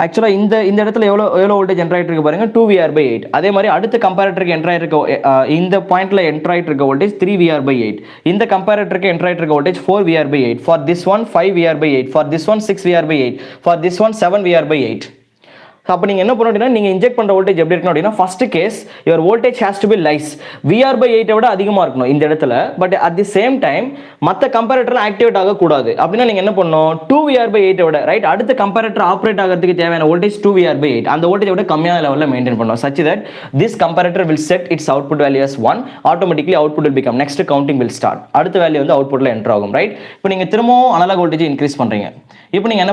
ஆக்சுவலாக இந்த இடத்துல எவ்வளோ voltage enter ஆகிட்டு இருக்கு பாருங்க 2 VR by 8. அதே மாதிரி அடுத்த கம்பேரட்டருக்கு என்ட்ரு ஆகிருக்க இந்த பாயிண்ட்ல என்ட்ரு ஆகிட்டு இருக்க வோல்டேஜ் 3 VR by 8. இந்த கம்பேரட்டருக்கு என்ட்ரு ஆகிட்டு இருக்க voltage 4 VR by 8. For this one 5 VR by 8. For this one 6 VR by 8. For this one 7 VR by 8. அப்போ நீங்கள் என்ன பண்ணணும் அப்படின்னா நீங்கள் இன்ஜெக்ட் பண்ணுற வோல்டேஜ் எப்படி இருக்கணும் அப்படின்னா first case your voltage has to be lies VR by 8 விட அதிகமாக இருக்கணும் இந்த இடத்துல. But at the same time மற்ற கம்பேரட்டர் ஆக்டிவேட் ஆகக்கூடாது. அப்படின்னா நீங்கள் என்ன பண்ணணும் 2 VR by 8 விட, ரைட்? அடுத்த கம்பேரட்டர் ஆப்ரேட் ஆகிறதுக்கு தேவையான வோல்டேஜ் 2 VR by 8 அந்த வோல்டேஜ் விட கம்மியான லெவலில் மெயின்டைன் பண்ணணும் such that this comparator will set its output value as 1. automatically output will become next counting will start. அடுத்த வேல்யூ வந்து அவுட்புட்ல என்டர் ஆகும், ரைட்? இப்போ நீங்கள் திரும்பவும் அனலாக் வோல்டேஜ் இன்க்ரீஸ் பண்ணுறீங்க. இப்போ நீங்கள் என்ன